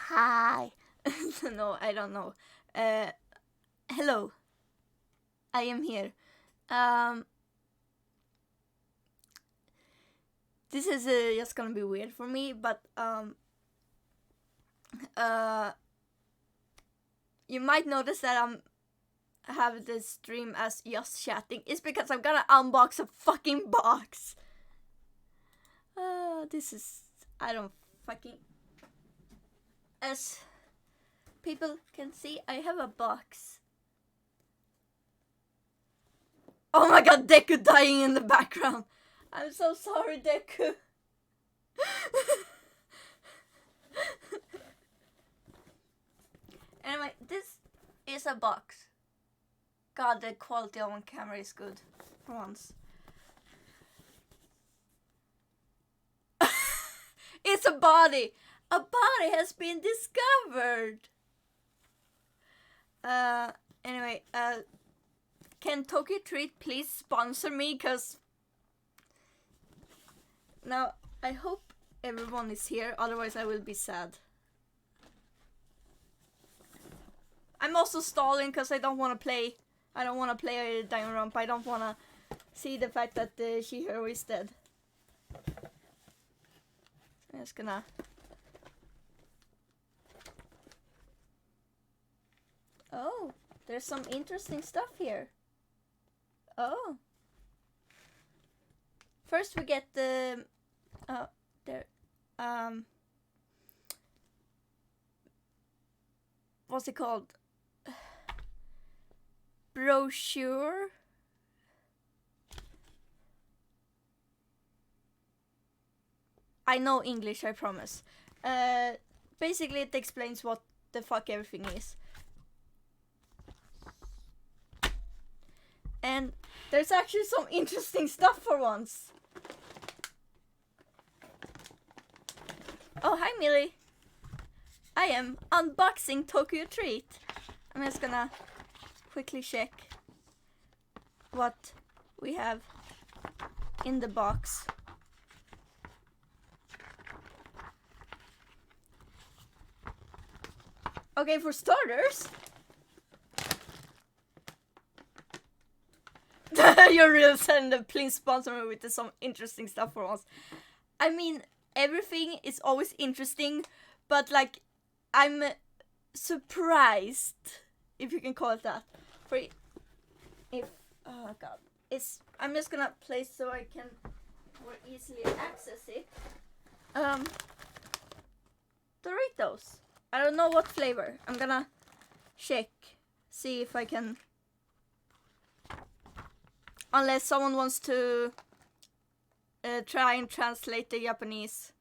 Hi. No, I don't know. Hello. I am here. Um, this is just gonna be weird for me, but uh, you might notice that have this stream as just chatting. It's because I'm gonna unbox a fucking box. This is I don't fucking. As people can see, I have a box. Oh my god, Deku dying in the background. I'm so sorry, Deku. Anyway, this is a box. God, the quality on camera is good for once. It's a body. A body has been discovered. Anyway, can Tokyo Treat please sponsor me? Cause now I hope everyone is here. Otherwise, I will be sad. I'm also stalling because I don't want to play. I don't want to play Danganronpa. I don't want to see the fact that the Shihiro is dead. I'm just gonna. Oh, there's some interesting stuff here. Oh. First we get the there what's it called? Brochure. I know English, I promise. Basically it explains what the fuck everything is. And there's actually some interesting stuff for once. Oh, hi Millie. I am unboxing Tokyo Treat. I'm just gonna quickly check what we have in the box. Okay, for starters, you're real send. Please sponsor me with some interesting stuff for once. I mean, everything is always interesting, but like, I'm surprised, if you can call it that. For if oh god, I'm just gonna place so I can more easily access it. Doritos. I don't know what flavor. I'm gonna check, see if I can. Unless someone wants to try and translate the Japanese.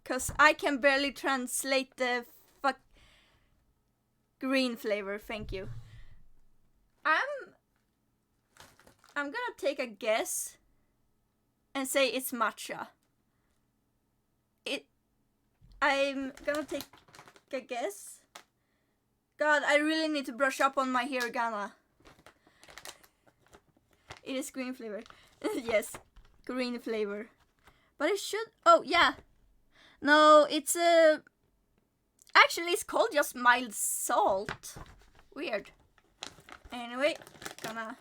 Cause I can barely translate the green flavor, thank you. I'm gonna take a guess and say it's matcha. I'm gonna take a guess. God, I really need to brush up on my hiragana. It is green flavor. Yes, green flavor. But it should. Oh yeah. No, it's actually it's called just mild salt. Weird. Anyway, gonna.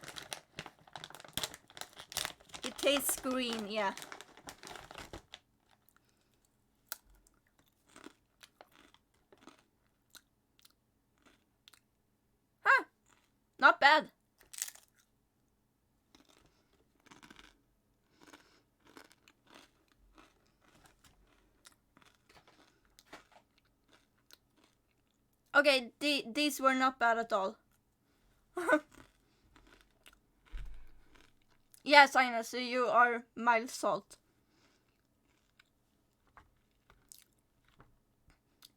It tastes green, yeah. Huh. Not bad. Okay, these were not bad at all. Yes, I know, so you are mild salt.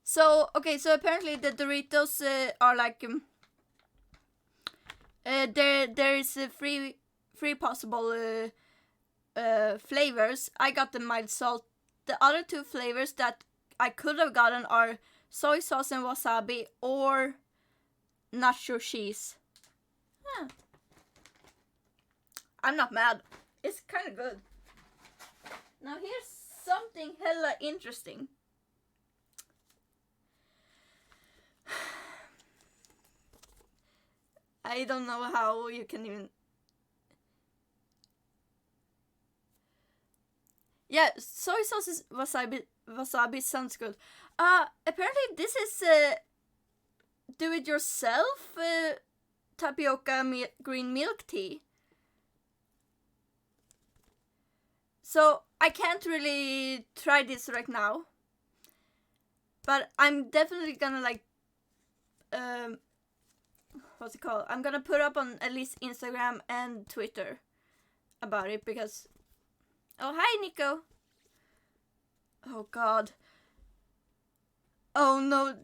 So, okay, so apparently the Doritos are like... there is three possible flavors. I got the mild salt. The other two flavors that I could have gotten are soy sauce and wasabi or nacho cheese. Huh. I'm not mad. It's kind of good. Now here's something hella interesting. I don't know how you can even... Yeah, soy sauce is wasabi sounds good. Apparently this is do-it-yourself tapioca green milk tea. So I can't really try this right now, but I'm definitely gonna like what's it called? I'm gonna put up on at least Instagram and Twitter about it because... Oh, hi, Nico. Oh, God. Oh, no.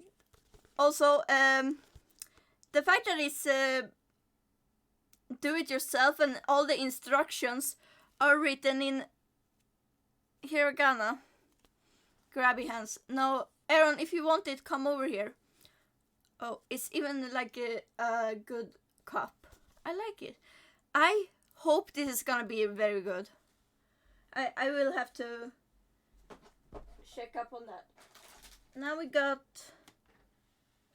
Also, the fact that it's do-it-yourself and all the instructions are written in hiragana. Grabby hands. No, Aaron, if you want it, come over here. Oh, it's even like a good cup. I like it. I hope this is gonna be very good. I will have to check up on that. Now we got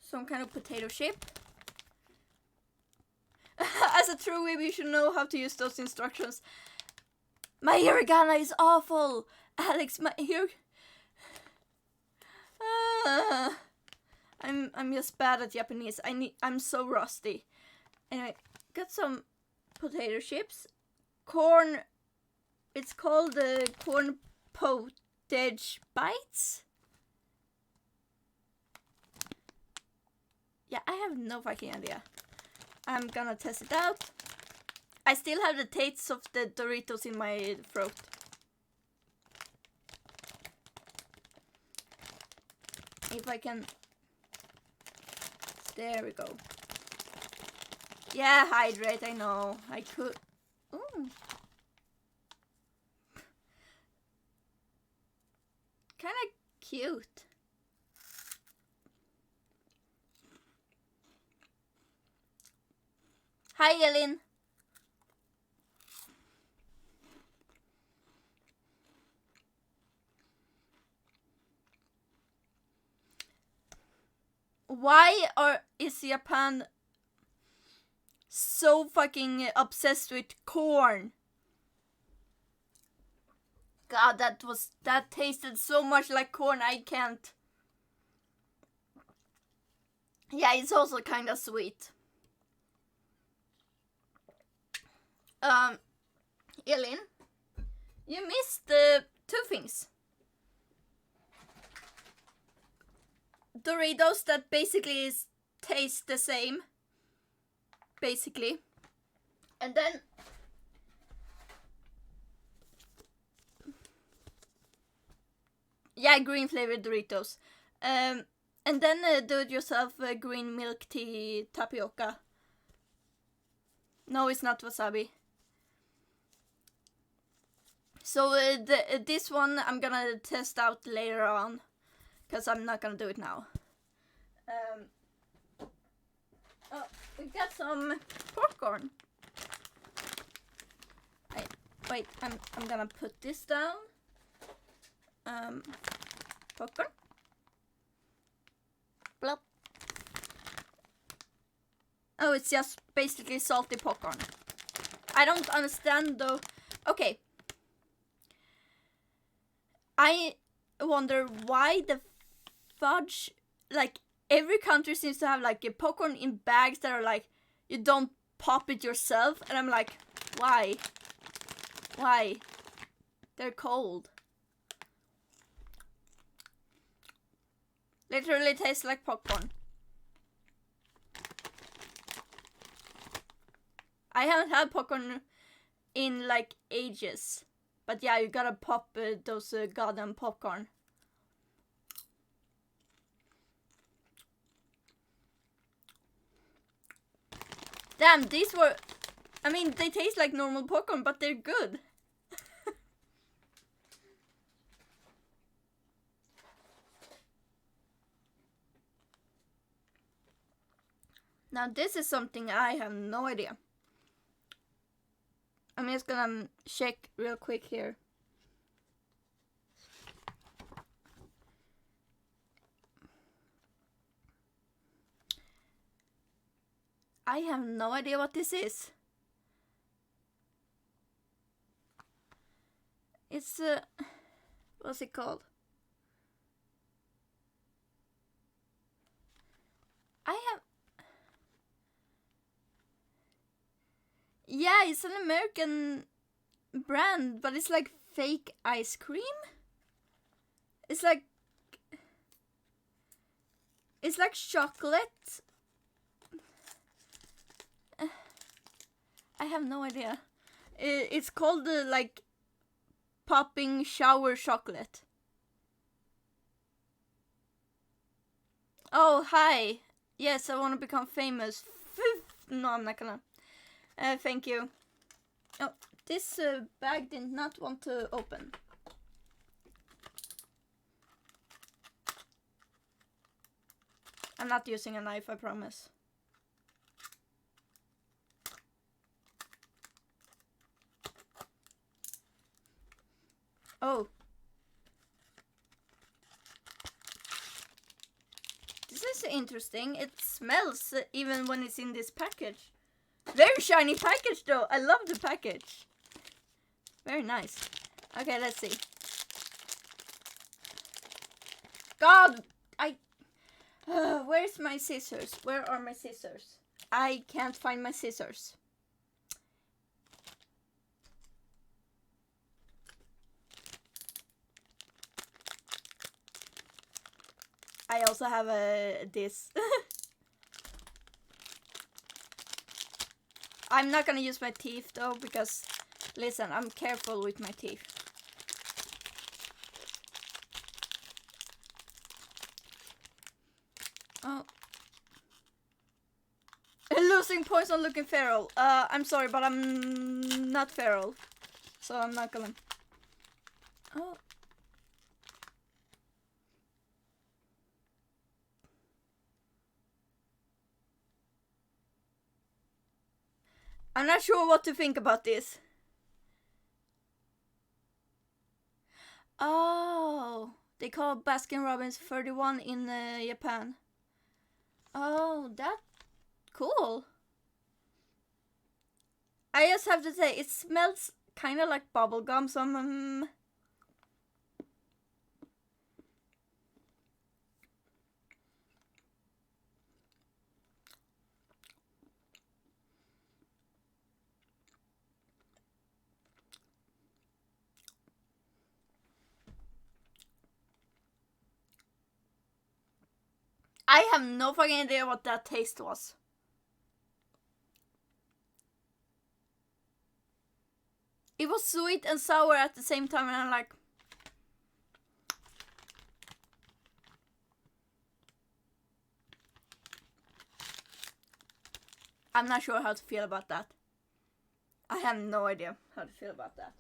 some kind of potato chip. As a true weeb, you should know how to use those instructions. My hiragana is awful! Alex, my I'm just bad at Japanese. I'm so rusty. Anyway, got some potato chips. Corn. It's called the corn potage bites. Yeah, I have no fucking idea. I'm gonna test it out. I still have the taste of the Doritos in my throat. If I can... There we go. Yeah, hydrate, I know. I could... Ooh. Kinda cute. Hi, Elin. Why is Japan so fucking obsessed with corn? God, that tasted so much like corn. I can't. Yeah, it's also kind of sweet. Elin, you missed two things. Doritos that basically taste the same. Basically. And then... Yeah, green flavored Doritos. And then do-it-yourself green milk tea tapioca. No, it's not wasabi. So this one I'm gonna test out later on. Because I'm not gonna do it now. Oh, we got some popcorn. Wait, I'm gonna put this down. Popcorn. Blop. Oh, it's just basically salty popcorn. I don't understand though. Okay. I wonder why the fudge, like every country seems to have like a popcorn in bags that are like, you don't pop it yourself. And I'm like, why? Why? They're cold. Literally tastes like popcorn. I haven't had popcorn in like ages. But yeah, you gotta pop those goddamn popcorn. Damn, these were... I mean, they taste like normal popcorn, but they're good. Now this is something I have no idea. I'm just gonna check real quick here. I have no idea what this is. It's what's it called? Yeah, it's an American brand, but it's like fake ice cream. It's like chocolate. I have no idea. It's called like popping shower chocolate. Oh, hi. Yes, I want to become famous. No, I'm not gonna. Thank you. Oh, this bag did not want to open. I'm not using a knife, I promise. Oh. This is interesting. It smells even when it's in this package. Very shiny package though. I love the package. Very nice. Okay, let's see. God, where's my scissors? Where are my scissors? I can't find my scissors. I also have this. I'm not gonna use my teeth though, because listen, I'm careful with my teeth. Oh. Losing points on looking feral. I'm sorry, but I'm not feral. So I'm not gonna. Oh. I'm not sure what to think about this. Oh, they call Baskin-Robbins 31 in Japan. Oh, that's cool. I just have to say, it smells kind of like bubblegum, so I have no fucking idea what that taste was. It was sweet and sour at the same time, and I'm like... I'm not sure how to feel about that. I have no idea how to feel about that.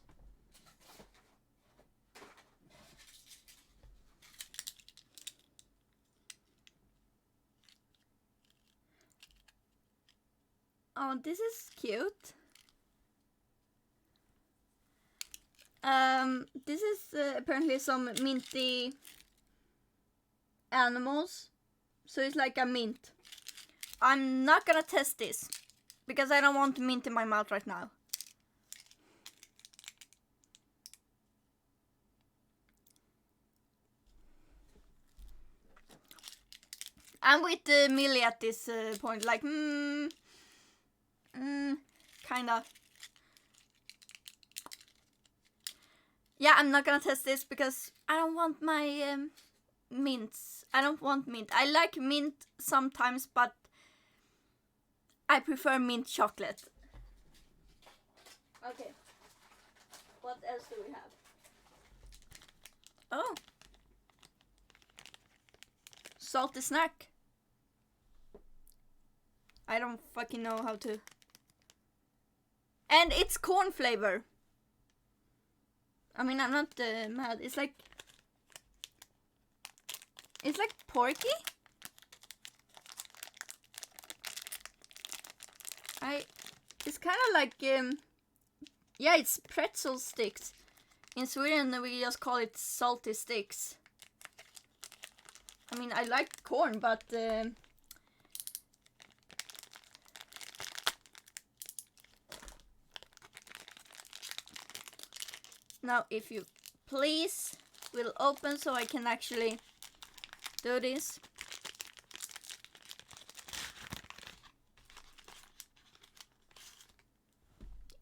Oh, this is cute. This is apparently some minty animals. So it's like a mint. I'm not gonna test this because I don't want mint in my mouth right now. I'm with Millie at this point, like, kinda. Yeah, I'm not gonna test this because I don't want my mints. I don't want mint. I like mint sometimes, but I prefer mint chocolate. Okay. What else do we have? Oh. Salty snack. I don't fucking know how to. And it's corn flavor. I mean, I'm not mad. It's like porky. It's kind of like yeah, it's pretzel sticks. In Sweden, we just call it salty sticks. I mean, I like corn, but Now, if you please will open so I can actually do this.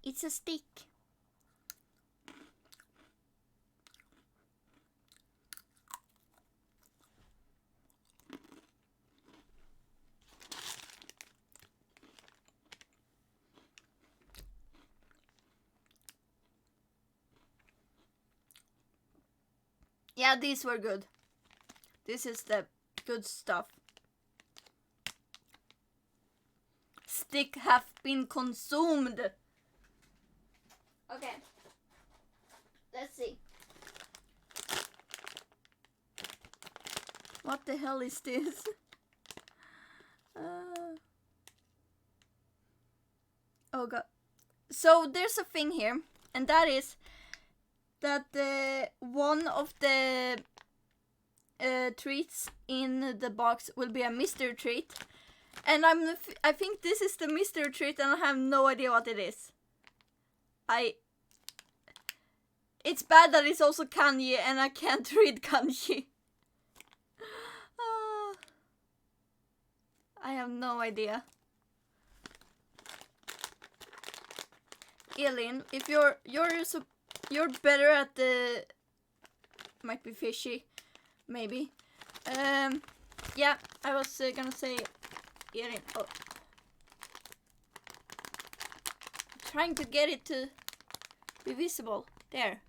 It's a stick. Yeah, these were good. This is the good stuff. Stick have been consumed. Okay. Let's see. What the hell is this? Oh god. So there's a thing here, and that is that one of the treats in the box will be a mystery treat, and I think this is the mystery treat, and I have no idea what it is. It's bad that it's also kanji, and I can't read kanji. I have no idea. Elin, if you're better at the, might be fishy, maybe. Yeah, I was gonna say, Elin. Oh. Trying to get it to be visible. There.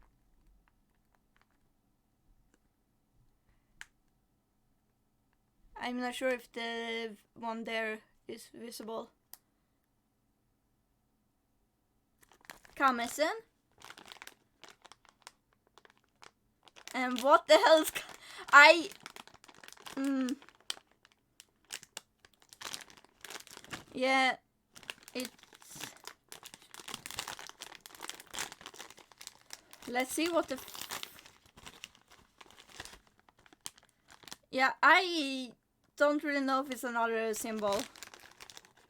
I'm not sure if the one there is visible. Kamesen. And what the hell is... Yeah, it's... Let's see what the... Yeah, I don't really know if it's another symbol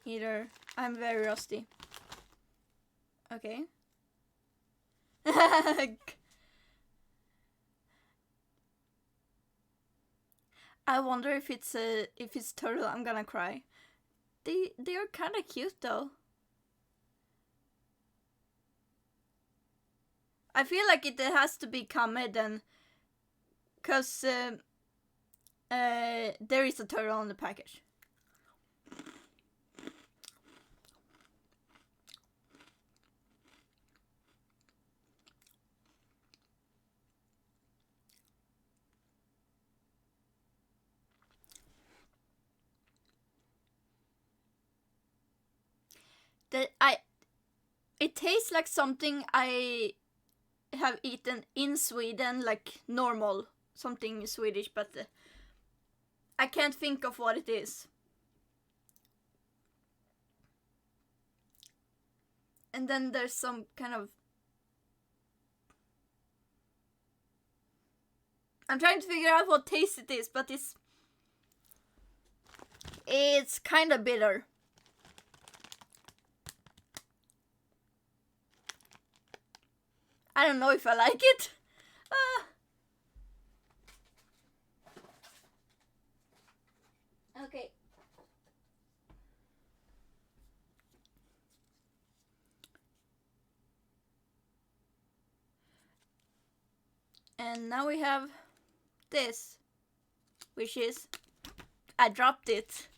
either. I'm very rusty. Okay. I wonder if it's turtle. I'm gonna cry. They are kind of cute though. I feel like it has to be Kame then, cause there is a turtle on the package. It tastes like something I have eaten in Sweden, like normal, something Swedish, but I can't think of what it is. And then there's some kind of... I'm trying to figure out what taste it is, but it's kind of bitter. I don't know if I like it. Okay. And now we have this, which is... I dropped it.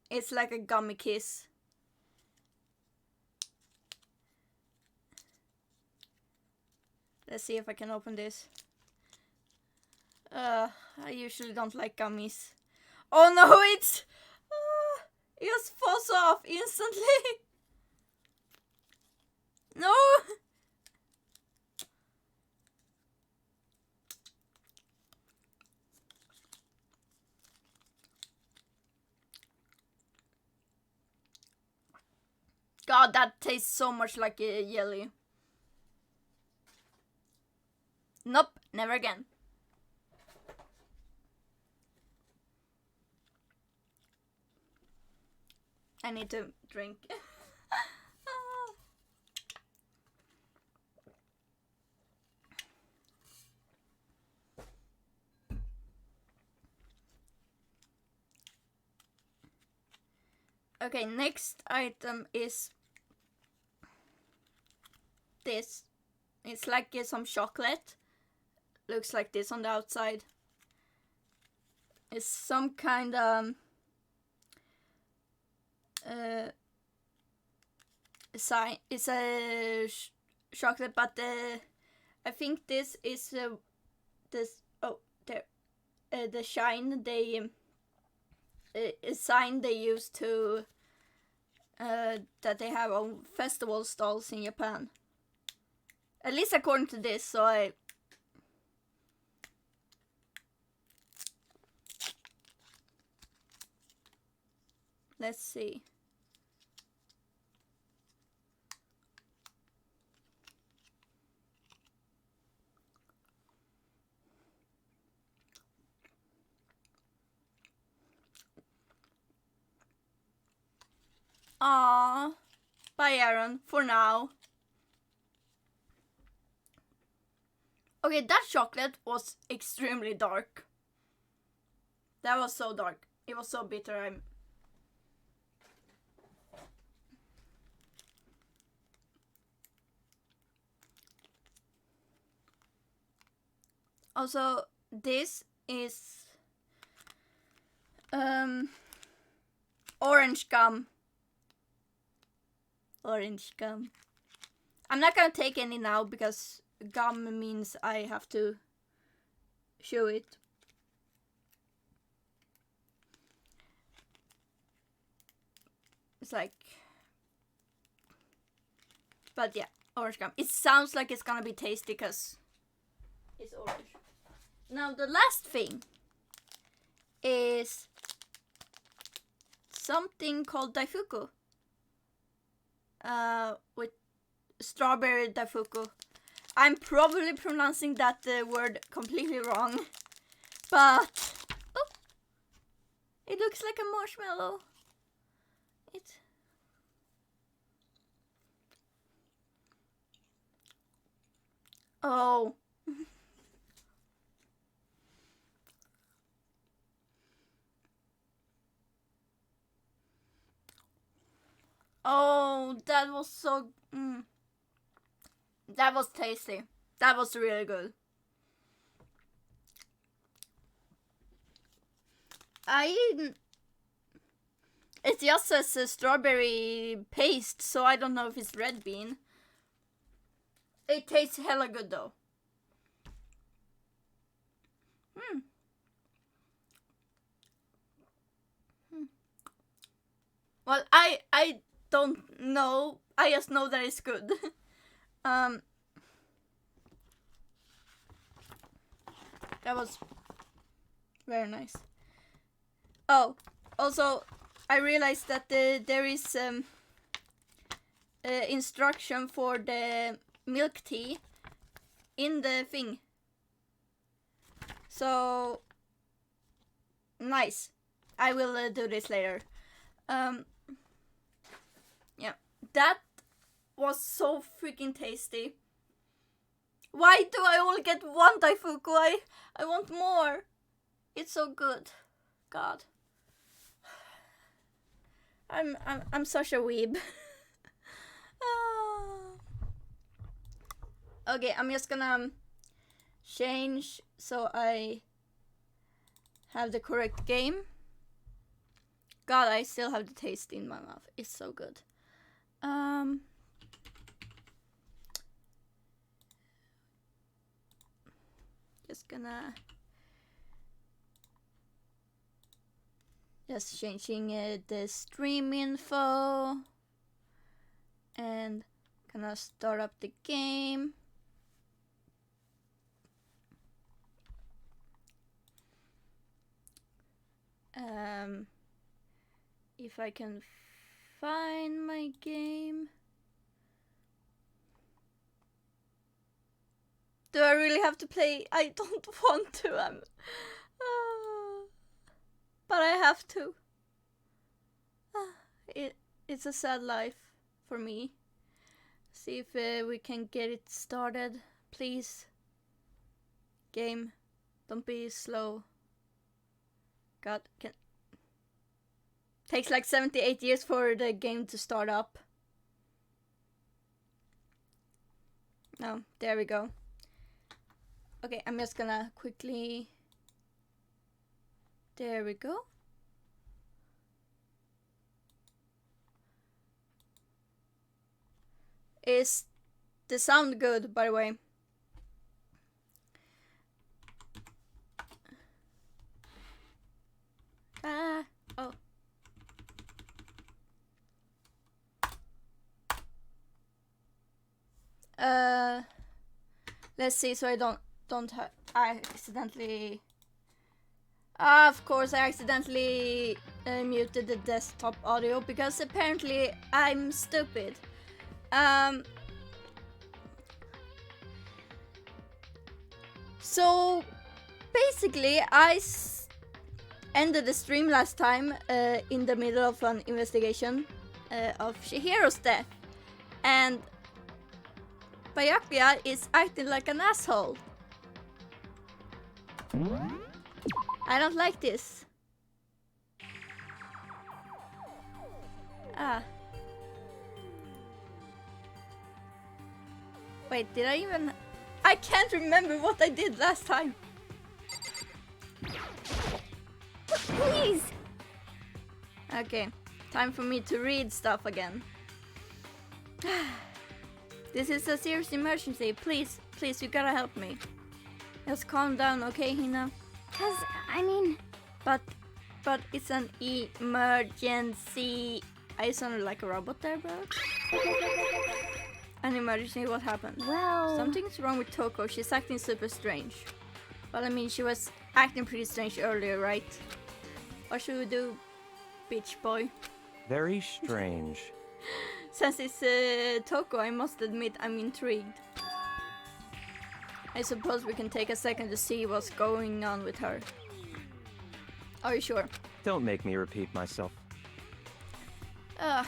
It's like a gummy kiss. Let's see if I can open this. I usually don't like gummies. Oh no, it just falls off instantly. No. God, that tastes so much like a jelly. Nope, never again. I need to drink. Okay, next item is this. It's like some chocolate. Looks like this on the outside. It's some kind of sign. It's a chocolate, but I think this is this. Oh, there. The shine they a sign they use to that they have on festival stalls in Japan. At least according to this, so I. Let's see. Aww. Bye, Aaron, for now. Okay, that chocolate was extremely dark. That was so dark. It was so bitter. Also, this is orange gum. Orange gum. I'm not gonna take any now because gum means I have to chew it. It's like, but yeah, orange gum. It sounds like it's gonna be tasty because it's orange. Now the last thing is something called daifuku. With strawberry daifuku. I'm probably pronouncing that word completely wrong, but oh, it looks like a marshmallow. Oh. Oh, that was so. That was tasty. That was really good. It just says a strawberry paste, so I don't know if it's red bean. It tastes hella good though. Well, I don't know. I just know that it's good. That was very nice. Oh, also, I realized that there is instruction for the milk tea in the thing. So, nice. I will do this later. Yeah, that was so freaking tasty. Why do I only get one daifuku? I want more. It's so good. God. I'm such a weeb. Okay, I'm just gonna change so I have the correct game. God, I still have the taste in my mouth. It's so good. Just gonna changing the stream info and gonna start up the game. If I can find my game. Do I really have to play? I don't want to. But I have to. It's a sad life for me. See if we can get it started, please. Game, don't be slow. God, Takes like 78 years for the game to start up. No, there we go. Okay, I'm just gonna quickly... There we go. Is the sound good, by the way? Oh. Let's see, so I don't I accidentally... of course, I accidentally muted the desktop audio because apparently I'm stupid. So basically, I ended the stream last time in the middle of an investigation of Shihiro's death, and Byakuya is acting like an asshole. I don't like this. Wait, did I even... I can't remember what I did last time. Please! Okay, time for me to read stuff again. This is a serious emergency. Please, you gotta help me. Just calm down, okay, Hina? Cause, I mean... But it's an emergency. I sounded like a robot there, bro. An emergency, what happened? Well... Something's wrong with Toko. She's acting super strange. Well, I mean, she was acting pretty strange earlier, right? What should we do, bitch boy? Very strange. Since it's Toko, I must admit I'm intrigued. I suppose we can take a second to see what's going on with her. Are you sure? Don't make me repeat myself. I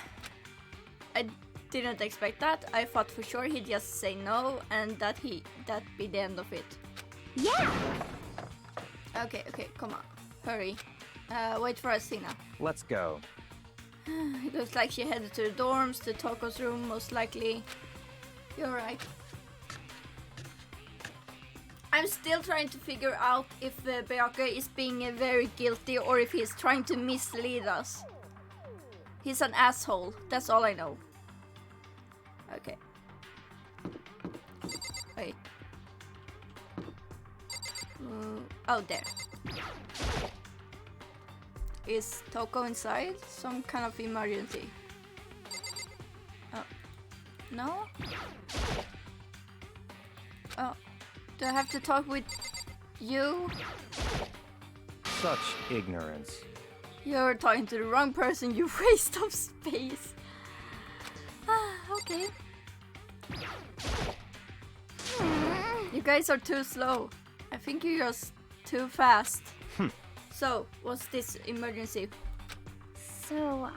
didn't expect that. I thought for sure he'd just say no and that'd be the end of it. Yeah! Okay, come on. Hurry. Wait for us, Hina. Let's go. It looks like she headed to the dorms, to Toko's room, most likely. You're right. I'm still trying to figure out if Byakuya is being very guilty or if he's trying to mislead us. He's an asshole, that's all I know. Okay. Wait. Oh, there. Is Toko inside? Some kind of emergency. Oh. No? Oh. Do I have to talk with you? Such ignorance. You're talking to the wrong person, you waste of space. Okay. You guys are too slow. I think you're just too fast. So, what's this emergency? So,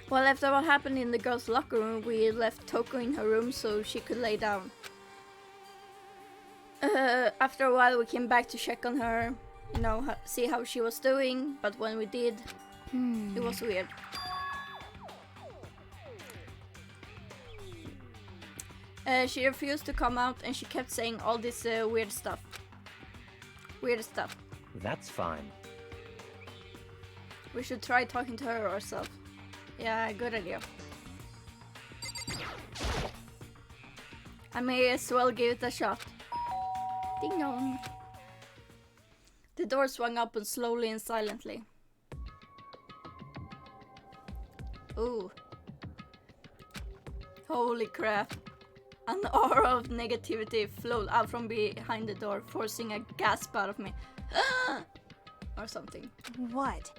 Well, after what happened in the girls' locker room, we left Toko in her room so she could lay down. After a while, we came back to check on her, you know, see how she was doing, but when we did, it was weird. She refused to come out and she kept saying all this weird stuff. That's fine. We should try talking to her ourselves. Yeah, good idea. I may as well give it a shot. Ding dong. The door swung open slowly and silently. Ooh. Holy crap. An aura of negativity flowed out from behind the door, forcing a gasp out of me. Or something. What?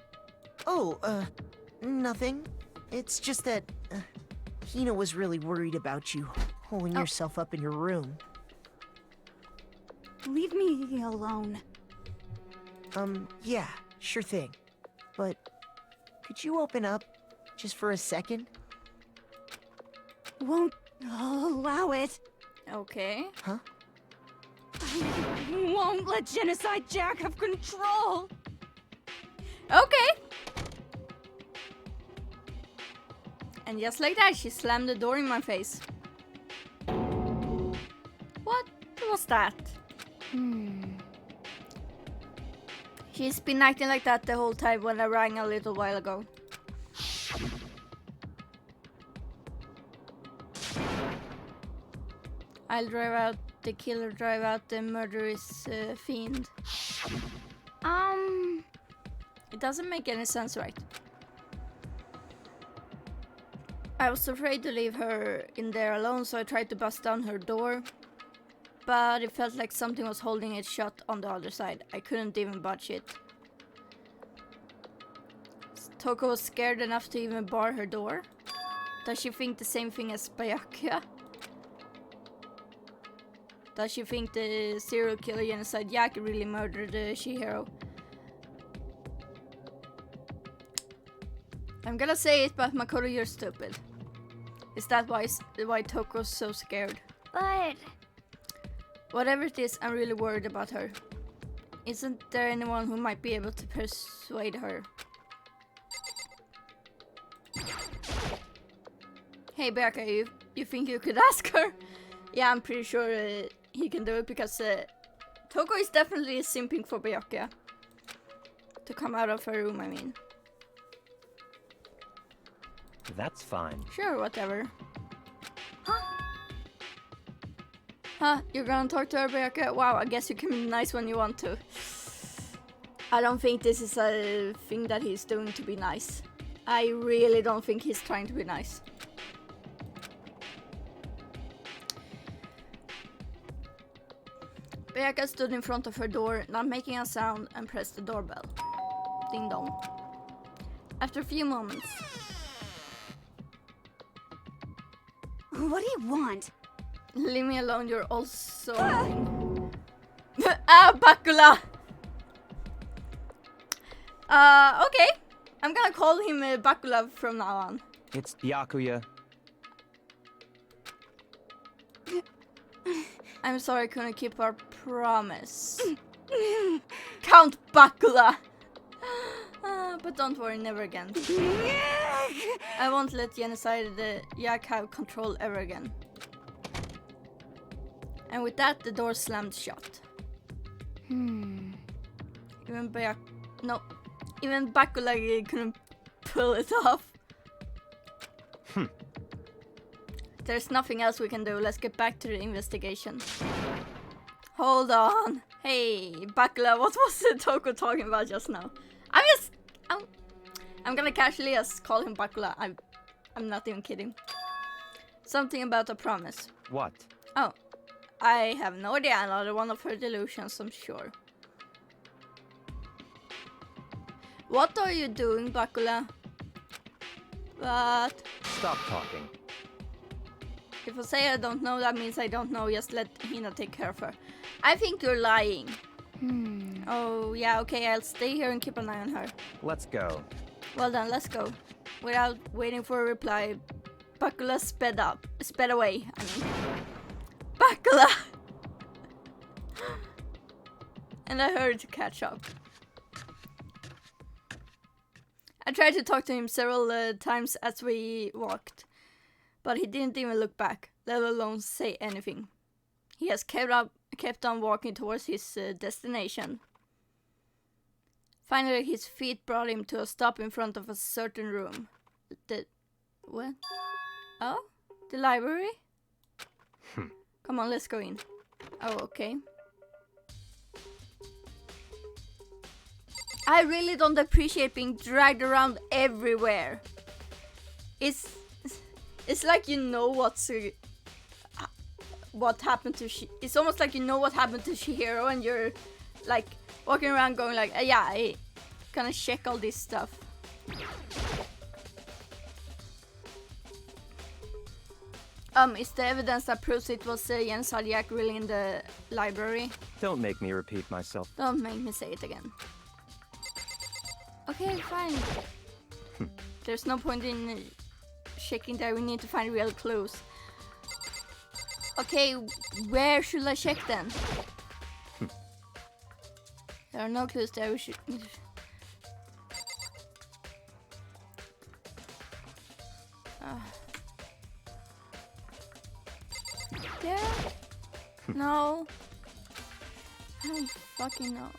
Oh, nothing. It's just that Hina was really worried about you holding yourself up in your room. leave me alone. Yeah, sure thing. But could you open up just for a second? Won't allow it. Okay. Huh? I won't let Genocide Jack have control. Okay. And just like that, she slammed the door in my face. What was that? She's been acting like that the whole time when I rang a little while ago. I'll drive out the killer, drive out the murderous fiend. It doesn't make any sense, right? I was afraid to leave her in there alone, so I tried to bust down her door. But it felt like something was holding it shut on the other side. I couldn't even budge it. Toko was scared enough to even bar her door. Does she think the same thing as Byakuya? Does she think the serial killer genocide Yak really murdered the Shihiro? I'm gonna say it, but Makoto, you're stupid. Is that why Toko's so scared? But Whatever it is, I'm really worried about her. Isn't there anyone who might be able to persuade her? Hey Byakuya, you think you could ask her? Yeah, I'm pretty sure he can do it because Toko is definitely simping for Byakuya. To come out of her room, I mean. That's fine. Sure, whatever. Huh? You're gonna talk to her, Byakuya? Wow, I guess you can be nice when you want to. I don't think this is a thing that he's doing to be nice. I really don't think he's trying to be nice. Byakuya stood in front of her door, not making a sound, and pressed the doorbell. Ding dong. After a few moments. what do you want? Leave me alone, you're also annoying. Bakula! Okay. I'm gonna call him Bakula from now on. It's Byakuya. I'm sorry I couldn't keep our promise. Count Bakula! But don't worry, never again. I won't let genocide the Yak have control ever again. And with that, the door slammed shut. Even Bakula couldn't pull it off. There's nothing else we can do. Let's get back to the investigation. Hold on. Hey, Bakula, what was Toko talking about just now? I'm gonna casually just call him Bakula. I'm not even kidding. Something about a promise. What? Oh, I have no idea. Another one of her delusions, I'm sure. What are you doing, Bakula? What? Stop talking. If I say I don't know, that means I don't know. Just let Hina take care of her. I think you're lying. Oh, yeah, okay, I'll stay here and keep an eye on her. Let's go. Well then, let's go. Without waiting for a reply, Bakula sped away. Bakula! And I hurried to catch up. I tried to talk to him several times as we walked, but he didn't even look back, let alone say anything. He has kept on walking towards his destination. Finally, his feet brought him to a stop in front of a certain room. What? Oh? The library? Come on, let's go in. Oh, okay. I really don't appreciate being dragged around everywhere. It's like you know what happened to it's almost like you know what happened to Shihiro and you're like walking around going like, yeah, I gonna check all this stuff. Is the evidence that proves it was Yen Sadiak really in the library? Don't make me repeat myself. Don't make me say it again. Okay, fine. There's no point in checking there, we need to find real clues. Okay, where should I check then? There are no clues there, we should... No. I don't fucking know.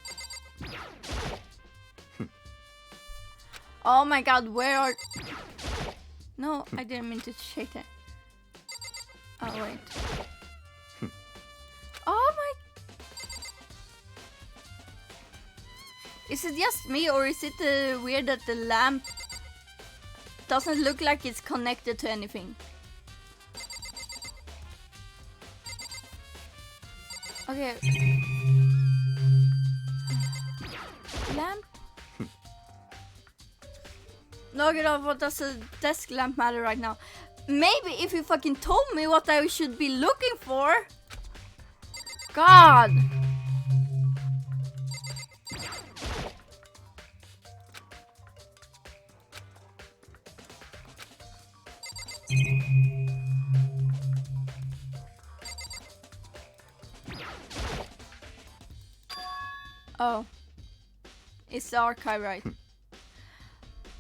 Oh my god, where are... No, I didn't mean to shake that. Oh, wait. Oh my... Is it just me, or is it weird that the lamp doesn't look like it's connected to anything? Okay. Lamp? Knock it off, what does a desk lamp matter right now? Maybe if you fucking told me what I should be looking for. God. Oh. It's the archive, right?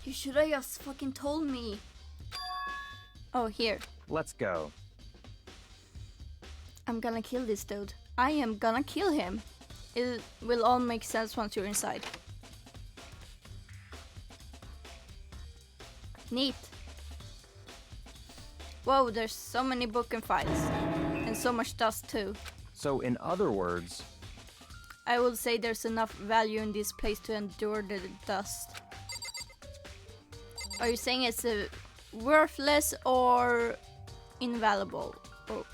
You should have just fucking told me. Oh, here. Let's go. I'm gonna kill this dude. I am gonna kill him. It will all make sense once you're inside. Neat. Whoa, there's so many book and files. And so much dust too. So in other words, I would say there's enough value in this place to endure the dust. Are you saying it's worthless or invaluable? Or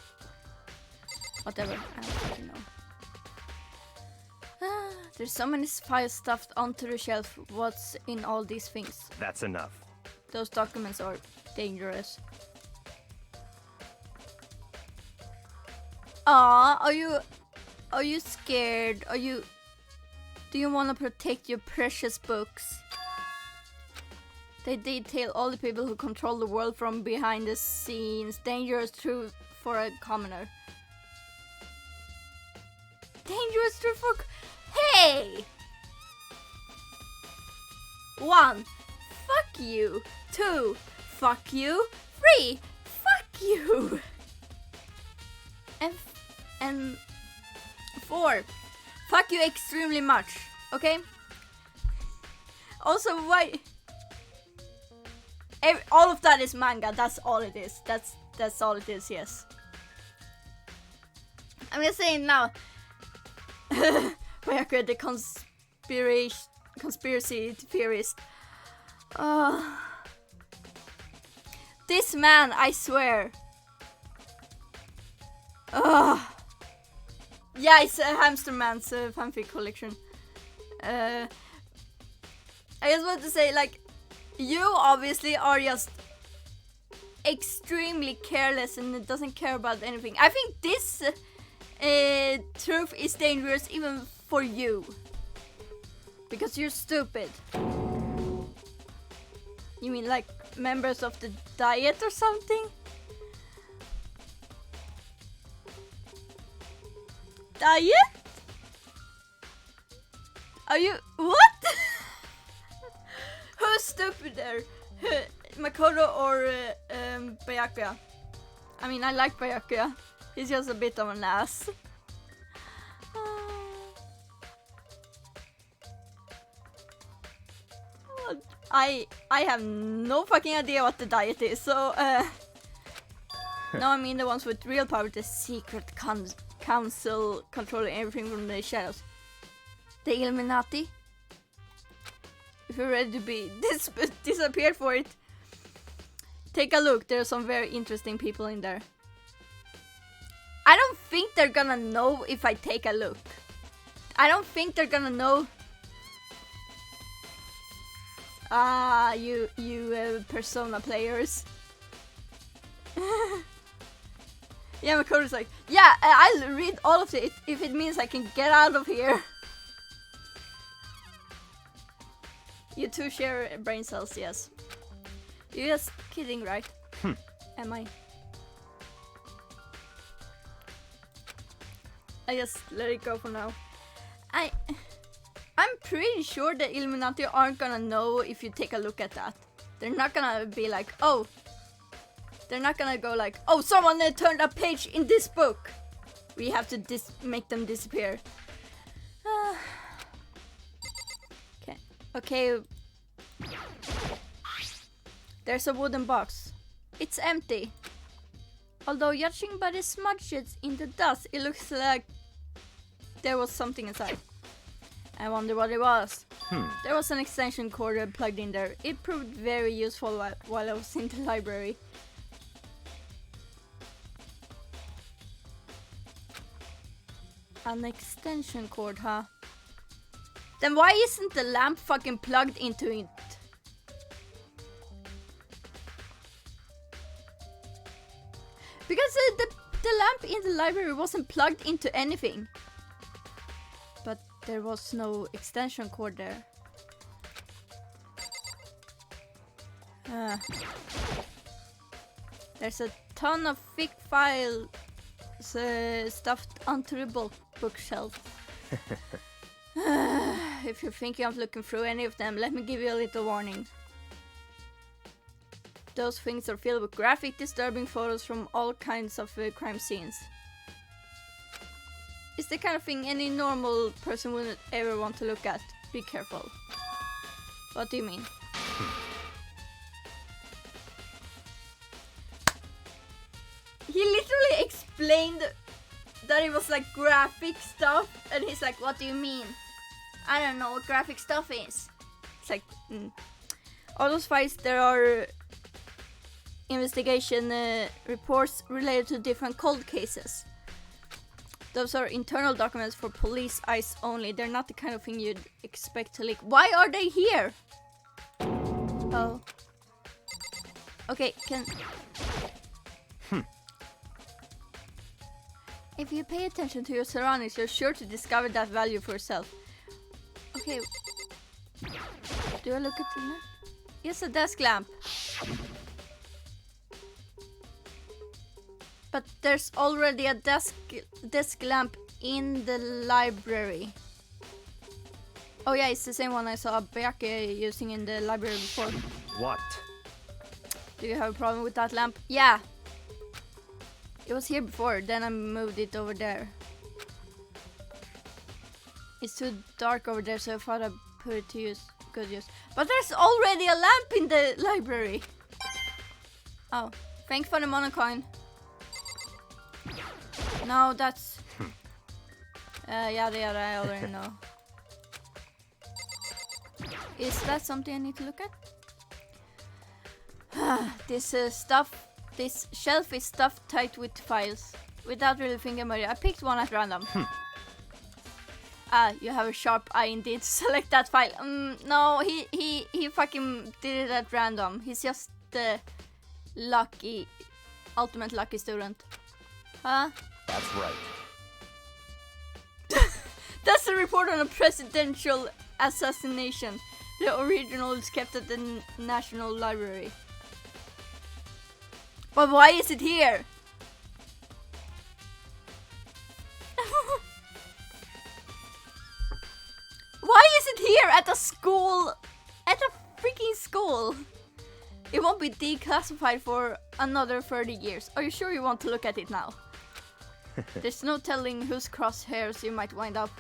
whatever. I don't fucking know. There's so many files stuffed onto the shelf. What's in all these things? that's enough. Those documents are dangerous. Are you scared? Do you want to protect your precious books? They detail all the people who control the world from behind the scenes. Dangerous truth for a commoner. Dangerous truth for... Hey! 1. Fuck you. 2. Fuck you. 3. Fuck you. And 4. Fuck you extremely much. Okay? Also, why... all of that is manga. That's all it is. That's all it is. Yes. I'm just saying now. Bayaka, the conspiracy theorist. This man, I swear. Yeah, it's a Hamster Man's fanfic collection. I just want to say, like, you obviously are just extremely careless and doesn't care about anything. I think this truth is dangerous even for you. Because you're stupid. You mean like members of the diet or something? Diet? Are you... What? Who's stupider? Makoto or Byakuya? I mean, I like Byakuya. He's just a bit of an ass. I have no fucking idea what the diet is, so no, I mean the ones with real power, the secret council controlling everything from the shadows. The Illuminati? If you're ready to be disappeared for it, take a look. There are some very interesting people in there. I don't think they're gonna know if I take a look. I don't think they're gonna know. You Persona players. Yeah, Makoto's like, yeah, I'll read all of it if it means I can get out of here. You two share brain cells, yes. You're just kidding, right? Am I? I just let it go for now. I'm pretty sure the Illuminati aren't gonna know if you take a look at that. They're not gonna be like, oh. They're not gonna go like, oh, someone turned a page in this book. We have to make them disappear. Okay. Okay. There's a wooden box. It's empty. Although judging by the smudges in the dust, it looks like there was something inside. I wonder what it was. There was an extension cord plugged in there. It proved very useful while I was in the library. An extension cord, huh? Then why isn't the lamp fucking plugged into it? Because the lamp in the library wasn't plugged into anything. But there was no extension cord there. There's a ton of thick files stuffed onto the bookshelf. If you're thinking of looking through any of them, let me give you a little warning. Those things are filled with graphic, disturbing photos from all kinds of crime scenes. It's the kind of thing any normal person wouldn't ever want to look at. Be careful. What do you mean? He literally explained that it was like graphic stuff, and he's like, what do you mean? I don't know what graphic stuff is. It's like, all those files, there are investigation reports related to different cold cases. Those are internal documents for police eyes only. They're not the kind of thing you'd expect to leak. Why are they here? Oh. Okay, If you pay attention to your surroundings, you're sure to discover that value for yourself. Okay. Do I look at the map? Yes, a desk lamp. But there's already a desk lamp in the library. Oh yeah, it's the same one I saw Beake using in the library before. What? Do you have a problem with that lamp? Yeah. It was here before, then I moved it over there. It's too dark over there, so I thought I'd put it to good use. But there's already a lamp in the library! Oh, thanks for the monocoin. No, that's... yada yada, I already know. Is that something I need to look at? This shelf is stuffed tight with files. Without really thinking about it, I picked one at random. You have a sharp eye indeed. Select that file. No, he fucking did it at random. He's just the ultimate lucky student. Huh? That's right. That's the report on a presidential assassination. The original is kept at the National Library. But why is it here? Why is it here at a school? At a freaking school? It won't be declassified for another 30 years. Are you sure you want to look at it now? There's no telling whose crosshairs you might wind up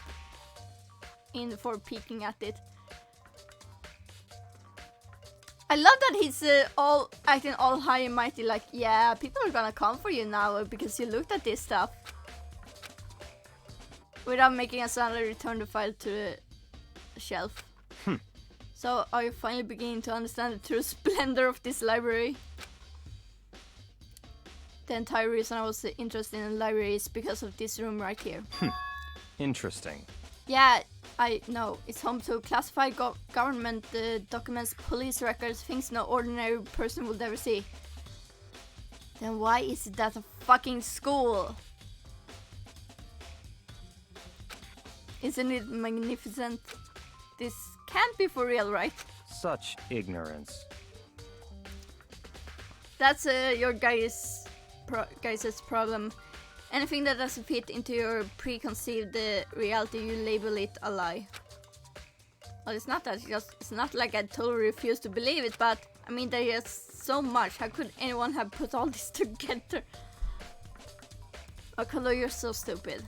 in for peeking at it. I love that he's all acting all high and mighty, like, yeah, people are gonna come for you now because you looked at this stuff. Without making a sound, I return the file to the shelf. So, are you finally beginning to understand the true splendor of this library? The entire reason I was interested in the library is because of this room right here. Interesting. Yeah, I know. It's home to classified government documents, police records, things no ordinary person would ever see. Then why is it that a fucking school? Isn't it magnificent? This can't be for real, right? Such ignorance. That's your guys' problem. Anything that doesn't fit into your preconceived reality, you label it a lie. Well, it's not that. It's not like I totally refuse to believe it, but I mean, there is so much. How could anyone have put all this together? Makoto, you're so stupid.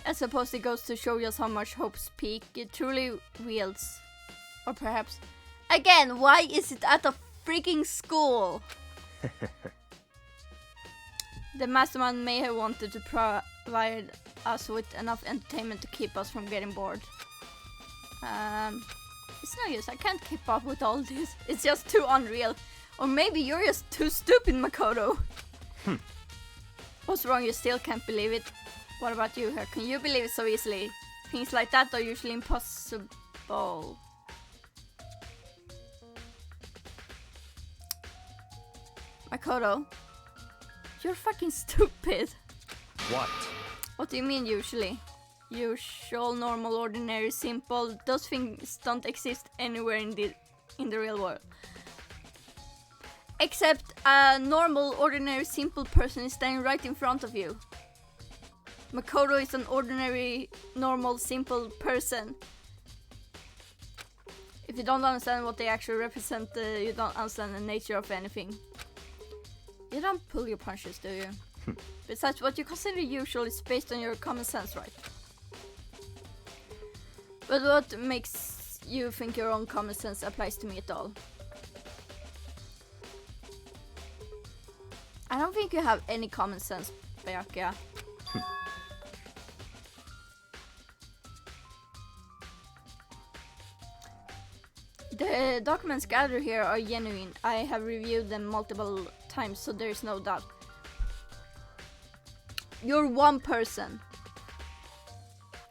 I suppose it goes to show just how much Hope's Peak it truly wields. Or perhaps... Again, why is it at a freaking school? The mastermind may have wanted to provide us with enough entertainment to keep us from getting bored. It's no use, I can't keep up with all this. It's just too unreal. Or maybe you're just too stupid, Makoto. What's wrong? You still can't believe it? What about you? How can you believe it so easily? Things like that are usually impossible. Makoto, you're fucking stupid. What? What do you mean usually? Usual, normal, ordinary, simple. Those things don't exist anywhere in the real world. Except a normal, ordinary, simple person is standing right in front of you. Makoto is an ordinary, normal, simple person. If you don't understand what they actually represent, you don't understand the nature of anything. You don't pull your punches, do you? Besides, what you consider usual is based on your common sense, right? But what makes you think your own common sense applies to me at all? I don't think you have any common sense, Byakuya. The documents gathered here are genuine. I have reviewed them multiple times, so there is no doubt. You're one person.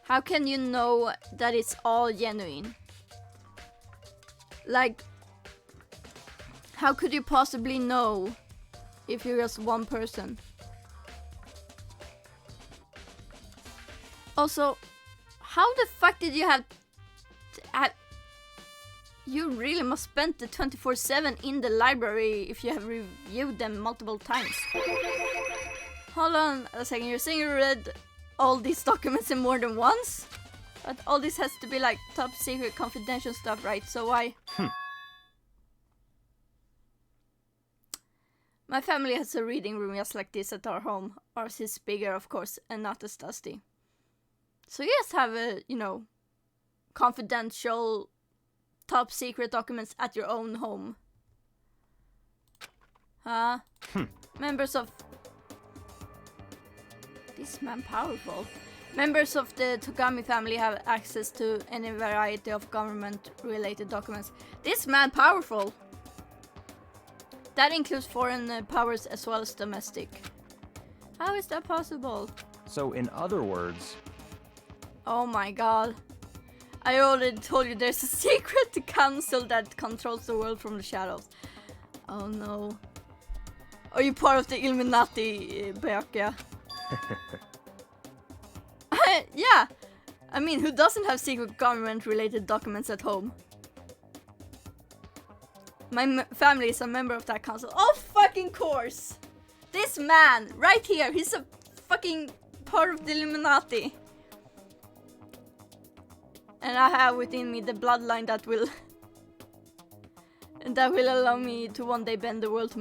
How can you know that it's all genuine? Like, how could you possibly know if you're just one person? Also, how the fuck did you have... You really must spend the 24/7 in the library if you have reviewed them multiple times. Hold on a second, you're saying you read all these documents in more than once? But all this has to be like top secret confidential stuff, right? So why? My family has a reading room just like this at our home. Ours is bigger, of course, and not as dusty. So you just have a, you know, confidential, top secret documents at your own home. Huh? Members of... This man powerful. Members of the Togami family have access to any variety of government-related documents. This man powerful! That includes foreign powers as well as domestic. How is that possible? So, in other words... Oh my god. I already told you there's a secret council that controls the world from the shadows. Oh no. Are you part of the Illuminati, Byakuya? Yeah. I mean, who doesn't have secret government-related documents at home? My family is a member of that council. Oh, fucking course! This man, right here, he's a fucking part of the Illuminati. And I have within me the bloodline that will... that will allow me to one day bend the world to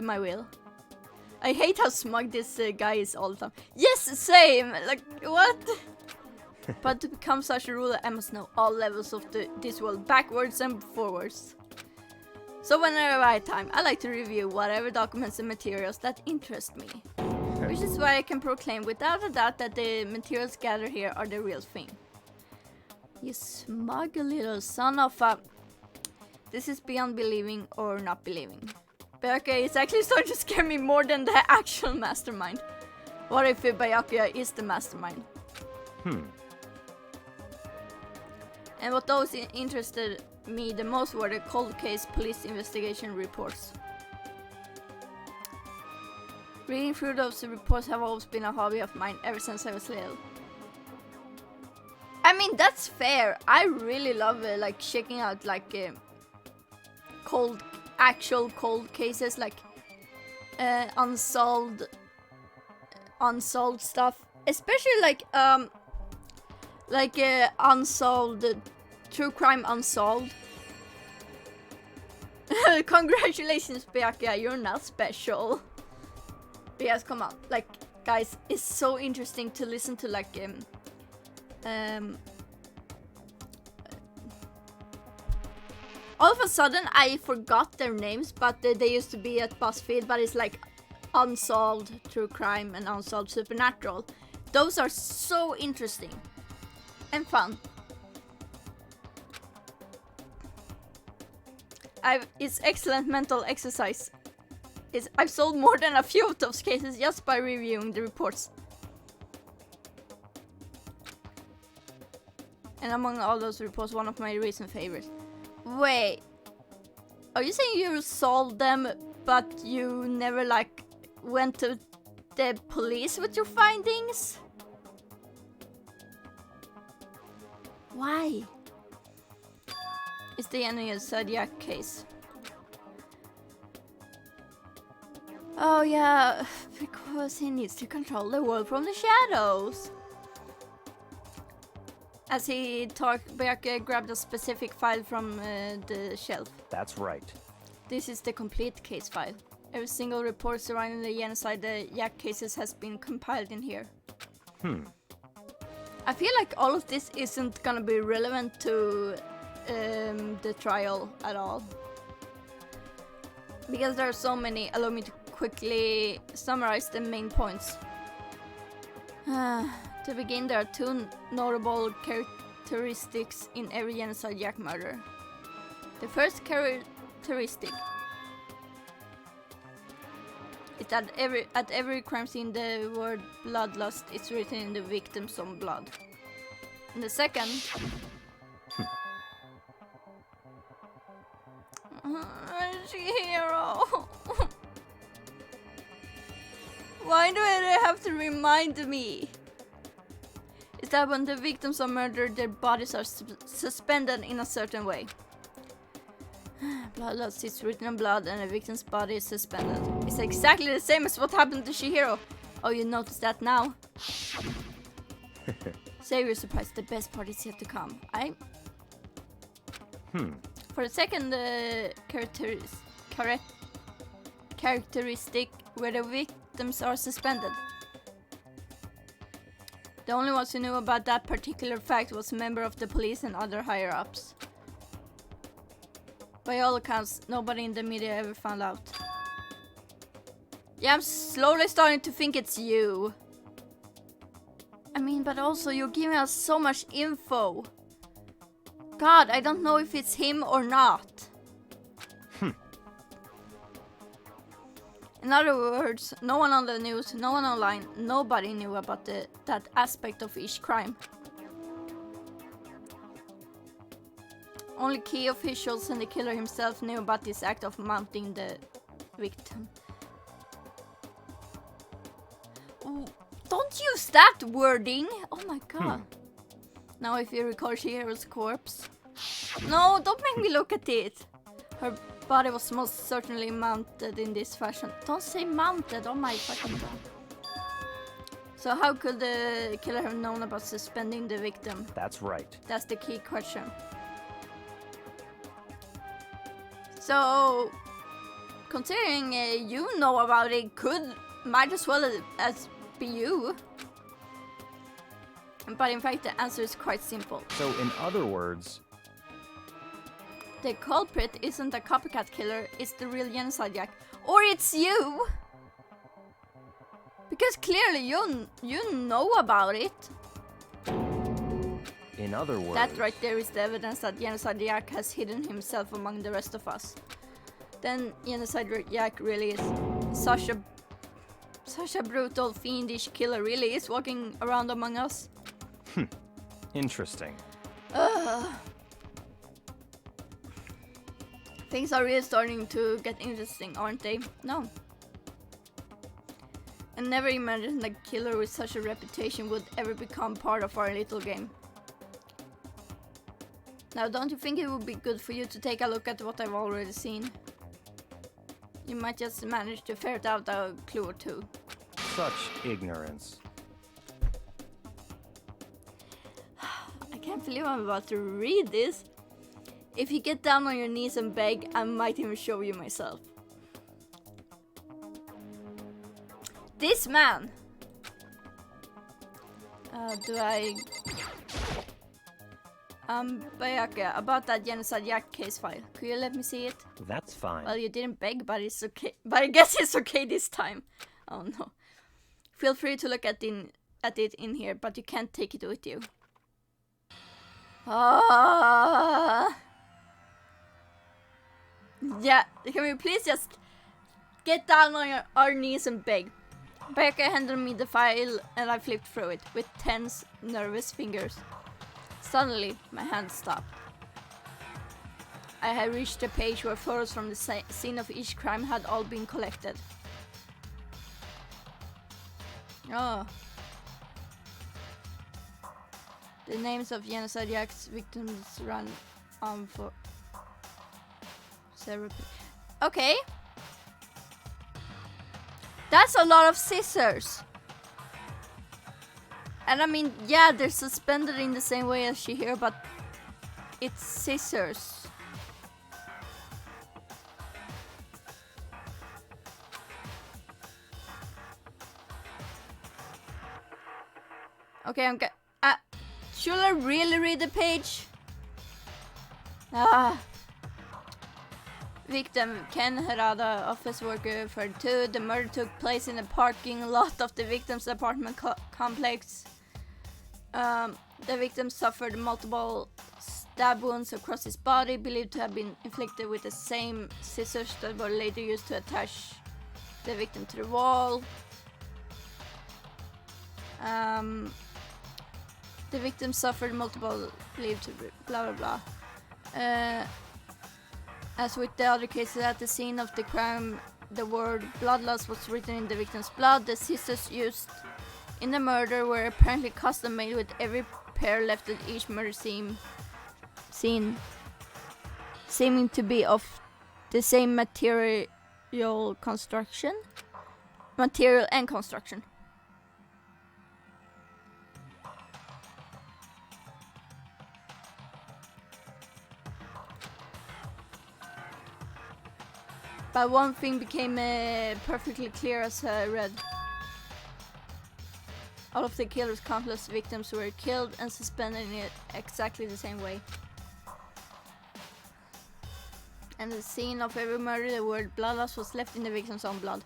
my will. I hate how smug this guy is all the time. Yes, same! Like, what? But to become such a ruler, I must know all levels of this world, backwards and forwards. So whenever I have time, I like to review whatever documents and materials that interest me. Which is why I can proclaim without a doubt that the materials gathered here are the real thing. You smug little son of a... This is beyond believing or not believing. Byakuya is actually starting to scare me more than the actual mastermind. What if Byakuya is the mastermind? And what those interested me the most were the cold case police investigation reports. Reading through those reports have always been a hobby of mine ever since I was little. I mean, that's fair. I really love like checking out like actual cold cases, like unsolved stuff, especially like unsolved true crime unsolved. Congratulations, Byakuya, you're not special. Yes, come on. Like, guys, it's so interesting to listen to, like, all of a sudden, I forgot their names, but they used to be at BuzzFeed, but it's like Unsolved True Crime and Unsolved Supernatural. Those are so interesting and fun. It's excellent mental exercise. I've solved more than a few of those cases just by reviewing the reports. And among all those reports, one of my recent favorites. Wait, are you saying you solved them, but you never, like, went to the police with your findings? Why? It's the Annie Zodiac case. Oh yeah, because he needs to control the world from the shadows. As he talked, Bjarke grabbed a specific file from the shelf. That's right. This is the complete case file. Every single report surrounding the genocide, the Yak cases has been compiled in here. I feel like all of this isn't gonna be relevant to the trial at all. Because there are so many, allow me to quickly summarize the main points. To begin, there are two notable characteristics in every genocide Yak murder. The first characteristic is that at every crime scene the word bloodlust is written in the victim's own blood. And the second... Hero. Why do they have to remind me? Is that when the victims are murdered, their bodies are suspended in a certain way. Bloodlust is written in blood and the victim's body is suspended. It's exactly the same as what happened to Chihiro. Oh, you notice that now? Save your surprise, the best part is yet to come. For the second characteristic where the victims are suspended. The only ones who knew about that particular fact was a member of the police and other higher-ups. By all accounts, nobody in the media ever found out. Yeah, I'm slowly starting to think it's you. I mean, but also you're giving us so much info. God, I don't know if it's him or not. In other words, no one on the news, no one online, nobody knew about that aspect of each crime. Only key officials and the killer himself knew about this act of mounting the victim. Ooh, don't use that wording! Oh my god. Now if you recall Chihiro's corpse. No, don't make me look at it! Her body was most certainly mounted in this fashion. Don't say mounted, oh my fucking god. So how could the killer have known about suspending the victim? That's right. That's the key question. So, considering you know about it, might as well as be you. But in fact, the answer is quite simple. So, in other words, the culprit isn't a copycat killer, it's the real genocide Yak. Or it's you! Because clearly you know about it. in other words... That right there is the evidence that genocide Yak has hidden himself among the rest of us. Then genocide Yak really is such a brutal, fiendish killer, really is walking around among us. Interesting. Things are really starting to get interesting, aren't they? No. I never imagined a killer with such a reputation would ever become part of our little game. Now, don't you think it would be good for you to take a look at what I've already seen? You might just manage to ferret out a clue or two. Such ignorance. I can't believe I'm about to read this. If you get down on your knees and beg, I might even show you myself. this man. Do I... Bayaka, about that genocide Jack case file. Could you let me see it? That's fine. Well, you didn't beg, but it's okay. But I guess it's okay this time. Oh no. Feel free to look at it in here, but you can't take it with you. Yeah, can we please just get down on our knees and beg? Becca handed me the file and I flipped through it with tense, nervous fingers. Suddenly, my hand stopped. I had reached a page where photos from the scene of each crime had all been collected. Oh. The names of genocide acts victims run on for several. Okay. That's a lot of scissors. And I mean, yeah, they're suspended in the same way as she here, but it's scissors. Okay, should I really read the page? Victim Ken Harada, office worker 42. The murder took place in the parking lot of the victim's apartment complex. The victim suffered multiple stab wounds across his body, believed to have been inflicted with the same scissors that were later used to attach the victim to the wall. The victim suffered multiple, believed to blah blah blah. As with the other cases at the scene of the crime, the word bloodlust was written in the victim's blood. The scissors used in the murder were apparently custom made, with every pair left at each murder scene seeming to be of the same material and construction. But one thing became perfectly clear as I read. All of the killer's countless victims were killed and suspended in exactly the same way. And the scene of every murder, the word bloodlust was left in the victim's own blood.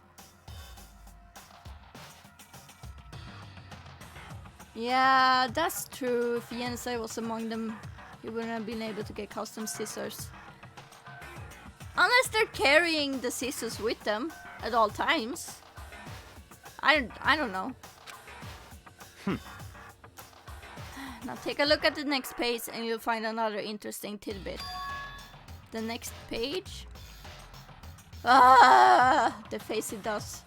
Yeah, that's true. If Jensei was among them, he wouldn't have been able to get custom scissors. Unless they're carrying the scissors with them at all times. I don't know. Now take a look at the next page and you'll find another interesting tidbit. The next page. The face it does.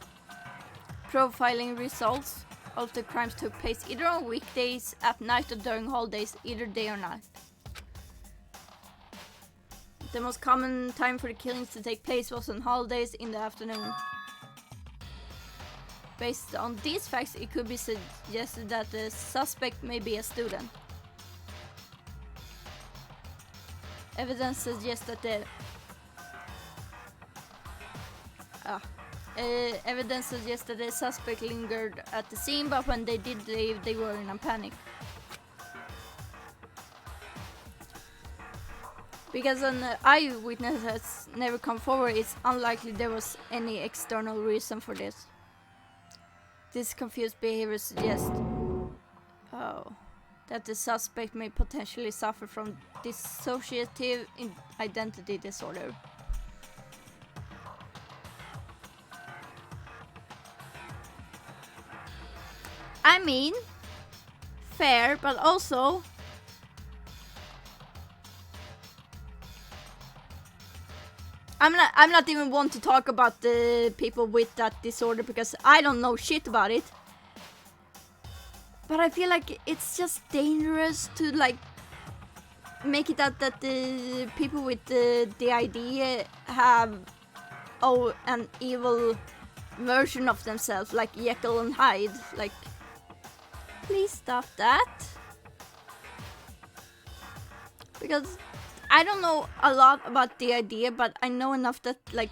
Profiling results of the crimes took place either on weekdays, at night, or during holidays, either day or night. The most common time for the killings to take place was on holidays in the afternoon. Based on these facts, it could be suggested that the suspect may be a student. Evidence suggests that the suspect lingered at the scene, but when they did leave, they were in a panic. Because an eyewitness has never come forward, it's unlikely there was any external reason for this. This confused behavior suggests that the suspect may potentially suffer from dissociative identity disorder. I mean, fair, but also I'm not even one to talk about the people with that disorder because I don't know shit about it. But I feel like it's just dangerous to like make it out that the people with the idea have an evil version of themselves, like Jekyll and Hyde. Like, please stop that. Because I don't know a lot about the idea, but I know enough that like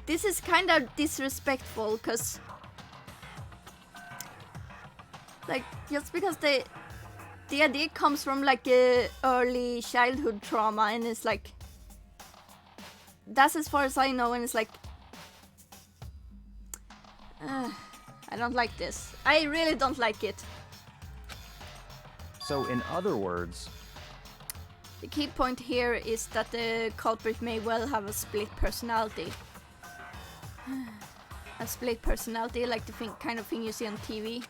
this is kind of disrespectful, cause like just because the idea comes from like a early childhood trauma, and it's like that's as far as I know, and it's like I don't like this. I really don't like it. So, in other words, The key point here is that the culprit may well have a split personality. A split personality, like the kind of thing you see on TV.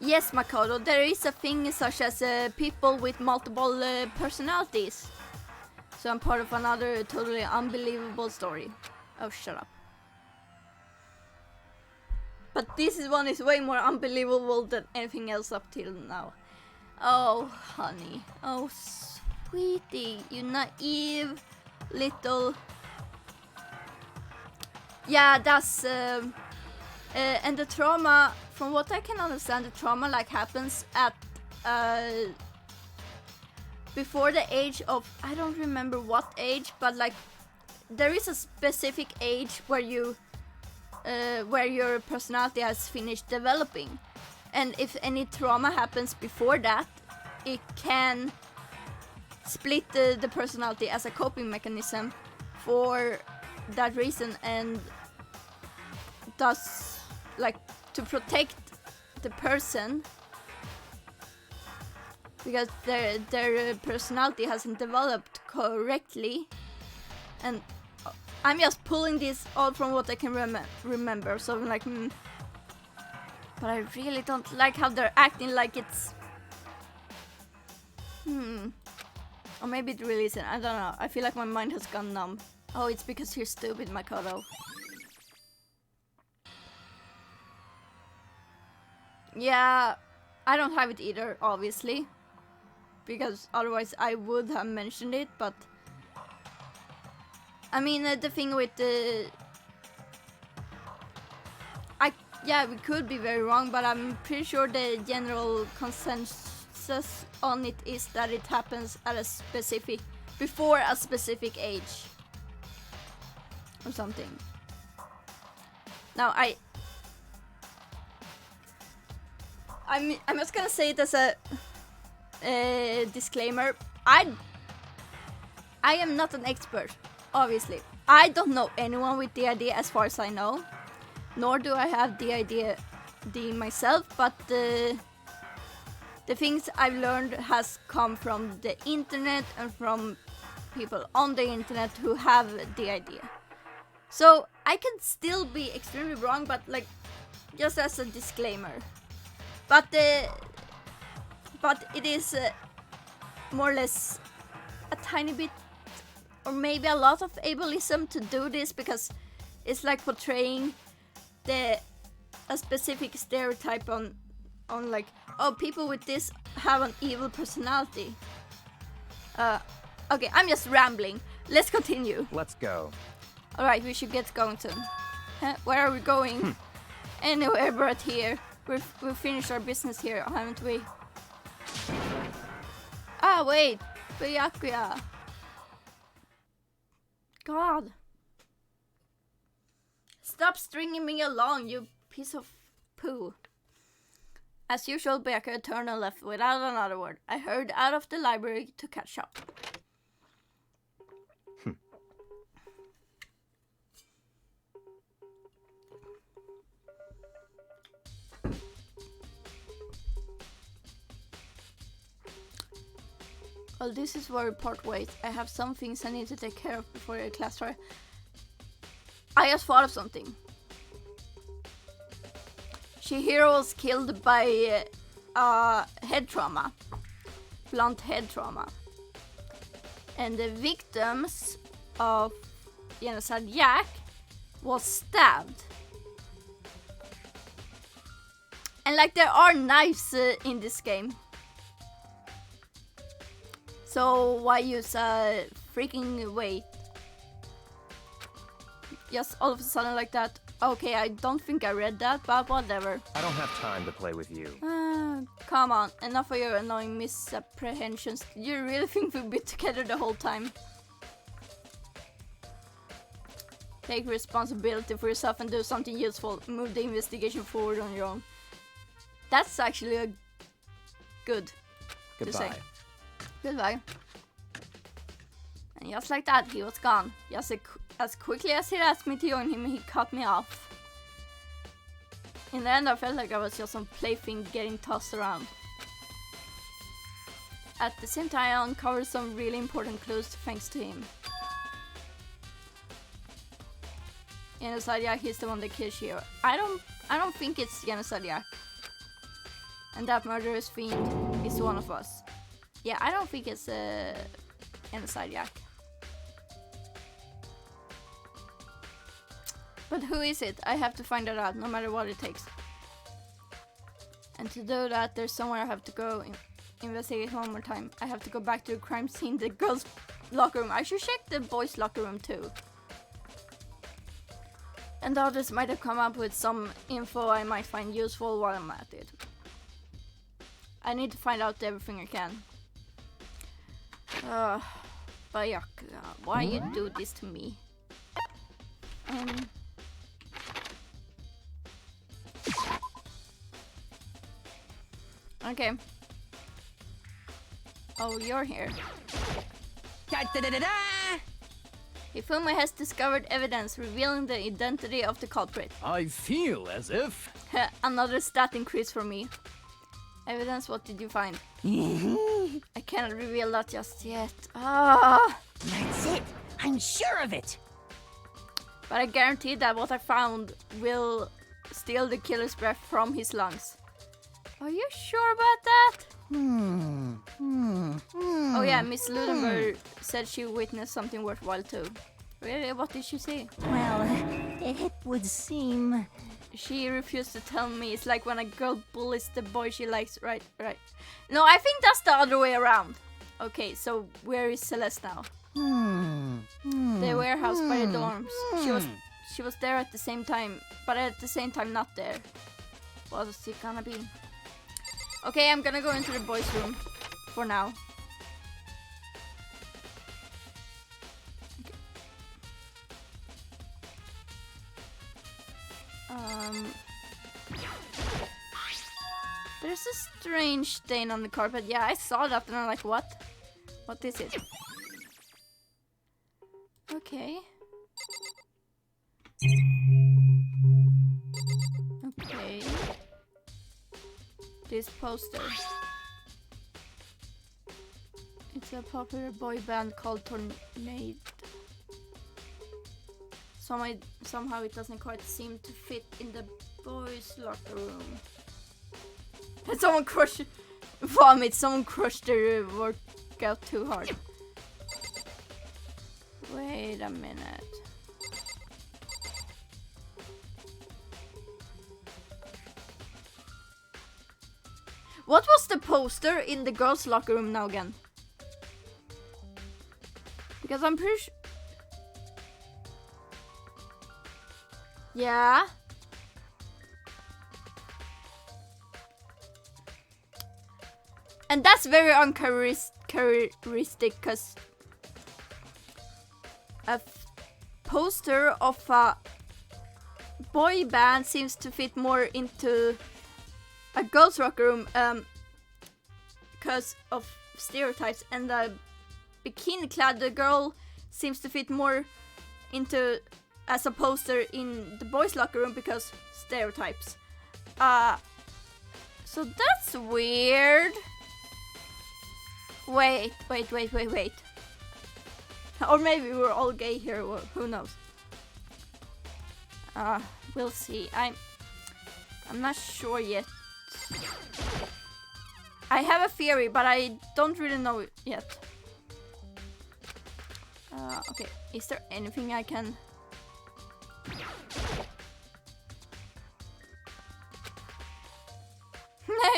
Yes, Makoto, there is a thing such as people with multiple personalities. So I'm part of another totally unbelievable story. Oh, shut up. But this one is way more unbelievable than anything else up till now. Oh, honey. Oh, sweetie. You naive little... Yeah, that's... and the trauma, from what I can understand, the trauma like happens at... before the age of... I don't remember what age, but like... There is a specific age where you... where your personality has finished developing, and if any trauma happens before that, it can split the personality as a coping mechanism for that reason, and thus, like, to protect the person because their personality hasn't developed correctly. And I'm just pulling this all from what I can remember, so I'm like, but I really don't like how they're acting like it's... Or maybe it really isn't, I don't know. I feel like my mind has gone numb. Oh, it's because you're stupid, Makoto. Yeah, I don't have it either, obviously. Because otherwise I would have mentioned it, but... I mean, the thing with the... Yeah, we could be very wrong, but I'm pretty sure the general consensus on it is that it happens at a specific... before a specific age. Or something. Now, I'm just gonna say it as a disclaimer. I am not an expert. Obviously, I don't know anyone with the idea as far as I know, nor do I have the idea myself, but the things I've learned has come from the internet and from people on the internet who have the idea. So I can still be extremely wrong, but like, just as a disclaimer. But it is more or less a tiny bit, or maybe a lot of ableism to do this, because it's like portraying a specific stereotype on like, oh, people with this have an evil personality. Okay, I'm just rambling. Let's continue. Let's go. Alright, we should get going soon. Where are we going? Anywhere but here. We've finished our business here, haven't we? Ah, wait. Byakuya. God. Stop stringing me along, you piece of poo. As usual, Byakuya turned and left without another word. I hurried out of the library to catch up. Well, this is where we part ways. I have some things I need to take care of before your class starts. I just thought of something. Chihiro was killed by head trauma. Blunt head trauma. And the victims of genocide Jack was stabbed. And like, there are knives in this game. So why use a freaking weight? Just all of a sudden like that. Okay, I don't think I read that, but whatever. I don't have time to play with you. Come on, enough of your annoying misapprehensions. You really think we'll be together the whole time? Take responsibility for yourself and do something useful. Move the investigation forward on your own. That's actually a good to say. Goodbye. Goodbye. And just like that, he was gone. Just as quickly as he asked me to join him, he cut me off. In the end, I felt like I was just some plaything getting tossed around. At the same time, I uncovered some really important clues thanks to him. Genocide Jack is the one that kills you. I don't think it's Genocide Jack. And that murderous fiend is one of us. Yeah, I don't think it's Genocide Jack. But who is it? I have to find it out, no matter what it takes. And to do that, there's somewhere I have to go investigate one more time. I have to go back to the crime scene, the girls' locker room. I should check the boys' locker room too. And the others might have come up with some info I might find useful while I'm at it. I need to find out everything I can. Bayaka, why you do this to me? Okay. Oh, you're here. Hifumi has discovered evidence revealing the identity of the culprit. I feel as if... Another stat increase for me. Evidence, what did you find? I cannot reveal that just yet. That's it. I'm sure of it. But I guarantee that what I found will steal the killer's breath from his lungs. Are you sure about that? Oh yeah, Miss Ludenberg said she witnessed something worthwhile too. Really? What did she see? Well, it would seem... She refused to tell me. It's like when a girl bullies the boy she likes. Right. No, I think that's the other way around. Okay, so where is Celeste now? The warehouse by the dorms. She was there at the same time, but at the same time not there. What was it gonna be? Okay, I'm gonna go into the boys' room for now. Okay. There's a strange stain on the carpet. Yeah, I saw that and I'm like, what? What is it? Okay. Okay. This poster. It's a popular boy band called Tornado. Somehow it doesn't quite seem to fit in the boys' locker room. And someone crushed vomit. Someone crushed their workout too hard. Wait a minute. What was the poster in the girls' locker room now again? Because I'm pretty sure... Yeah. And that's very uncharacteristic because a poster of a boy band seems to fit more into a girls' locker room because of stereotypes, and the bikini-clad girl seems to fit more into as a poster in the boys' locker room because stereotypes. So that's weird. Wait. Or maybe we're all gay here, who knows? We'll see. I'm not sure yet. I have a theory, but I don't really know it yet. Okay, is there anything I can...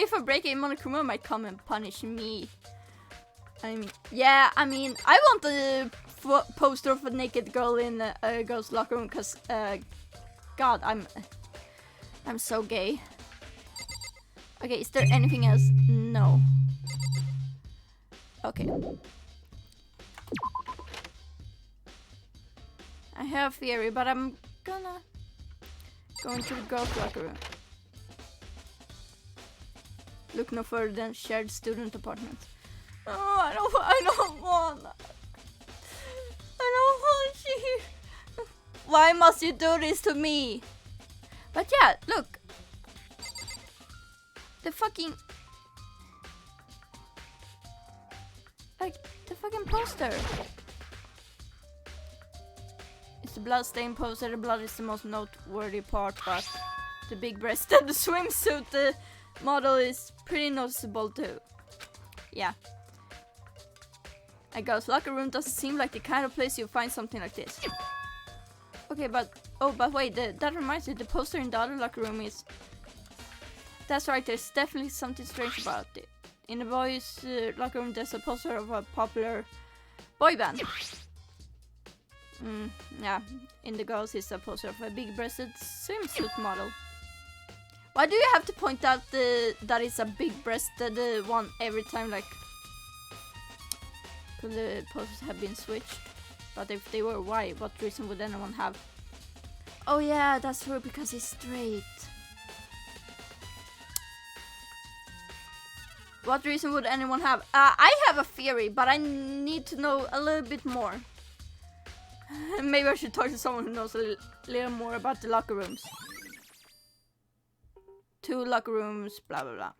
If I break it, Monokuma might come and punish me. I mean, I want a poster of a naked girl in a girl's locker room because, God, I'm so gay. Okay, is there anything else? No. Okay. I have a theory, but I'm gonna go into the girls' locker room. Look no further than shared student apartment. Oh, I don't want. I don't want you. Why must you do this to me? But yeah, look. The fucking... Like, the fucking poster. It's the blood-stained poster. The blood is the most noteworthy part, but the big-breasted swimsuit model is pretty noticeable too. Yeah. A girl's locker room doesn't seem like the kind of place you find something like this. Okay, but... Oh, but wait, that reminds me, the poster in the other locker room is... That's right, there's definitely something strange about it. In the boys' locker room, there's a poster of a popular boy band. Yeah, in the girls, it's a poster of a big-breasted swimsuit model. Why do you have to point out that it's a big-breasted one every time, like... Could the posters have been switched? But if they were, why? What reason would anyone have? Oh yeah, that's true, because he's straight. What reason would anyone have? I have a theory, but I need to know a little bit more. Maybe I should talk to someone who knows a little more about the locker rooms. 2 locker rooms, blah blah blah.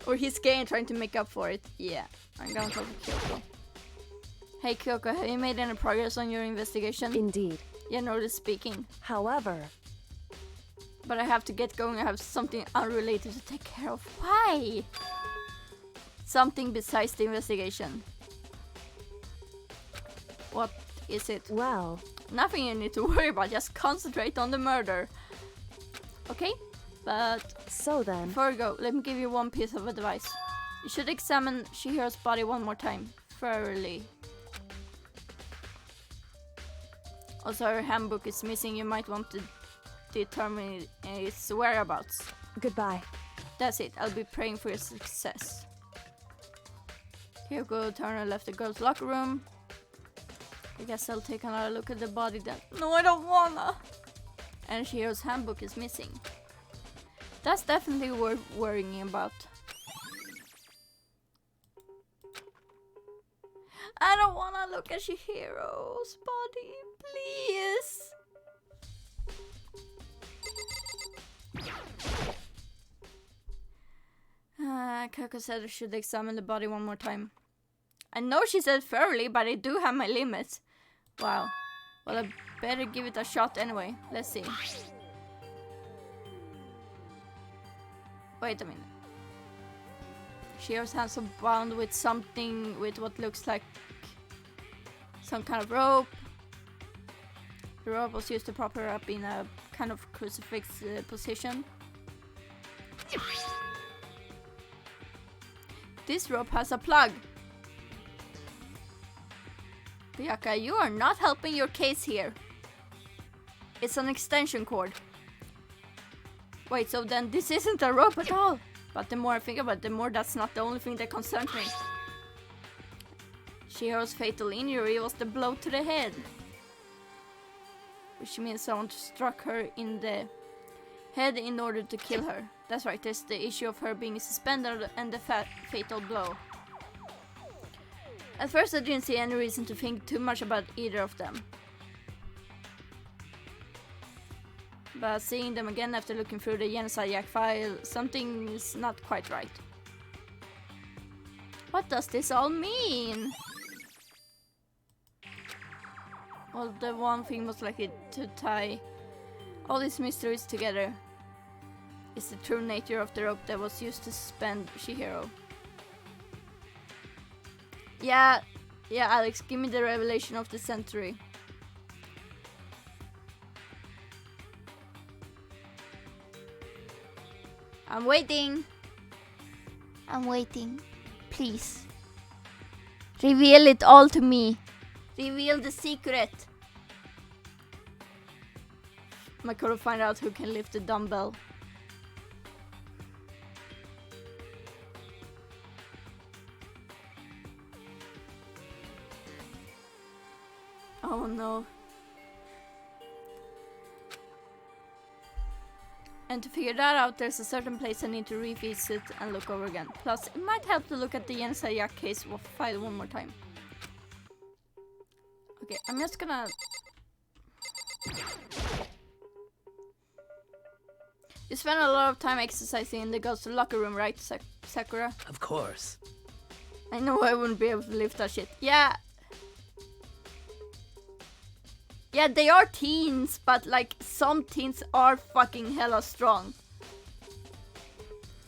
Or he's gay and trying to make up for it. Yeah, I'm gonna talk to Kyoko. Hey Kyoko, have you made any progress on your investigation? Indeed. Generally speaking. However... But I have to get going. I have something unrelated to take care of. Why? Something besides the investigation. What is it? Well... Nothing you need to worry about. Just concentrate on the murder. Okay? But... So then... Before we go, let me give you one piece of advice. You should examine Chihiro's body one more time. Thoroughly. Also, her handbook is missing. You might want to determine its whereabouts. Goodbye. That's it. I'll be praying for your success. Kyoko turned and left the girls' locker room. I guess I'll take another look at the body then. No, I don't wanna. And Chihiro's handbook is missing. That's definitely worth worrying about. I don't wanna look at Chihiro's body, please. Kyoko said I should examine the body one more time. I know she said thoroughly, but I do have my limits. Wow. Well, I better give it a shot anyway. Let's see. Wait a minute. Chihiro's hands are bound with something, with what looks like some kind of rope. The rope was used to prop her up in a kind of crucifix position. This rope has a plug. Byakuya, you are not helping your case here. It's an extension cord. Wait, so then this isn't a rope at all. But the more I think about it, the more that's not the only thing that concerns me. Chihiro's fatal injury was the blow to the head. Which means someone struck her in the head in order to kill her. That's right, there's the issue of her being suspended and the fatal blow. At first I didn't see any reason to think too much about either of them. But seeing them again after looking through the Genocide Yak file, something is not quite right. What does this all mean? Well, the one thing most likely to tie all these mysteries together is the true nature of the rope that was used to suspend Chihiro. Yeah, Alex, give me the revelation of the century. I'm waiting. I'm waiting. Please. Reveal it all to me. Reveal the secret. I could find out who can lift the dumbbell. no. And to figure that out, there's a certain place I need to revisit and look over again. Plus, it might help to look at the Yensa case file one more time. Okay, I'm just gonna... You spend a lot of time exercising in the girls' locker room, right, Sakura? Of course. I know I wouldn't be able to lift that shit. Yeah. Yeah, they are teens, but like some teens are fucking hella strong.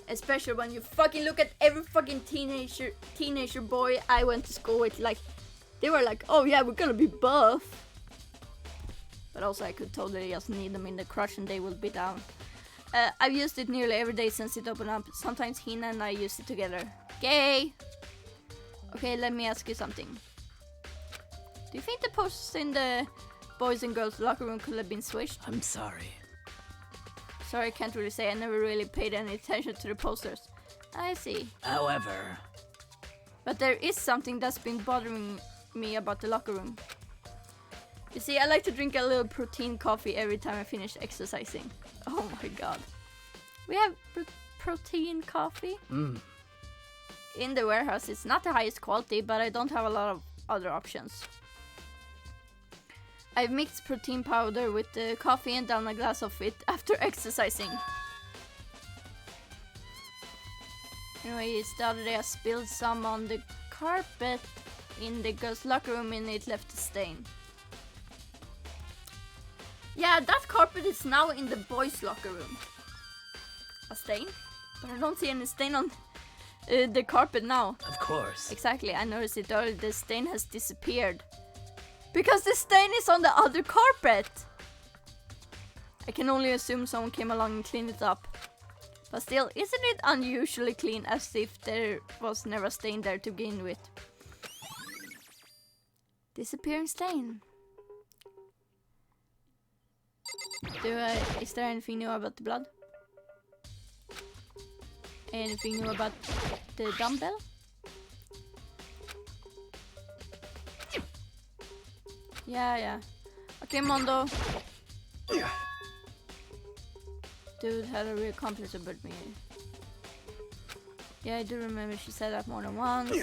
Especially when you fucking look at every fucking teenager boy I went to school with, like they were like, oh yeah, we're gonna be buff. But also I could totally just need them in the crush and they will be down. I've used it nearly every day since it opened up. Sometimes Hina and I use it together. Gay! Okay, let me ask you something. Do you think the posters in the boys and girls locker room could have been switched? I'm sorry. Sorry, I can't really say. I never really paid any attention to the posters. I see. However... But there is something that's been bothering me about the locker room. You see, I like to drink a little protein coffee every time I finish exercising. Oh my god. We have protein coffee? In the warehouse. It's not the highest quality, but I don't have a lot of other options. I've mixed protein powder with the coffee and down a glass of it after exercising. Anyways, the other day I spilled some on the carpet in the girls' locker room and it left a stain. Yeah, that carpet is now in the boys' locker room. A stain? But I don't see any stain on the carpet now. Of course. Exactly, I noticed it earlier. The stain has disappeared. Because the stain is on the other carpet! I can only assume someone came along and cleaned it up. But still, isn't it unusually clean, as if there was never a stain there to begin with? Disappearing stain. Is there anything new about the blood? Anything new about the dumbbell? Yeah. Okay, Mondo. Dude had a real complex about me. Yeah, I do remember she said that more than once.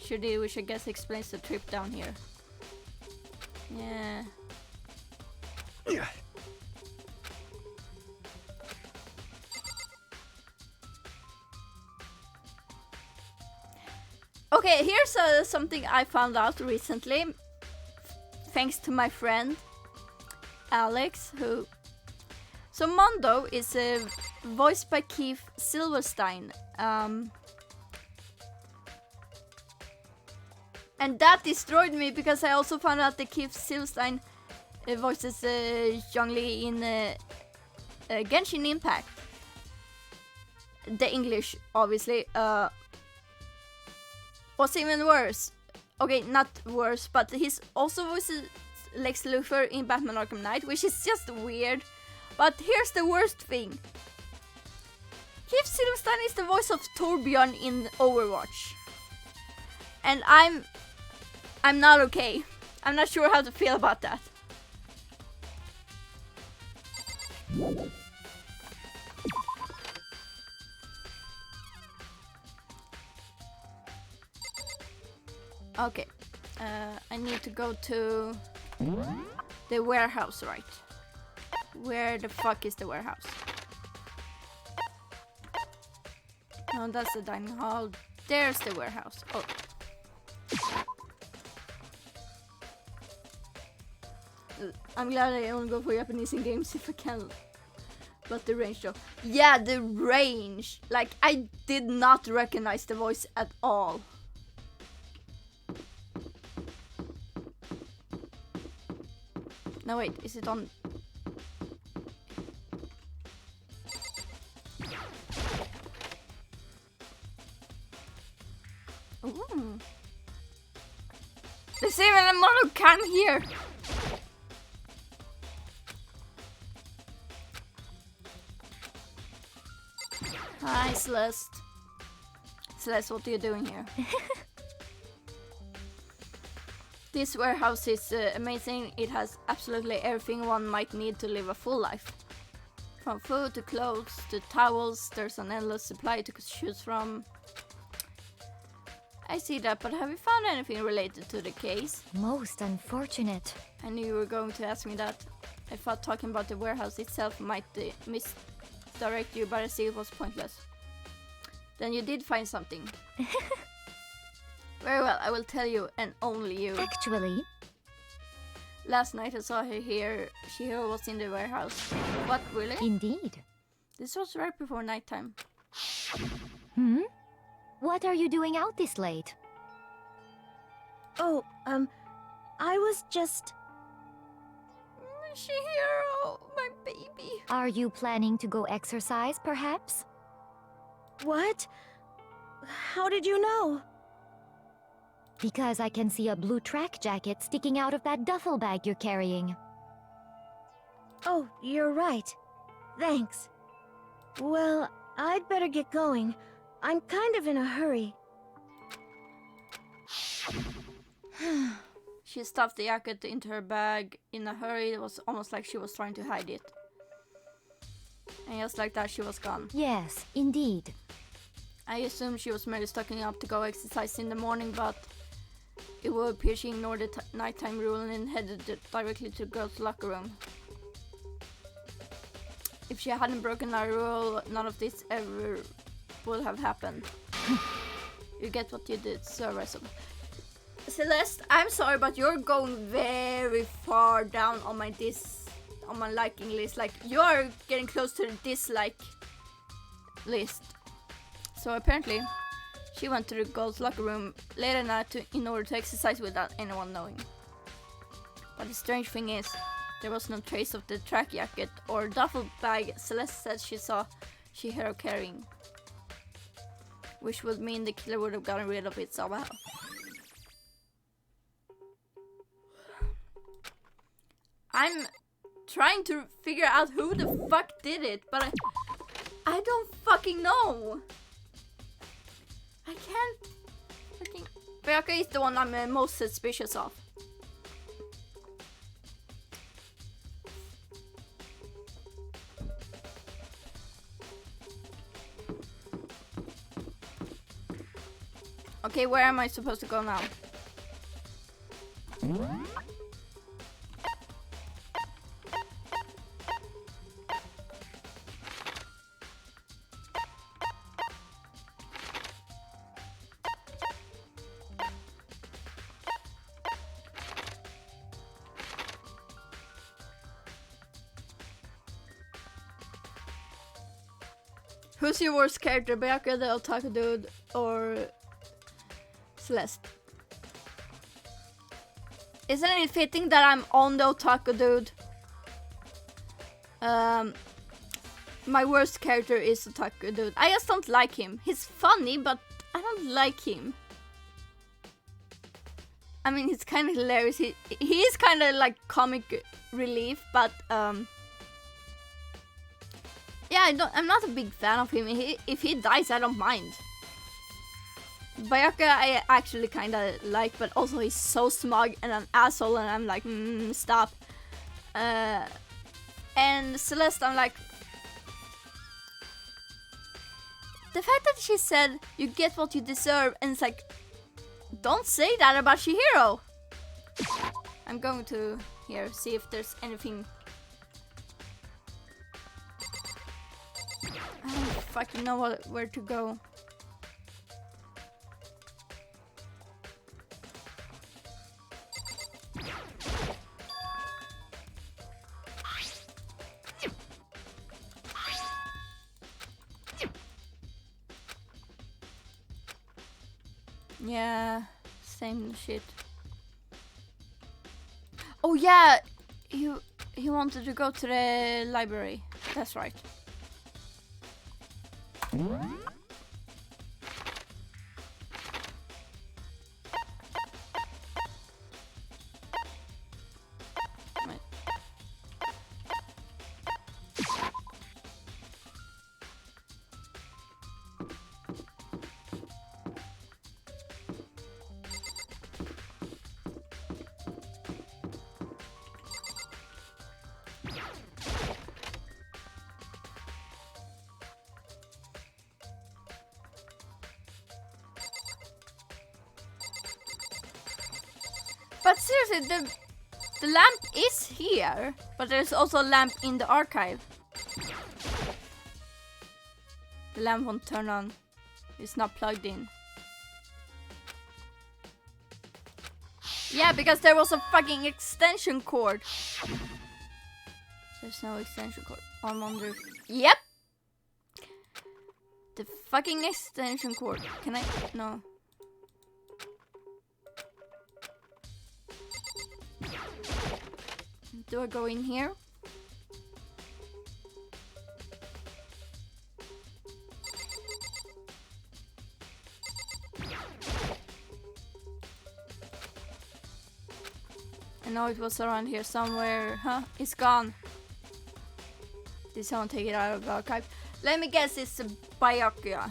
Sure did, which I guess explains the trip down here. Yeah. Okay, here's something I found out recently. Thanks to my friend Alex, who... So Mondo is voiced by Keith Silverstein. And that destroyed me because I also found out that Keith Silverstein voices Zhongli in Genshin Impact. The English, obviously. What's even worse? Okay, not worse, but he's also voices Lex Luthor in Batman Arkham Knight, which is just weird. But here's the worst thing. Keith Silverstein is the voice of Torbjorn in Overwatch. And I'm not okay. I'm not sure how to feel about that. Okay, I need to go to the warehouse, right? Where the fuck is the warehouse? No, that's the dining hall. There's the warehouse. Oh. I'm glad I only go for Japanese in games if I can. But the range though. Yeah, the range. Like, I did not recognize the voice at all. No, wait, is it on? Ooh. There's even a monocam here. Hi, Celeste. Celeste, what are you doing here? This warehouse is amazing. It has absolutely everything one might need to live a full life. From food to clothes to towels, there's an endless supply to choose from. I see that, but have you found anything related to the case? Most unfortunate. I knew you were going to ask me that. I thought talking about the warehouse itself might misdirect you, but I see it was pointless. Then you did find something. Very well, I will tell you, and only you. Actually, Last night I saw her here. Shihiro was in the warehouse. What, really? indeed. This was right before nighttime. Hmm? What are you doing out this late? Oh, I was just... Shihiro, my baby. Are you planning to go exercise, perhaps? What? How did you know? Because I can see a blue track jacket sticking out of that duffel bag you're carrying. Oh, you're right. Thanks. Well, I'd better get going. I'm kind of in a hurry. She stuffed the jacket into her bag in a hurry. It was almost like she was trying to hide it. And just like that, she was gone. Yes, indeed. I assumed she was merely stocking up to go exercise in the morning, but it would appear she ignored the nighttime rule and headed directly to the girls' locker room. If she hadn't broken that rule, none of this ever would have happened. You get what you did, so Celeste, I'm sorry, but you're going very far down on my liking list. Like, you're getting close to the dislike list. So apparently, she went to the girls' locker room late at night in order to exercise without anyone knowing. But the strange thing is, there was no trace of the track jacket or duffel bag Celeste said she saw Shihiro carrying. Which would mean the killer would have gotten rid of it somehow. I'm trying to figure out who the fuck did it, but I don't fucking know. I can't fucking... Bayaka is the one I'm most suspicious of. Okay, where am I supposed to go now? Who's your worst character, Bayaka the otaku dude or Celeste? Isn't it fitting that I'm on the otaku dude? My worst character is otaku dude. I just don't like him. He's funny, but I don't like him. I mean, he's kind of hilarious. He is kind of like comic relief, but yeah, I'm not a big fan of him. If he dies, I don't mind. Bayaka I actually kind of like, but also he's so smug and an asshole, and I'm like, stop. And Celeste, I'm like, the fact that she said you get what you deserve, and it's like, don't say that about Shihiro. I'm going to here see if there's anything. I don't fucking know where to go. Yeah, same shit. Oh yeah, he wanted to go to the library. That's right. but seriously, the lamp is here, but there's also a lamp in the archive. The lamp won't turn on. It's not plugged in. Yeah, because there was a fucking extension cord. There's no extension cord. I wonder. Yep. The fucking extension cord. Can I? No. Do I go in here? I know it was around here somewhere. Huh? It's gone. Did someone take it out of the archive? Let me guess it's a Byakuya.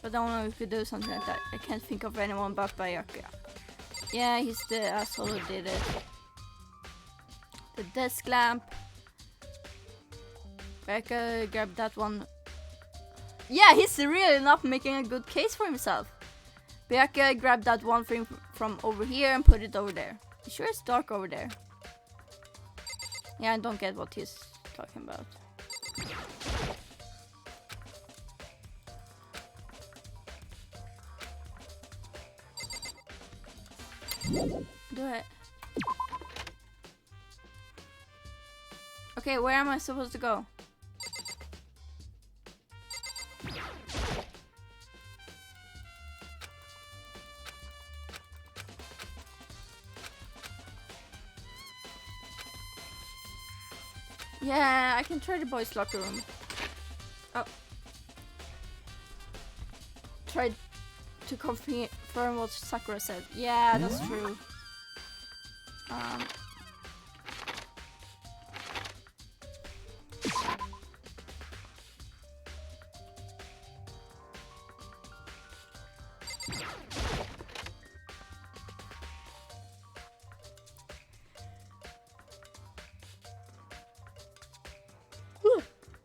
But I don't know if we could do something like that. I can't think of anyone but Byakuya. Yeah, he's the asshole who did it. The desk lamp. Byakuya grabbed that one. Yeah, he's really not making a good case for himself. Byakuya grabbed that one thing from over here and put it over there. You sure it's dark over there? Yeah, I don't get what he's talking about. Do it. Okay, where am I supposed to go? Yeah, I can try the boys' locker room. Oh. Tried to confirm what Sakura said. Yeah, that's true.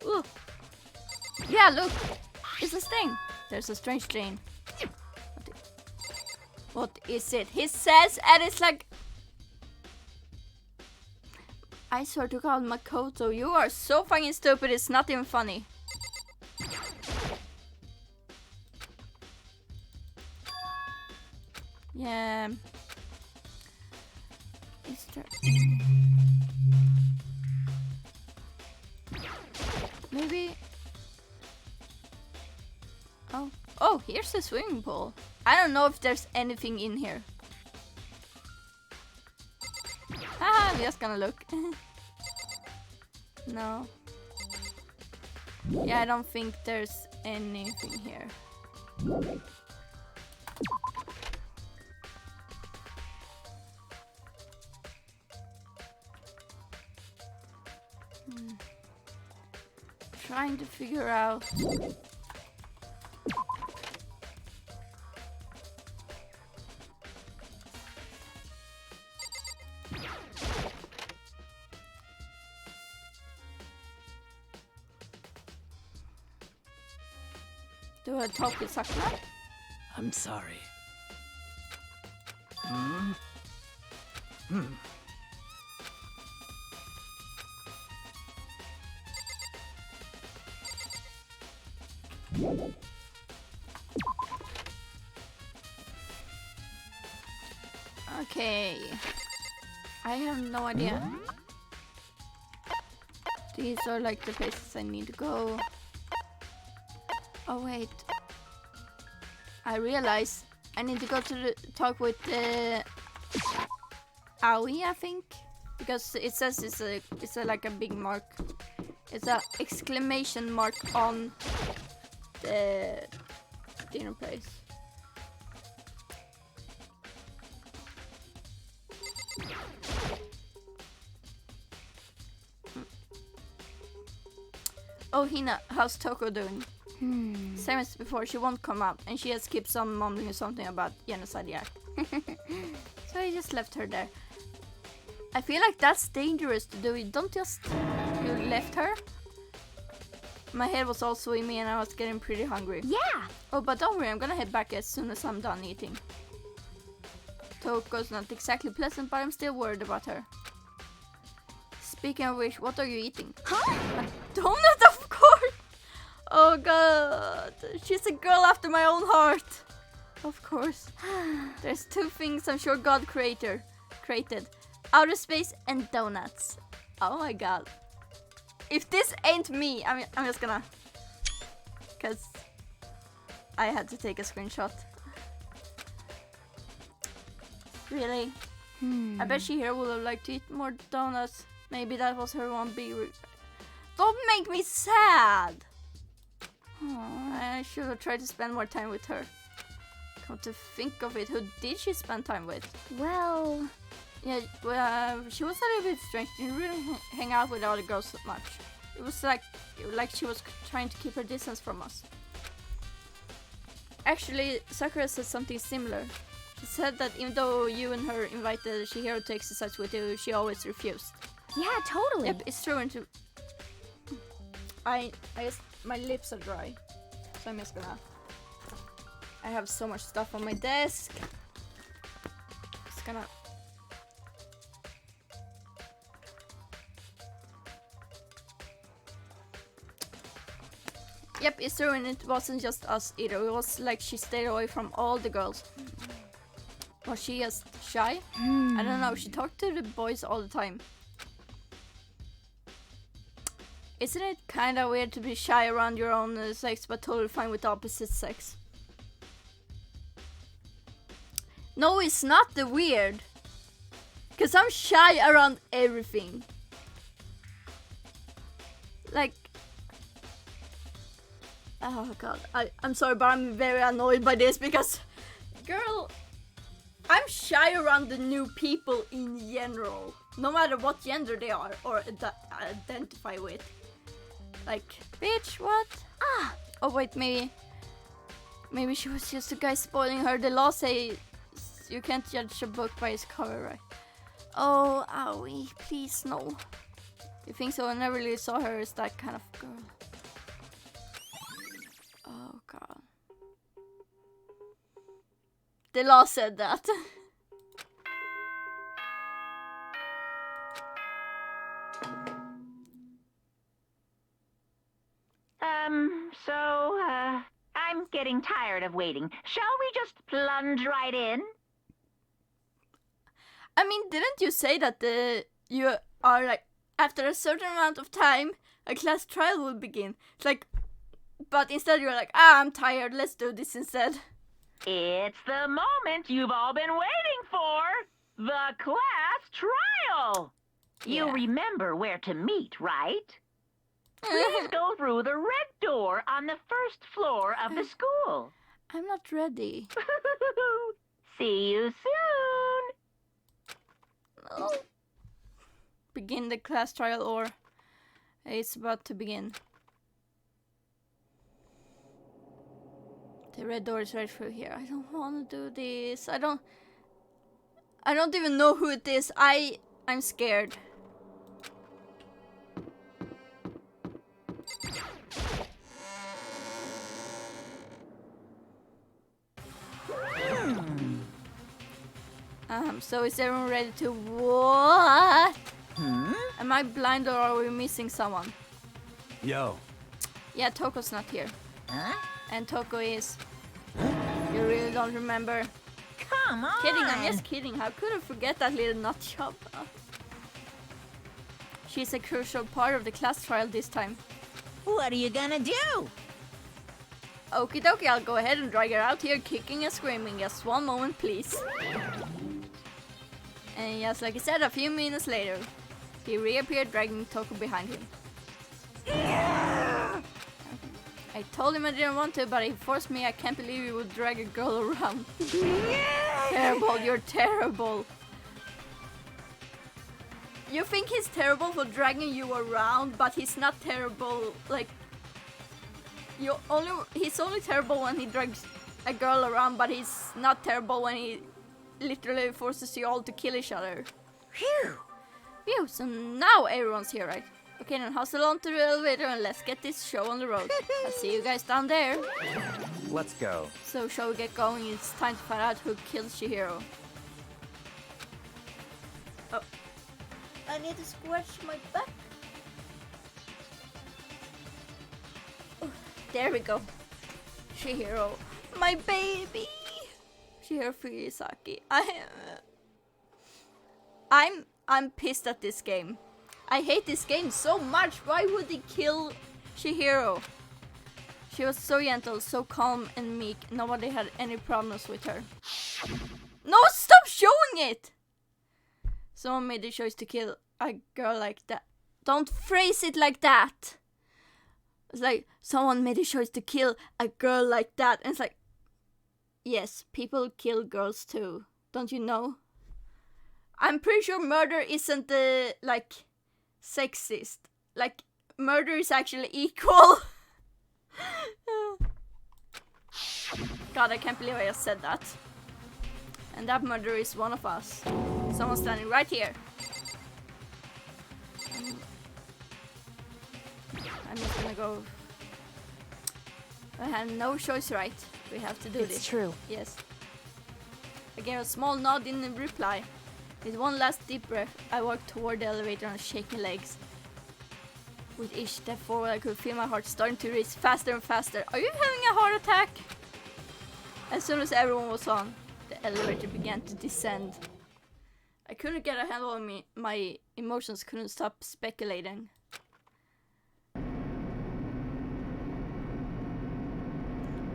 Ooh. Yeah, look! It's a sting! There's a strange stain. What is it? He says, and it's like... I swear to God, Makoto, you are so fucking stupid, it's not even funny. Yeah. Is there... Maybe... Oh, here's the swimming pool. I don't know if there's anything in here. Haha, I'm just gonna look. No. Yeah, I don't think there's anything here. Trying to figure out... Do I talk with Sakura? I'm sorry. Okay. I have no idea. These are like the places I need to go. Oh wait. I realize I need to go to the talk with Aoi, I think, because it says it's a like a big mark. It's a exclamation mark on the dinner place. Oh, Hina, how's Toko doing? Same as before, she won't come out, and she has kept some mumbling something about genocide act. So I just left her there. I feel like that's dangerous to do. You don't just... You left her? My head was all swimmy and I was getting pretty hungry. Yeah! Oh, but don't worry, I'm gonna head back as soon as I'm done eating. Toko's not exactly pleasant, but I'm still worried about her. Speaking of which, what are you eating? Huh? A donut, of course! Oh god, she's a girl after my own heart. Of course. There's two things I'm sure God created. Outer space and donuts. Oh my god. If this ain't me, I'm just gonna... Cause I had to take a screenshot. Really? I bet she here would have liked to eat more donuts. Maybe that was her one big... Don't make me sad! I should have tried to spend more time with her. Come to think of it, who did she spend time with? Well, Yeah, she was a little bit strange. She didn't really hang out with other girls that much. It was like she was trying to keep her distance from us. Actually, Sakura said something similar. She said that even though you and her invited Chihiro to exercise with you, she always refused. yeah, totally. Yep, it's true. And I just, my lips are dry, so I'm just gonna. I have so much stuff on my desk. Just gonna. Yep, it's true, and it wasn't just us either. It was like she stayed away from all the girls. Was she just shy? I don't know. She talked to the boys all the time. Isn't it kind of weird to be shy around your own sex, but totally fine with the opposite sex? No, it's not the weird. Because I'm shy around everything. Like... Oh god, I'm sorry, but I'm very annoyed by this because... Girl, I'm shy around the new people in general. No matter what gender they are or identify with. Like, bitch, what? Ah! Oh wait, maybe she was just a guy spoiling her. The law say you can't judge a book by its cover, right? Oh, owie, please no. You think so? I never really saw her as that kind of girl. Oh god. The law said that. I'm getting tired of waiting. Shall we just plunge right in? I mean, didn't you say that you are like, after a certain amount of time, a class trial will begin? It's like, but instead you're like, I'm tired, let's do this instead. It's the moment you've all been waiting for. The class trial. You Yeah. remember where to meet, right? Please go through the red door on the first floor of the school. I'm not ready. See you soon. No. Begin the class trial, or it's about to begin. The red door is right through here. I don't want to do this. I don't even know who it is. I'm scared. So is everyone ready to what? Am I blind or are we missing someone? Yo. Yeah, Toko's not here. Huh? And Toko is... You really don't remember? Come on. Kidding, I'm just kidding. How could I forget that little nut job? She's a crucial part of the class trial this time. What are you gonna do? Okie dokie, I'll go ahead and drag her out here kicking and screaming. Just one moment, please. And just like I said, a few minutes later, he reappeared dragging Toko behind him. I told him I didn't want to, but he forced me. I can't believe you would drag a girl around. Terrible, you're terrible. You think he's terrible for dragging you around, but he's not terrible, like... He's only terrible when he drags a girl around, but he's not terrible when he literally forces you all to kill each other. Phew. Phew, so now everyone's here, right? Okay, then hustle on to the elevator and let's get this show on the road. I'll see you guys down there. Let's go. So shall we get going? It's time to find out who killed Chihiro. I need to scratch my back. Oh, there we go. Chihiro, my baby. Chihiro Fuyusaki. I'm pissed at this game. I hate this game so much. Why would they kill Chihiro? She was so gentle, so calm and meek. Nobody had any problems with her. No, stop showing it! Someone made the choice to kill a girl like that. Don't phrase it like that. It's like, someone made a choice to kill a girl like that. And it's like, yes, people kill girls too. Don't you know? I'm pretty sure murder isn't like, sexist. Like, murder is actually equal. God, I can't believe I just said that. And that murderer is one of us. Someone standing right here. I'm just gonna go. I have no choice, right? We have to do this. It's true. Yes. I gave a small nod in reply. With one last deep breath, I walked toward the elevator on shaky legs. With each step forward, I could feel my heart starting to race faster and faster. Are you having a heart attack? As soon as everyone was on, the elevator began to descend. I couldn't get a handle on me. My emotions couldn't stop speculating.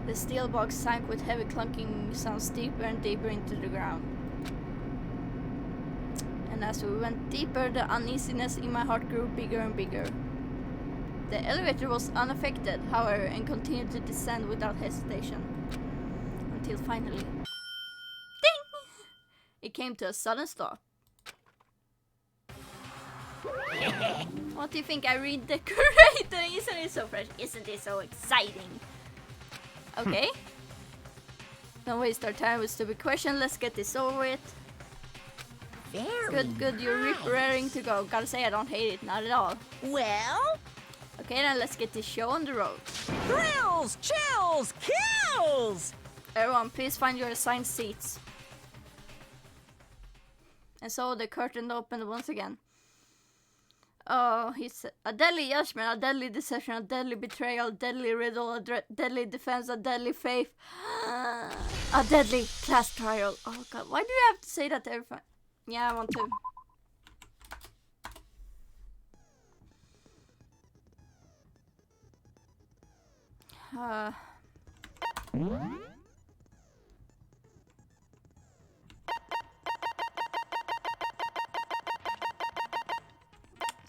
The steel box sank with heavy clunking sounds deeper and deeper into the ground. And as we went deeper, the uneasiness in my heart grew bigger and bigger. The elevator was unaffected, however, and continued to descend without hesitation. Until finally... Ding! It came to a sudden stop. What do you think? I redecorated? Isn't it so fresh? Isn't it so exciting? Okay. Don't waste our time with stupid questions. Let's get this over with. Very Good. You're nice. raring to go. Gotta say, I don't hate it. Not at all. Well, Okay, then let's get this show on the road. thrills, chills, kills! Everyone, please find your assigned seats. And so the curtain opened once again. Oh, he's a deadly judgment, a deadly deception, a deadly betrayal, a deadly riddle, a deadly defense, a deadly faith, a deadly class trial. Oh god, why do you have to say that to everyone? Yeah, I want to.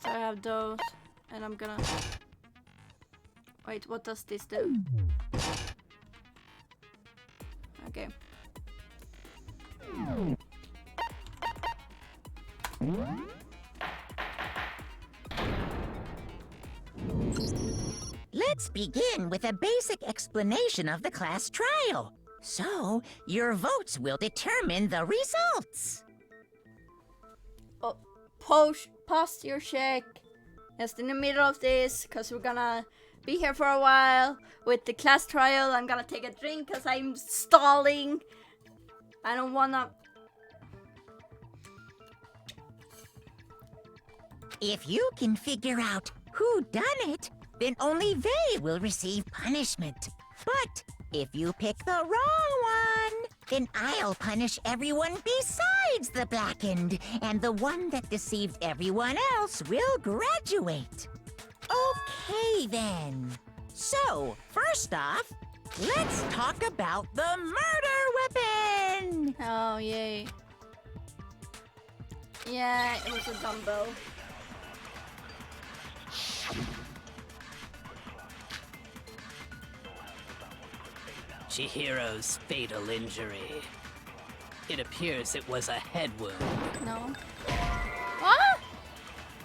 So I have those, and I'm gonna... Wait, what does this do? Okay. Let's begin with a basic explanation of the class trial. So, your votes will determine the results. Oh, posture check. Just in the middle of this, because we're gonna be here for a while with the class trial. I'm gonna take a drink because I'm stalling. I don't wanna... If you can figure out who done it, then only they will receive punishment. But if you pick the wrong one, then I'll punish everyone besides the blackened, and the one that deceived everyone else will graduate. Okay, then. So, first off, let's talk about the murder weapon! Oh, yay. Yeah, it was a dumbbell. Chihiro's fatal injury. It appears it was a head wound. No. What?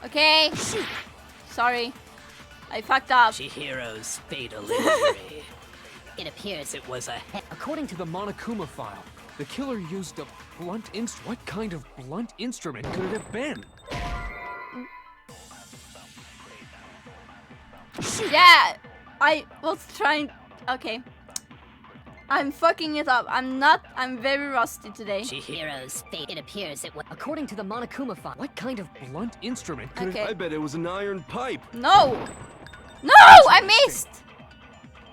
Okay. Sorry. I fucked up. Chihiro's fatal injury. It appears it was a head... According to the Monokuma file, the killer used a blunt instrument. What kind of blunt instrument could it have been? Yeah, I was trying... Okay. I'm fucking it up. I'm very rusty today. Chihiro's fate. It appears it was. According to the Monokuma file, What kind of blunt instrument could Okay. it... I bet it was an iron pipe. No! No! I missed!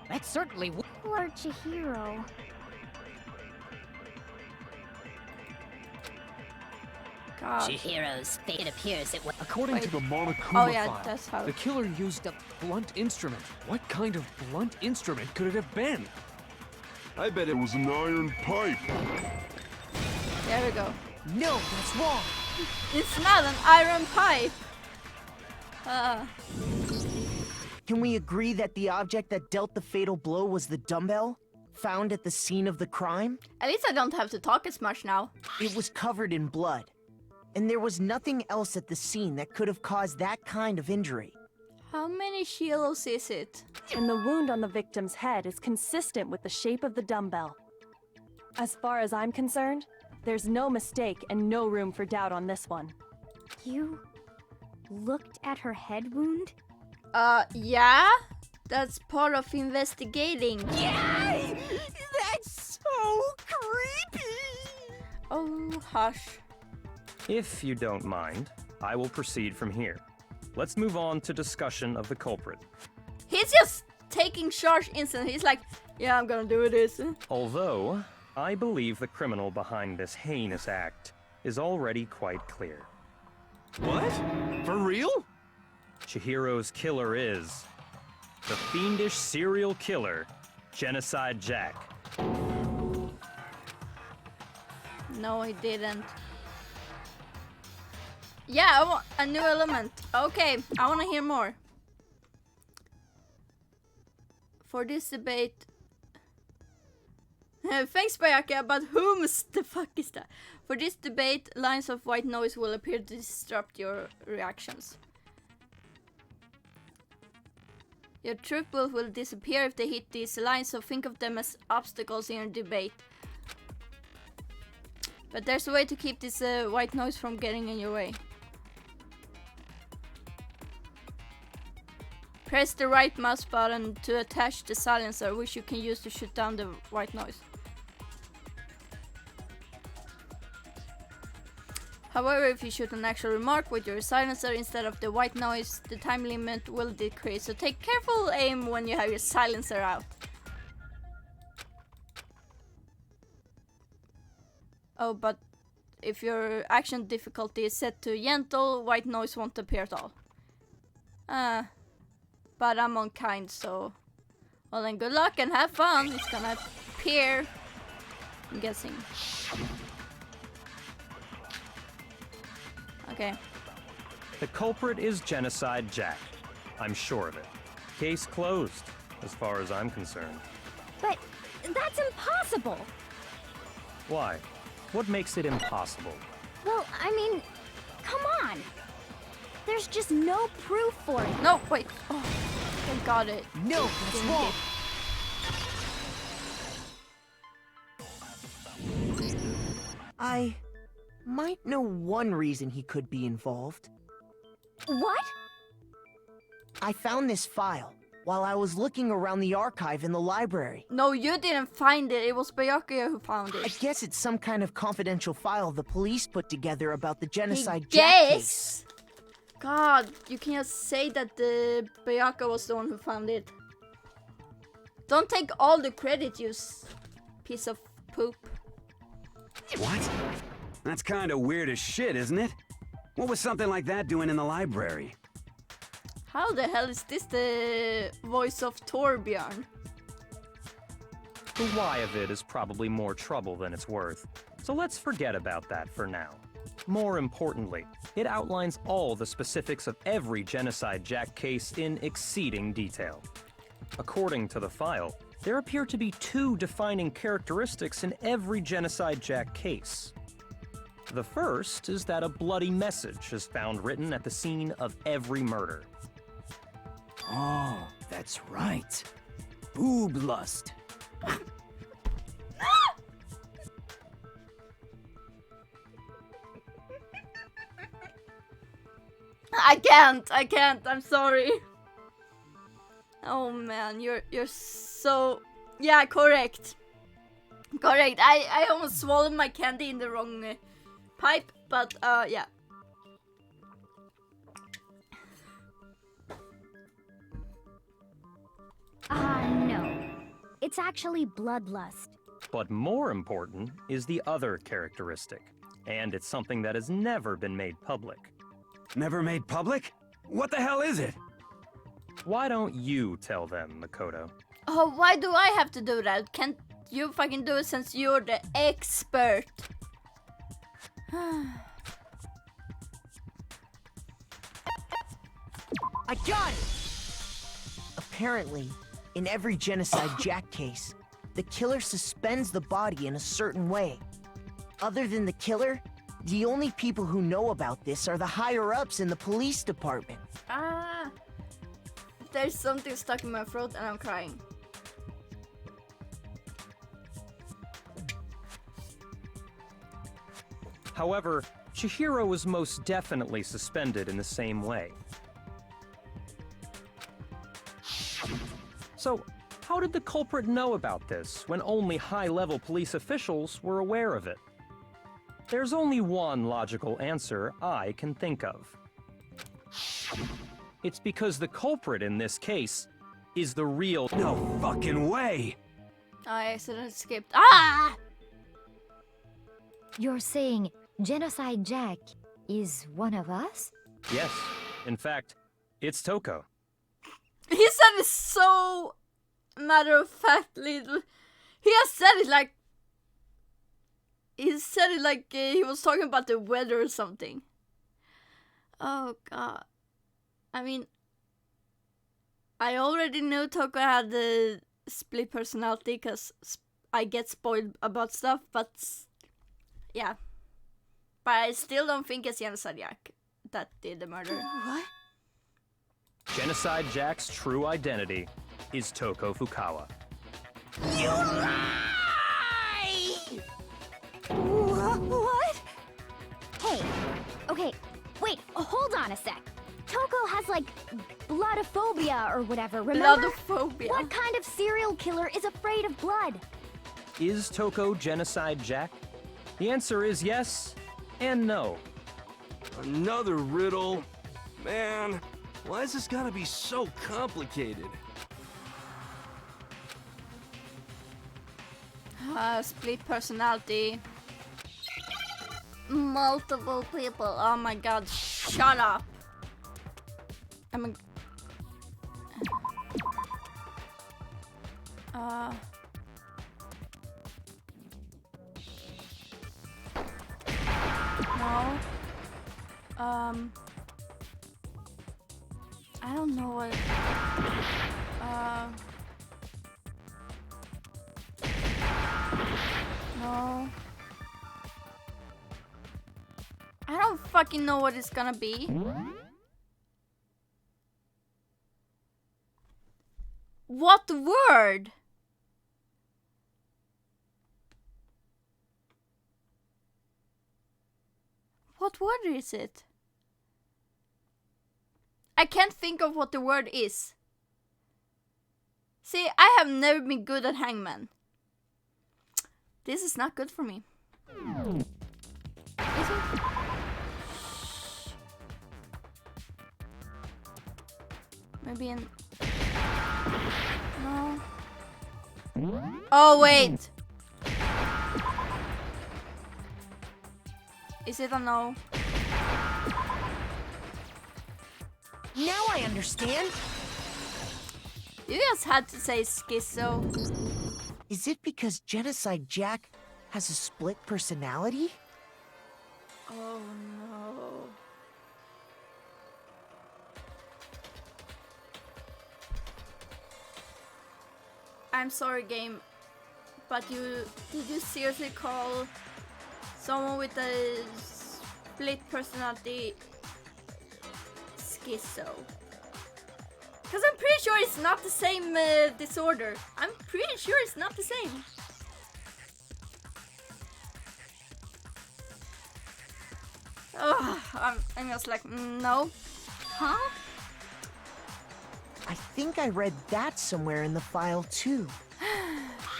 that certainly would. Poor Chihiro. God. Chihiro's fate. It appears it was. According to Wait. the Monokuma Oh yeah, file, that's how. the killer used a blunt instrument. What kind of blunt instrument could it have been? I bet it was an iron pipe. There we go. No, that's wrong. It's not an iron pipe. Can we agree that the object that dealt the fatal blow was the dumbbell? Found at the scene of the crime? At least I don't have to talk as much now. It was covered in blood. And there was nothing else at the scene that could have caused that kind of injury. How many kilos is it? And the wound on the victim's head is consistent with the shape of the dumbbell. As far as I'm concerned, there's no mistake and no room for doubt on this one. You looked at her head wound? Yeah? That's part of investigating. Yay! That's so creepy! Oh, hush. If you don't mind, I will proceed from here. Let's move on to discussion of the culprit. He's just taking charge instantly. He's like, yeah, I'm gonna do this. Although, I believe the criminal behind this heinous act is already quite clear. What? For real? Chihiro's killer is the fiendish serial killer, Genocide Jack. No, he didn't. Yeah, I want a new element. Okay, I want to hear more. For this debate... Thanks, Bayaka, but whom's the fuck is that? For this debate, lines of white noise will appear to disrupt your reactions. Your truth will disappear if they hit these lines, so think of them as obstacles in your debate. But there's a way to keep this white noise from getting in your way. Press the right mouse button to attach the silencer, which you can use to shoot down the white noise. However, if you shoot an actual remark with your silencer instead of the white noise, the time limit will decrease. So take careful aim when you have your silencer out. Oh, but if your action difficulty is set to gentle, white noise won't appear at all. But I'm on kind, so... Well then, good luck and have fun. It's gonna appear, I'm guessing. Okay. The culprit is Genocide Jack. I'm sure of it. Case closed, as far as I'm concerned. But that's impossible. Why? What makes it impossible? Well, I mean, come on. There's just no proof for it. No, wait. Oh, I got it. No, that's wrong. I might know one reason he could be involved. What? I found this file while I was looking around the archive in the library. No, you didn't find it. It was Byakuya who found I it. guess it's some kind of confidential file the police put together about the Genocide Jack Guess. case. God, you can just say that the Byakuya was the one who found it. Don't take all the credit, you piece of poop. What? That's kind of weird as shit, isn't it? What was something like that doing in the library? How the hell is this the voice of Torbjörn? The why of it is probably more trouble than it's worth, so let's forget about that for now. More importantly, it outlines all the specifics of every Genocide Jack case in exceeding detail. According to the file, there appear to be two defining characteristics in every Genocide Jack case. The first is that a bloody message is found written at the scene of every murder. Oh, that's right. Boob lust. I can't, I'm sorry. Oh man, you're so... Yeah, correct. Correct. I almost swallowed my candy in the wrong pipe, but yeah. No. It's actually bloodlust. But more important is the other characteristic. And it's something that has never been made public. Never made public? What the hell is it? Why don't you tell them, Makoto? Oh, why do I have to do that? Can't you fucking do it since you're the expert? I got it! Apparently, in every Genocide Jack case, the killer suspends the body in a certain way. Other than the killer, the only people who know about this are the higher-ups in the police department. Ah, there's something stuck in my throat and I'm crying. However, Chihiro was most definitely suspended in the same way. So, how did the culprit know about this when only high-level police officials were aware of it? There's only one logical answer I can think of. It's because the culprit in this case is the real— No fucking way! I accidentally skipped. Ah! You're saying Genocide Jack is one of us? Yes, in fact, it's Toko. He said it so matter-of-factly. He has said it like... He said it like he was talking about the weather or something. Oh god. I mean... I already knew Toko had the split personality because I get spoiled about stuff, but... Yeah. But I still don't think it's Genocide Jack that did the murder. What? Genocide Jack's true identity is Toko Fukawa. You lie! What? Hey, okay, wait, hold on a sec. Toko has like bloodophobia or whatever, remember? Bloodophobia. What kind of serial killer is afraid of blood? Is Toko Genocide Jack? The answer is yes and no. Another riddle? Man, why is this gotta be so complicated? Split personality. Multiple people. Oh my god, shut up. I mean... No. I don't know what... No. I don't fucking know what it's gonna be. What word? What word is it? I can't think of what the word is. See, I have never been good at Hangman. This is not good for me. Is it? Maybe in... No. Oh, wait. Is it a no? Now I understand. You just had to say schizo. Is it because Genocide Jack has a split personality? Oh no. I'm sorry, game, but did you seriously call someone with a split personality schizo? Because I'm pretty sure it's not the same disorder. I'm pretty sure it's not the same. Oh, I'm just like, no. Huh? I think I read that somewhere in the file too.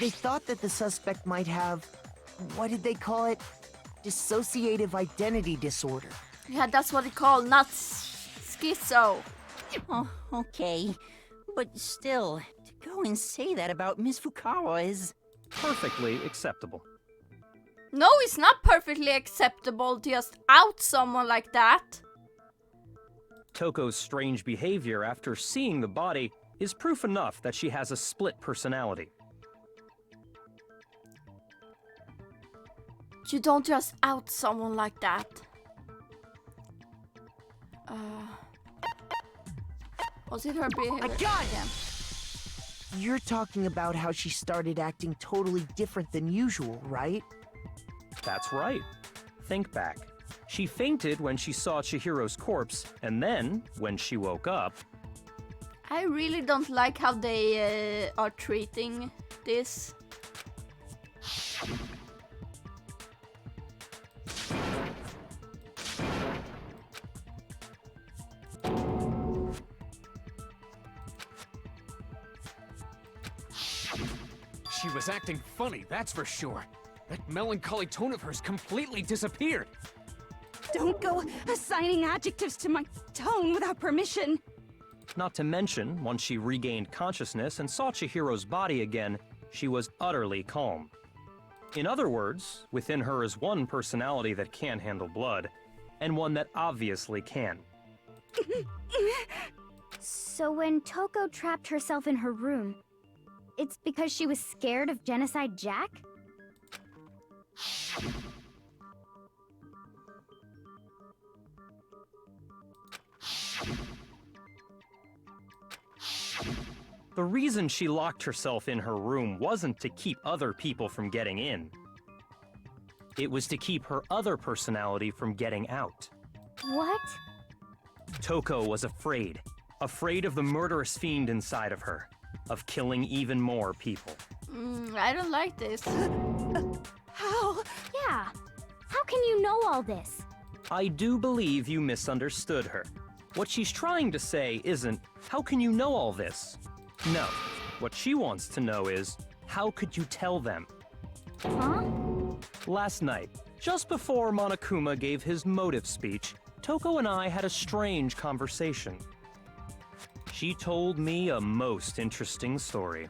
They thought that the suspect might have, what did they call it? Dissociative identity disorder. Yeah, that's what they call, not schizo. Oh, okay. But still, to go and say that about Miss Fukawa is... Perfectly acceptable. No, it's not perfectly acceptable to just out someone like that. Toko's strange behavior after seeing the body is proof enough that she has a split personality. You don't just out someone like that. Was it her behavior? I got it! Yeah. You're talking about how she started acting totally different than usual, right? That's right. Think back. She fainted when she saw Chihiro's corpse, and then, when she woke up... I really don't like how they are treating this. She was acting funny, that's for sure. That melancholy tone of hers completely disappeared. Don't go assigning adjectives to my tone without permission. Not to mention, once she regained consciousness and saw Chihiro's body again, she was utterly calm. In other words, within her is one personality that can handle blood, and one that obviously can. So when Toko trapped herself in her room, it's because she was scared of Genocide Jack? The reason she locked herself in her room wasn't to keep other people from getting in. It was to keep her other personality from getting out. What? Toko was afraid. Afraid of the murderous fiend inside of her. Of killing even more people. I don't like this. How? Yeah. How can you know all this? I do believe you misunderstood her. What she's trying to say isn't, how can you know all this? No. What she wants to know is, how could you tell them? Huh? Last night, just before Monokuma gave his motive speech, Toko and I had a strange conversation. She told me a most interesting story.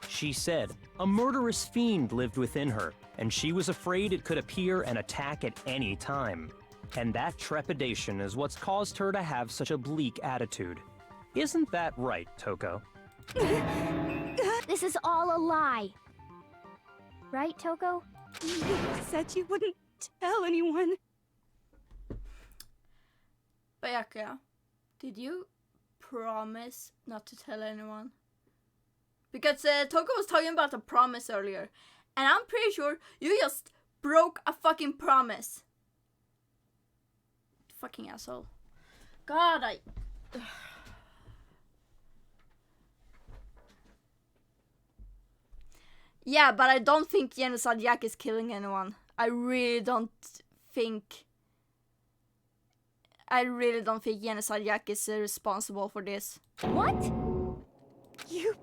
She said a murderous fiend lived within her, and she was afraid it could appear and attack at any time. And that trepidation is what's caused her to have such a bleak attitude. Isn't that right, Toko? This is all a lie. Right, Toko? You said you wouldn't tell anyone. Byakuya, did you promise not to tell anyone? Because Toko was talking about a promise earlier, and I'm pretty sure you just broke a fucking promise. Fucking asshole. God, Yeah, but I don't think Genocide Jack is killing anyone. I really don't think Genocide Jack is responsible for this. What? You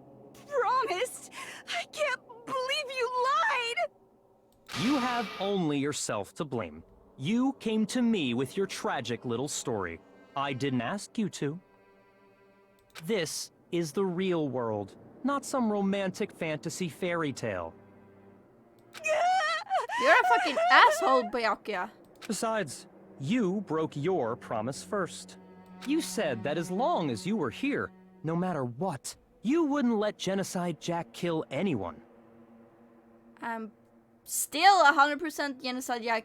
promised! I can't believe you lied! You have only yourself to blame. You came to me with your tragic little story. I didn't ask you to. This is the real world, not some romantic fantasy fairy tale. You're a fucking asshole, Byakuya. Besides, you broke your promise first. You said that as long as you were here, no matter what, you wouldn't let Genocide Jack kill anyone. I'm still 100% Genocide Jack.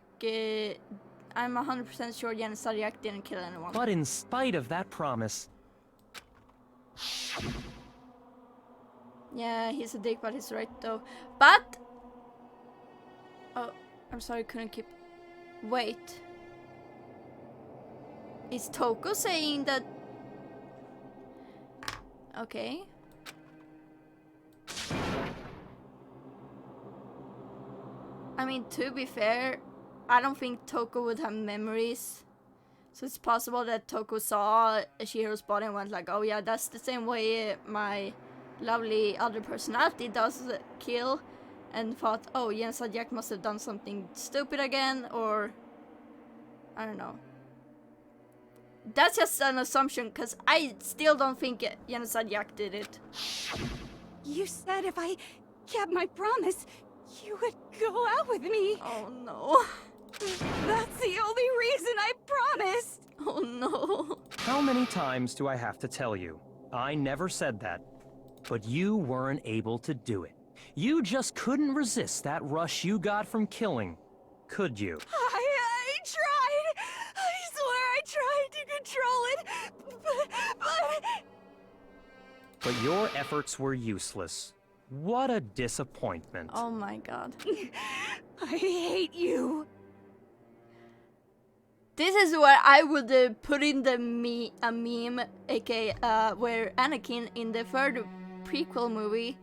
I'm 100% sure Genocide Jack didn't kill anyone. But in spite of that promise... Yeah, he's a dick, but he's right though. But... Oh, I'm sorry, couldn't keep... Wait. Is Toko saying that... Okay. I mean, to be fair, I don't think Toko would have memories. So it's possible that Toko saw Chihiro's body and went like, oh yeah, that's the same way my lovely other personality does kill. and thought, oh, Genocide Jack must have done something stupid again, or I don't know. That's just an assumption, because I still don't think Genocide Jack did it. You said if I kept my promise, you would go out with me. Oh no. That's the only reason I promised. Oh no. How many times do I have to tell you? I never said that. But you weren't able to do it. You just couldn't resist that rush you got from killing, could you? I tried. I swear I tried to control it, But your efforts were useless. What a disappointment. Oh my god. I hate you. This is where I would put in the a meme, aka where Anakin in the third prequel movie,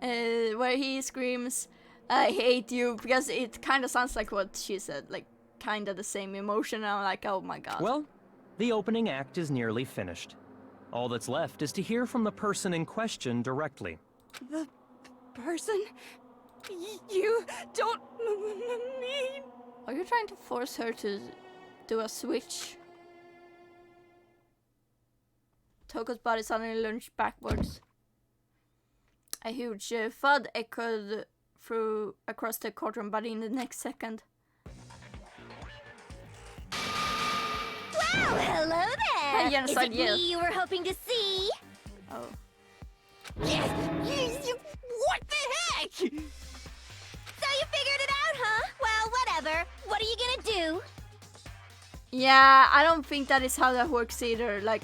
where he screams, "I hate you," because it kind of sounds like what she said, like kind of the same emotion. And I'm like, oh my god. Well, the opening act is nearly finished. All that's left is to hear from the person in question directly. The person? You don't mean... Are you trying to force her to do a switch? Toko's body suddenly lunged backwards. A huge thud echoed through across the courtroom, but in the next second. Well, hello there! Yes, Is it me you were hoping to see? Oh. What the heck? So you figured it out, huh? Well, whatever. What are you gonna do? Yeah, I don't think that is how that works either. Like,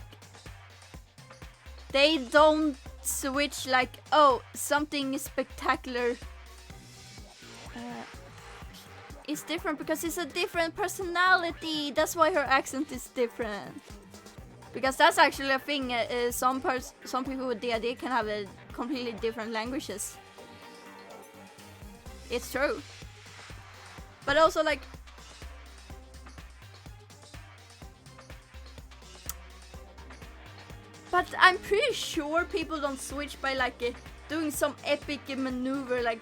they don't switch like, oh, something spectacular is different because it's a different personality. That's why her accent is different. Because that's actually a thing. Some people with D&D can have a completely different languages. It's true. But also, like, but I'm pretty sure people don't switch by like doing some epic maneuver, like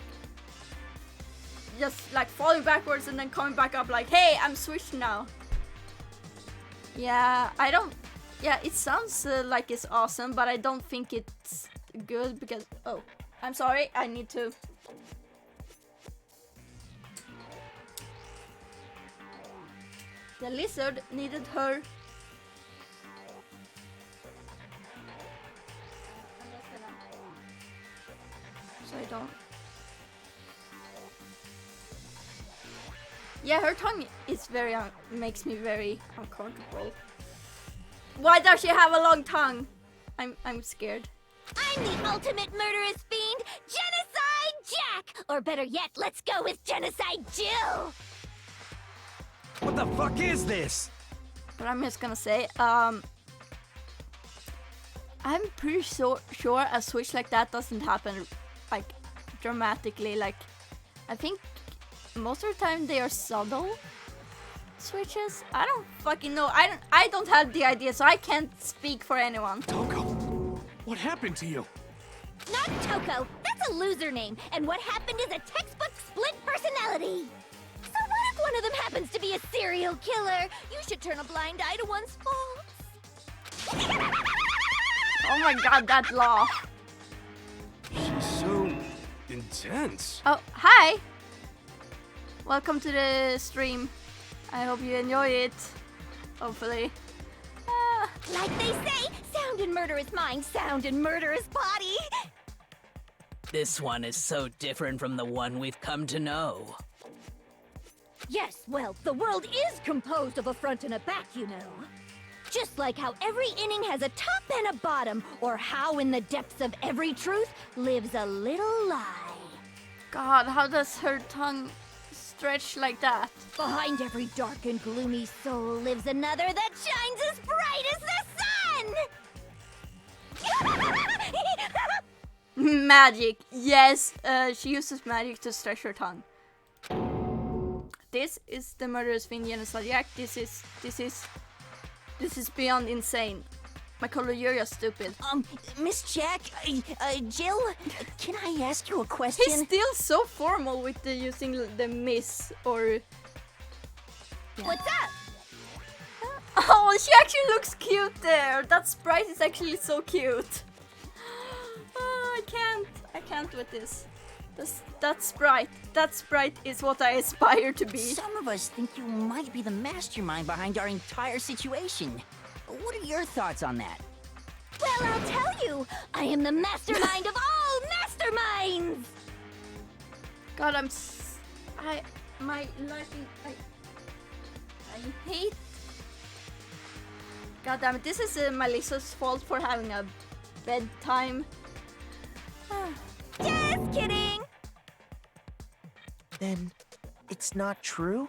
just like falling backwards and then coming back up like, hey, I'm switched now. Yeah, I don't. Yeah, it sounds like it's awesome, but I don't think it's good because, oh, I'm sorry, I need to. The lizard needed her. So I don't. Yeah, her tongue is very makes me very uncomfortable. Why does she have a long tongue? I'm scared. I'm the ultimate murderous fiend, Genocide Jack! Or better yet, let's go with Genocide Jill! What the fuck is this? But I'm just gonna say, I'm pretty sure a switch like that doesn't happen like dramatically. Like, I think most of the time they are subtle switches. I don't fucking know. I don't have the idea, so I can't speak for anyone. Toko, what happened to you? Not Toko. That's a loser name. And what happened is a textbook split personality. So what if one of them happens to be a serial killer? You should turn a blind eye to one's faults. Oh my god, that laugh. She's so intense. Oh, hi. Welcome to the stream. I hope you enjoy it. Hopefully. Like they say, sound in murderous mind, sound in murderous body. This one is so different from the one we've come to know. Yes, well, the world is composed of a front and a back, you know. Just like how every inning has a top and a bottom, or how in the depths of every truth lives a little lie. God, how does her tongue stretch like that? Behind every dark and gloomy soul lives another that shines as bright as the sun! Magic. Yes, she uses magic to stretch her tongue. This is the murderous fiend Genocide Jack. This is beyond insane. My color, you're just stupid. Miss Jack, Jill, can I ask you a question? He's still so formal with the using the miss or... What's up? Oh, she actually looks cute there. That sprite is actually so cute. Oh, I can't with this. That sprite is what I aspire to be. Some of us think you might be the mastermind behind our entire situation. What are your thoughts on that? Well, I'll tell you. I am the mastermind of all masterminds. God, my life is, I hate. God damn it! This is Melissa's fault for having a bedtime. Just kidding. Then it's not true?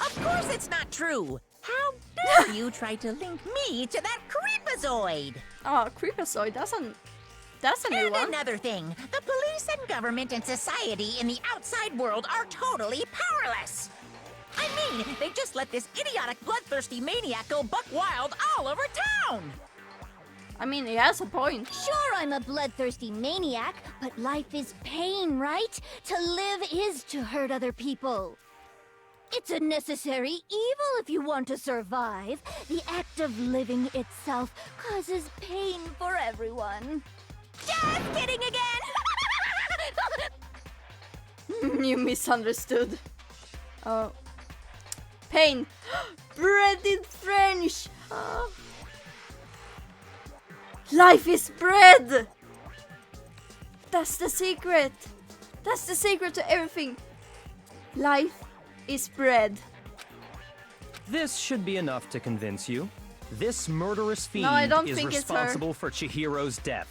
Of course it's not true! How dare you try to link me to that creepazoid? Oh, creepazoid, that's a new one. And another thing, the police and government and society in the outside world are totally powerless! I mean, they just let this idiotic, bloodthirsty maniac go buck wild all over town! I mean, he has a point. Sure, I'm a bloodthirsty maniac, but life is pain, right? To live is to hurt other people. It's a necessary evil if you want to survive. The act of living itself causes pain for everyone. Just kidding again! You misunderstood. Oh. Pain. Bread in French. Oh. Life is bread. That's the secret. That's the secret to everything. Life is bread. This should be enough to convince you. This murderous fiend is responsible for Chihiro's death.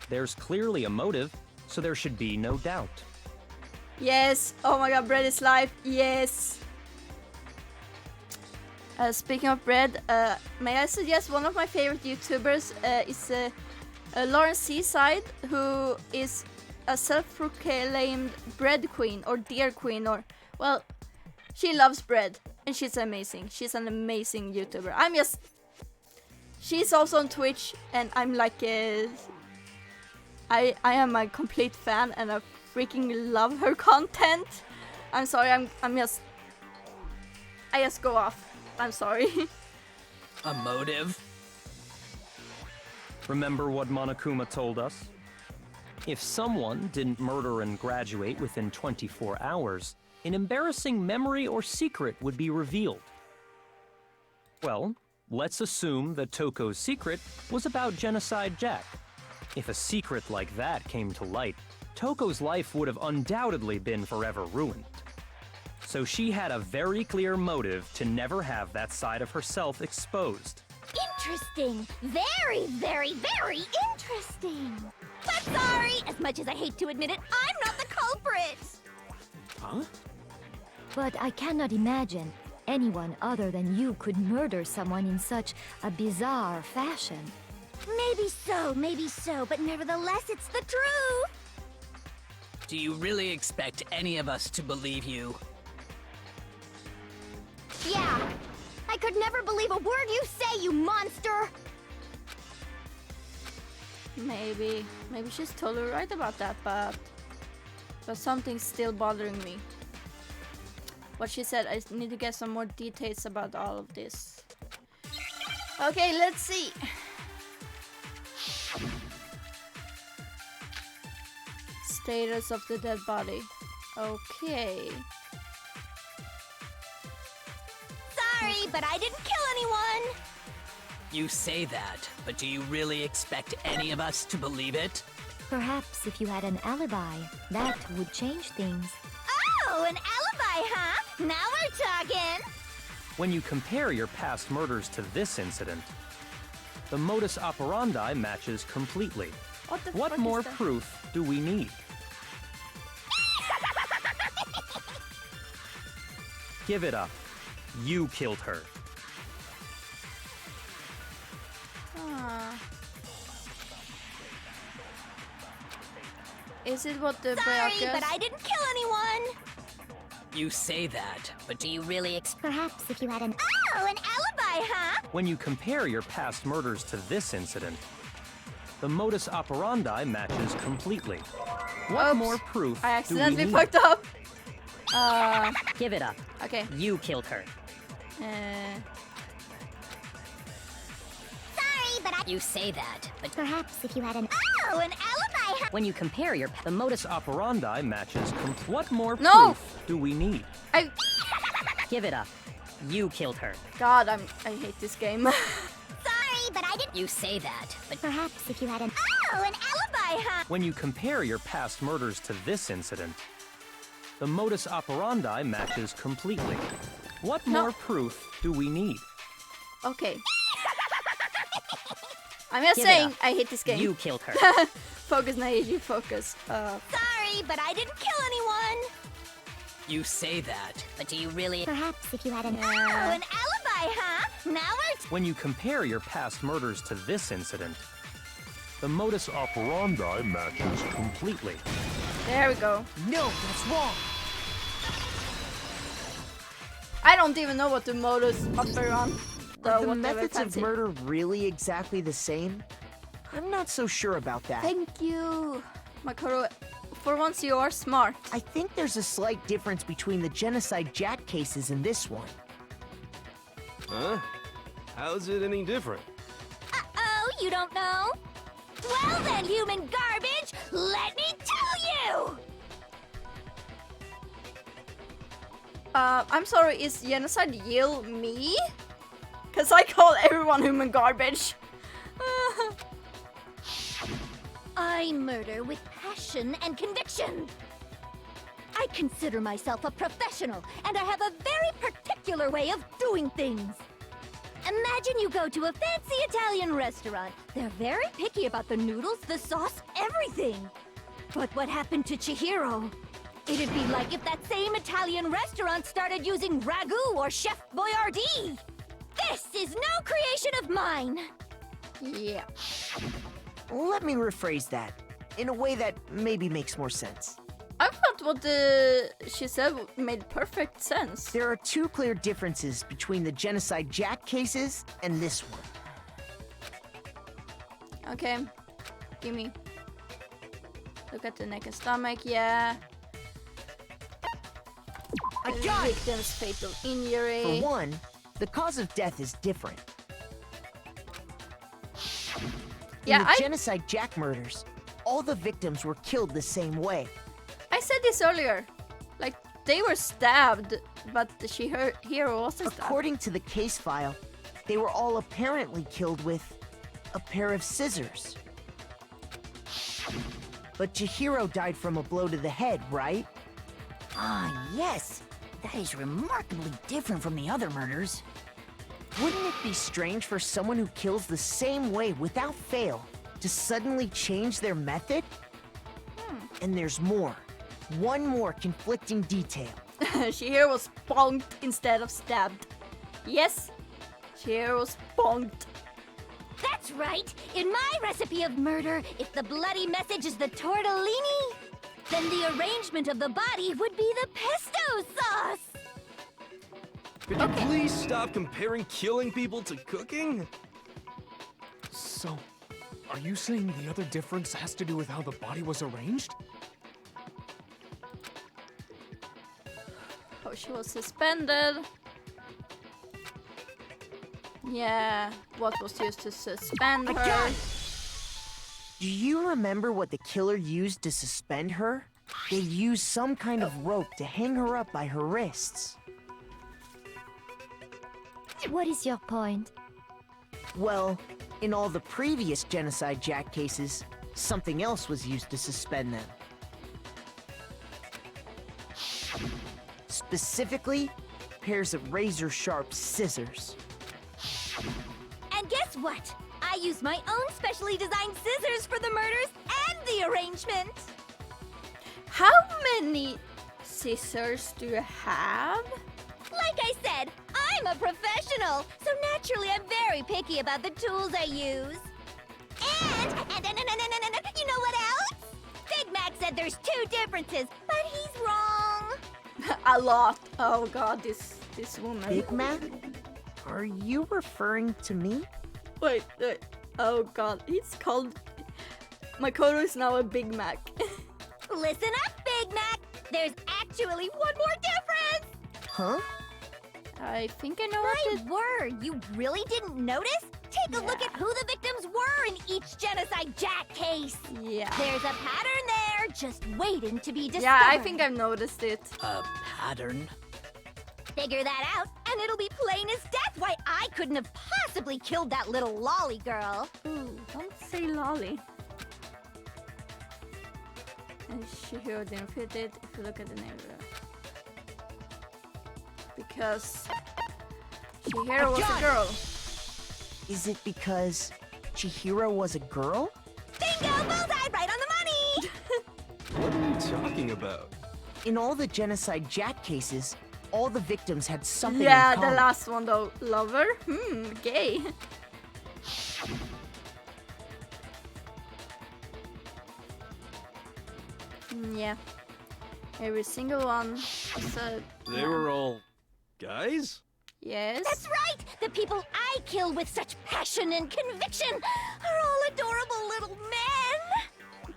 There's clearly a motive, so there should be no doubt. Yes. Oh my god, bread is life. Yes. Speaking of bread, may I suggest one of my favorite YouTubers is Lauren Seaside, who is a self-proclaimed bread queen or deer queen, or, well, she loves bread and she's amazing. She's an amazing YouTuber. She's also on Twitch, and I'm like I am a complete fan and I freaking love her content. I'm sorry, I just go off. I'm sorry. A motive? Remember what Monokuma told us? If someone didn't murder and graduate within 24 hours, an embarrassing memory or secret would be revealed. Well, let's assume that Toko's secret was about Genocide Jack. If a secret like that came to light, Toko's life would have undoubtedly been forever ruined. So she had a very clear motive to never have that side of herself exposed. Interesting. Very, very, very interesting. But sorry, as much as I hate to admit it, I'm not the culprit. Huh? But I cannot imagine anyone other than you could murder someone in such a bizarre fashion. Maybe so, but nevertheless, it's the truth. Do you really expect any of us to believe you? Yeah, I could never believe a word you say, you monster! Maybe she's totally right about that, but something's still bothering me. What she said, I need to get some more details about all of this. Okay, let's see. Status of the dead body. Okay. Sorry, but I didn't kill anyone! You say that, but do you really expect any of us to believe it? Perhaps if you had an alibi, that would change things. Oh, an alibi, huh? Now we're talking! When you compare your past murders to this incident, the modus operandi matches completely. What more proof do we need? Give it up. You killed her. Is it what the Sorry, but I didn't kill anyone! You say that, but do you really Perhaps if you had an... Oh, an alibi, alibi, huh? When you compare your past murders to this incident, the modus operandi matches completely. What Oops. more proof I do we accidentally need? fucked up. Give it up. Okay. You killed her. Sorry, but I... You say that, but Perhaps if you had an... Oh, an alibi, huh? When you compare the modus operandi matches. What more No! proof do we need? give it up. You killed her. God, I hate this game. Sorry, but I didn't... You say that, but Perhaps if you had an... Oh, an alibi, huh? When you compare your past murders to this incident, the modus operandi matches completely. What more proof do we need? Okay. I'm just Give it saying, up. I hate this game. You killed her. Focus, Naeji, focus. Sorry, but I didn't kill anyone. You say that, But do you really? Perhaps if you had an... Yeah. Oh, an alibi, huh? Now we're... When you compare your past murders to this incident, the modus operandi matches completely. There we go. No, that's wrong. I don't even know what the modus operandi. Are the methods of murder really exactly the same? I'm not so sure about that. Thank you, Makoto. For once, you are smart. I think there's a slight difference between the Genocide Jack cases and this one. Huh? How's it any different? Uh-oh, you don't know? Well then, human garbage, let me tell you! I'm sorry, is genocide Yale me? Cause I call everyone human garbage. I murder with passion and conviction. I consider myself a professional, and I have a very particular way of doing things. Imagine you go to a fancy Italian restaurant. They're very picky about the noodles, the sauce, everything. But what happened to Chihiro? It'd be like if that same Italian restaurant started using ragu or Chef Boyardee. This is no creation of mine. Yeah. Let me rephrase that in a way that maybe makes more sense. I thought what she said made perfect sense. There are two clear differences between the Genocide Jack cases and this one. Okay, gimme. Look at the neck and stomach, yeah. I got it! Victim's fatal injury. For one, the cause of death is different. Yeah, In the Genocide Jack murders, all the victims were killed the same way. I said this earlier. Like, they were stabbed, but Chihiro wasn't stabbed. According to the case file, they were all apparently killed with a pair of scissors. But Chihiro died from a blow to the head, right? Ah, yes. That is remarkably different from the other murders. Wouldn't it be strange for someone who kills the same way without fail to suddenly change their method? And there's more. One more conflicting detail. Chihiro was bonked instead of stabbed. Yes, Chihiro was bonked. That's right. In my recipe of murder, if the bloody message is the tortellini, then the arrangement of the body would be the pesto sauce. Could you please stop comparing killing people to cooking? So, are you saying the other difference has to do with how the body was arranged? Oh, she was suspended. Yeah, what was used to suspend I her? got it! Do you remember what the killer used to suspend her? They used some kind of rope to hang her up by her wrists. What is your point? Well, in all the previous Genocide Jack cases, something else was used to suspend them. Specifically, pairs of razor-sharp scissors. And guess what? I used my own specially designed scissors for the murders and the arrangement. How many scissors do you have? Like I said, I'm a professional, so naturally I'm very picky about the tools I use. And you know what else? Big Mac said there's two differences, but he's wrong. A lot. Oh god, this woman. Big Mac? Are you referring to me? Wait. Oh god, he's called... Makoto is now a Big Mac. Listen up, Big Mac! There's actually one more difference! Huh? I think I know My word, you really didn't notice? Take a look at who the victims were in each Genocide Jack case. Yeah. There's a pattern there, just waiting to be discovered. Yeah, I think I've noticed it. A pattern? Figure that out, and it'll be plain as death why I couldn't have possibly killed that little lolly girl. Ooh, don't say lolly. And Shihiro didn't fit it if you look at the name of it. Because Chihiro was a girl. Is it because Chihiro was a girl? Bingo! Bullseye! Right on the money! What are you talking about? In all the Genocide Jack cases, all the victims had something in Yeah, common. the last one though. Lover? Gay. Yeah. Every single one is a... They were all guys? Yes. That's right! The people I kill with such passion and conviction are all adorable little men!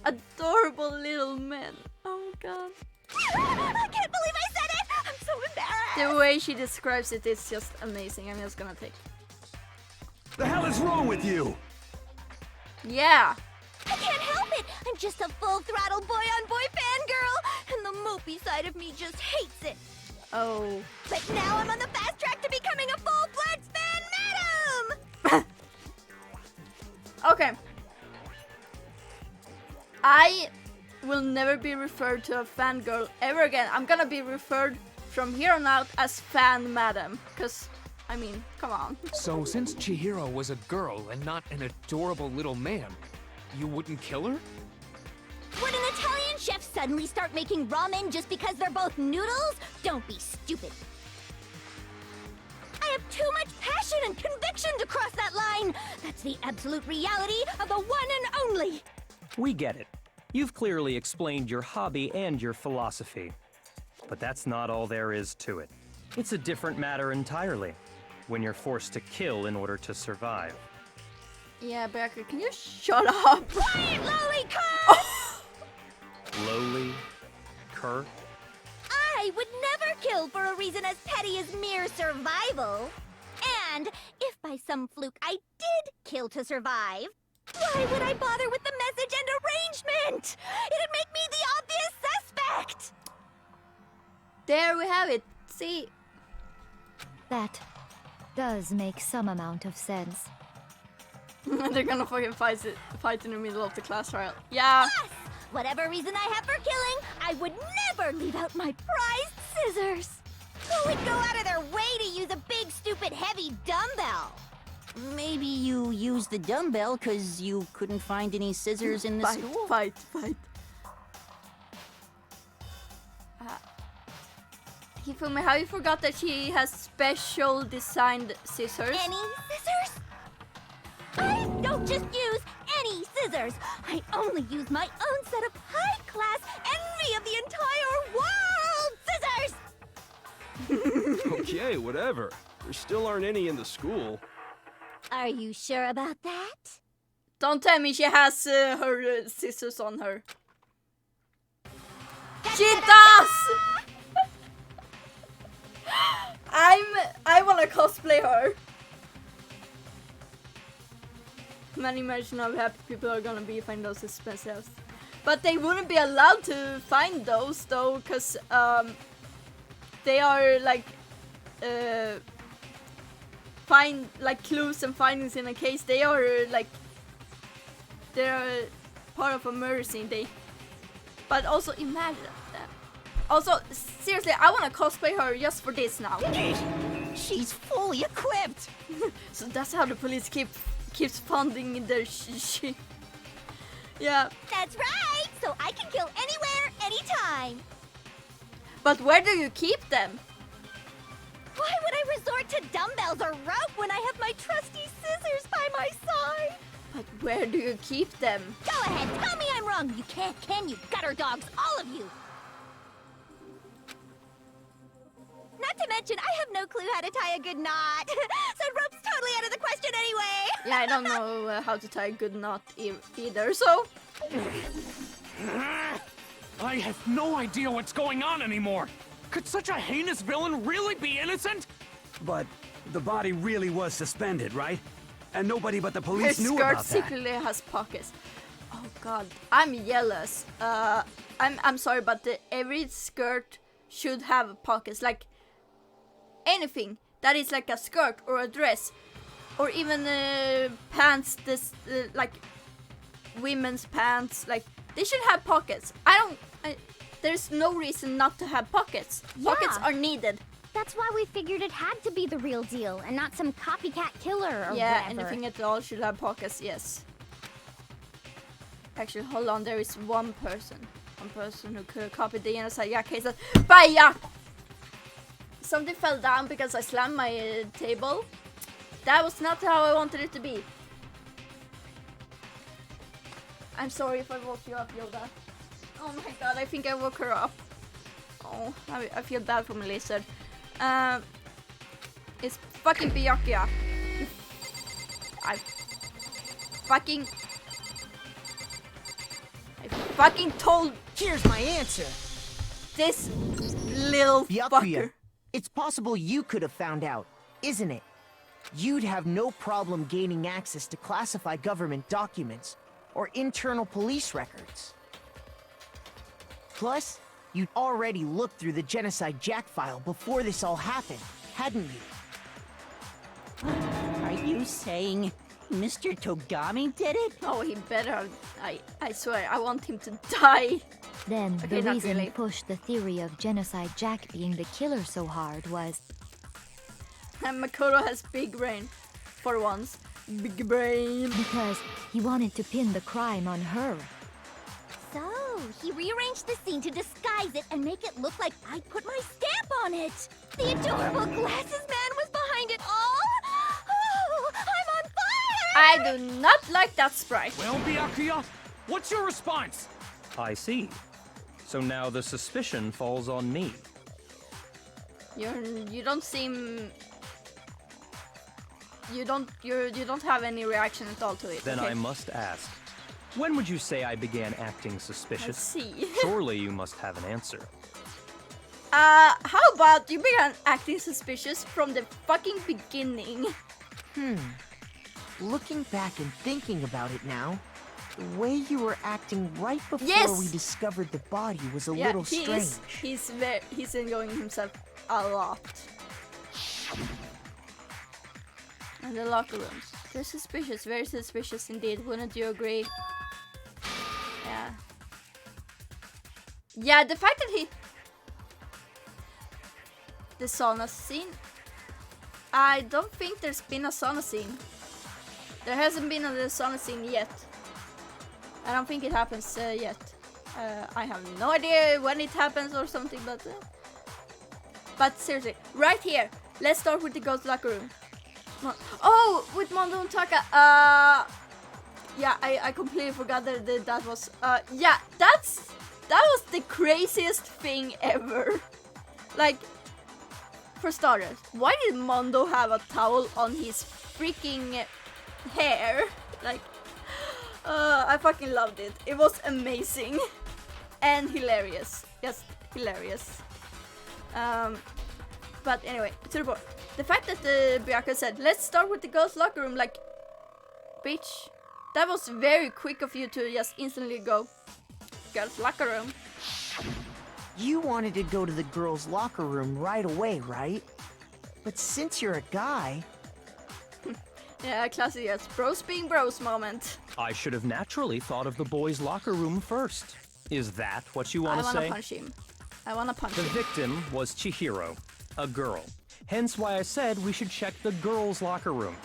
Adorable little men. Oh god. I can't believe I said it! I'm so embarrassed! The way she describes it is just amazing. I'm just gonna take... The hell is wrong with you? Yeah. I can't help it! I'm just a full-throttle boy-on-boy fangirl, and the mopey side of me just hates it. Oh. But now I'm on the fast track to becoming a full-fledged fan madam! Okay. I will never be referred to a fangirl ever again. I'm gonna be referred from here on out as fan madam. Cause, I mean, come on. So since Chihiro was a girl and not an adorable little man, you wouldn't kill her? Would an Italian chef suddenly start making ramen just because they're both noodles? Don't be stupid. I have too much passion and conviction to cross that line. That's the absolute reality of the one and only. We get it. You've clearly explained your hobby and your philosophy. But that's not all there is to it. It's a different matter entirely, when you're forced to kill in order to survive. Yeah, Becker, can you shut up? Quiet, lowly cur! Lowly? Cur? I would never kill for a reason as petty as mere survival. And if by some fluke I did kill to survive, why would I bother with the message and arrangement? It'd make me the obvious suspect! There we have it. See? That does make some amount of sense. They're gonna fucking fight in the middle of the class trial. Yeah. Yes! Whatever reason I have for killing, I would never leave out my prized scissors. Who would go out of their way to use a big, stupid, heavy dumbbell? Maybe you used the dumbbell because you couldn't find any scissors in the school? Fight. Hifumi, how you forgot that she has special designed scissors? Any scissors? I don't just use any scissors. I only use my own set of high-class envy of the entire world scissors! Okay, whatever. There still aren't any in the school. Are you sure about that? Don't tell me she has her scissors on her. She does! I wanna cosplay her. Many imagine how happy people are gonna be finding those expensive. But they wouldn't be allowed to find those though, cause they are like find like clues and findings in a case. They are like they're part of a murder scene. But also imagine that. Also, seriously, I wanna cosplay her just for this now. She's fully equipped. So that's how the police keeps funding their shit. Yeah. That's right! So I can kill anywhere, anytime. But where do you keep them? Why would I resort to dumbbells or rope when I have my trusty scissors by my side? But where do you keep them? Go ahead, tell me I'm wrong. You can't, can you? Gutter dogs, all of you. Not to mention, I have no clue how to tie a good knot. So rope's totally out of the question anyway. Yeah, I don't know how to tie a good knot either, so... I have no idea what's going on anymore. Could such a heinous villain really be innocent? But the body really was suspended, right? And nobody but the police Her knew skirt about that. secretly has pockets. Oh god, I'm jealous. I'm sorry, but every skirt should have pockets. Like anything that is like a skirt or a dress, or even pants. Like women's pants. Like they should have pockets. There's no reason not to have pockets. Pockets are needed. That's why we figured it had to be the real deal and not some copycat killer or Yeah, whatever. anything at all should have pockets, yes. Actually, hold on, there is one person who could copy the genocide Jack case. Baja! Something fell down because I slammed my table. That was not how I wanted it to be. I'm sorry if I woke you up, Yoda. Oh my god, I think I woke her up. Oh, I feel bad for my lizard. It's fucking Byakuya. I fucking told. Here's my answer. This little Byakuya. fucker. It's possible you could have found out, isn't it? You'd have no problem gaining access to classified government documents or internal police records. Plus, you'd already looked through the Genocide Jack file before this all happened, hadn't you? Are you saying Mr. Togami did it? Oh, he better. I swear, I want him to die. Then Okay, the not reason really. pushed the theory of Genocide Jack being the killer so hard was And Makoto has big brain. For once. Big brain. because he wanted to pin the crime on her. So, he rearranged the scene to disguise it and make it look like I put my stamp on it. The adorable glasses man was behind it all. Oh, I'm on fire! I do not like that sprite. Well, Byakuya, what's your response? I see. So now the suspicion falls on me. You don't seem. You don't have any reaction at all to it. Then okay? I must ask, when would you say I began acting suspicious? Let's see. Surely you must have an answer. How about you began acting suspicious from the fucking beginning? Looking back and thinking about it now, the way you were acting right before Yes! we discovered the body was a Yeah, little strange. he's enjoying himself a lot. And the locker rooms. They're suspicious, very suspicious indeed, wouldn't you agree? Yeah. Yeah, the fact that the sauna scene? I don't think there's been a sauna scene. There hasn't been a sauna scene yet. I don't think it happens yet. I have no idea when it happens or something, but seriously, right here. Let's start with the ghost locker room. Oh, with Mondo and Taka. Yeah, I completely forgot that was. Yeah, that was the craziest thing ever. Like, for starters, why did Mondo have a towel on his freaking hair? Like, I fucking loved it. It was amazing and hilarious. Yes, hilarious. But anyway, to the point. The fact that Byakuya said, let's start with the girls' locker room, like, bitch, that was very quick of you to just instantly go, girls' locker room. You wanted to go to the girls' locker room right away, right? But since you're a guy... Yeah, classic, yes, bros being bros moment. I should have naturally thought of the boys' locker room first. Is that what you want to say? I wanna punch him. I wanna punch The him. victim was Chihiro, a girl. Hence why I said we should check the girls' locker room.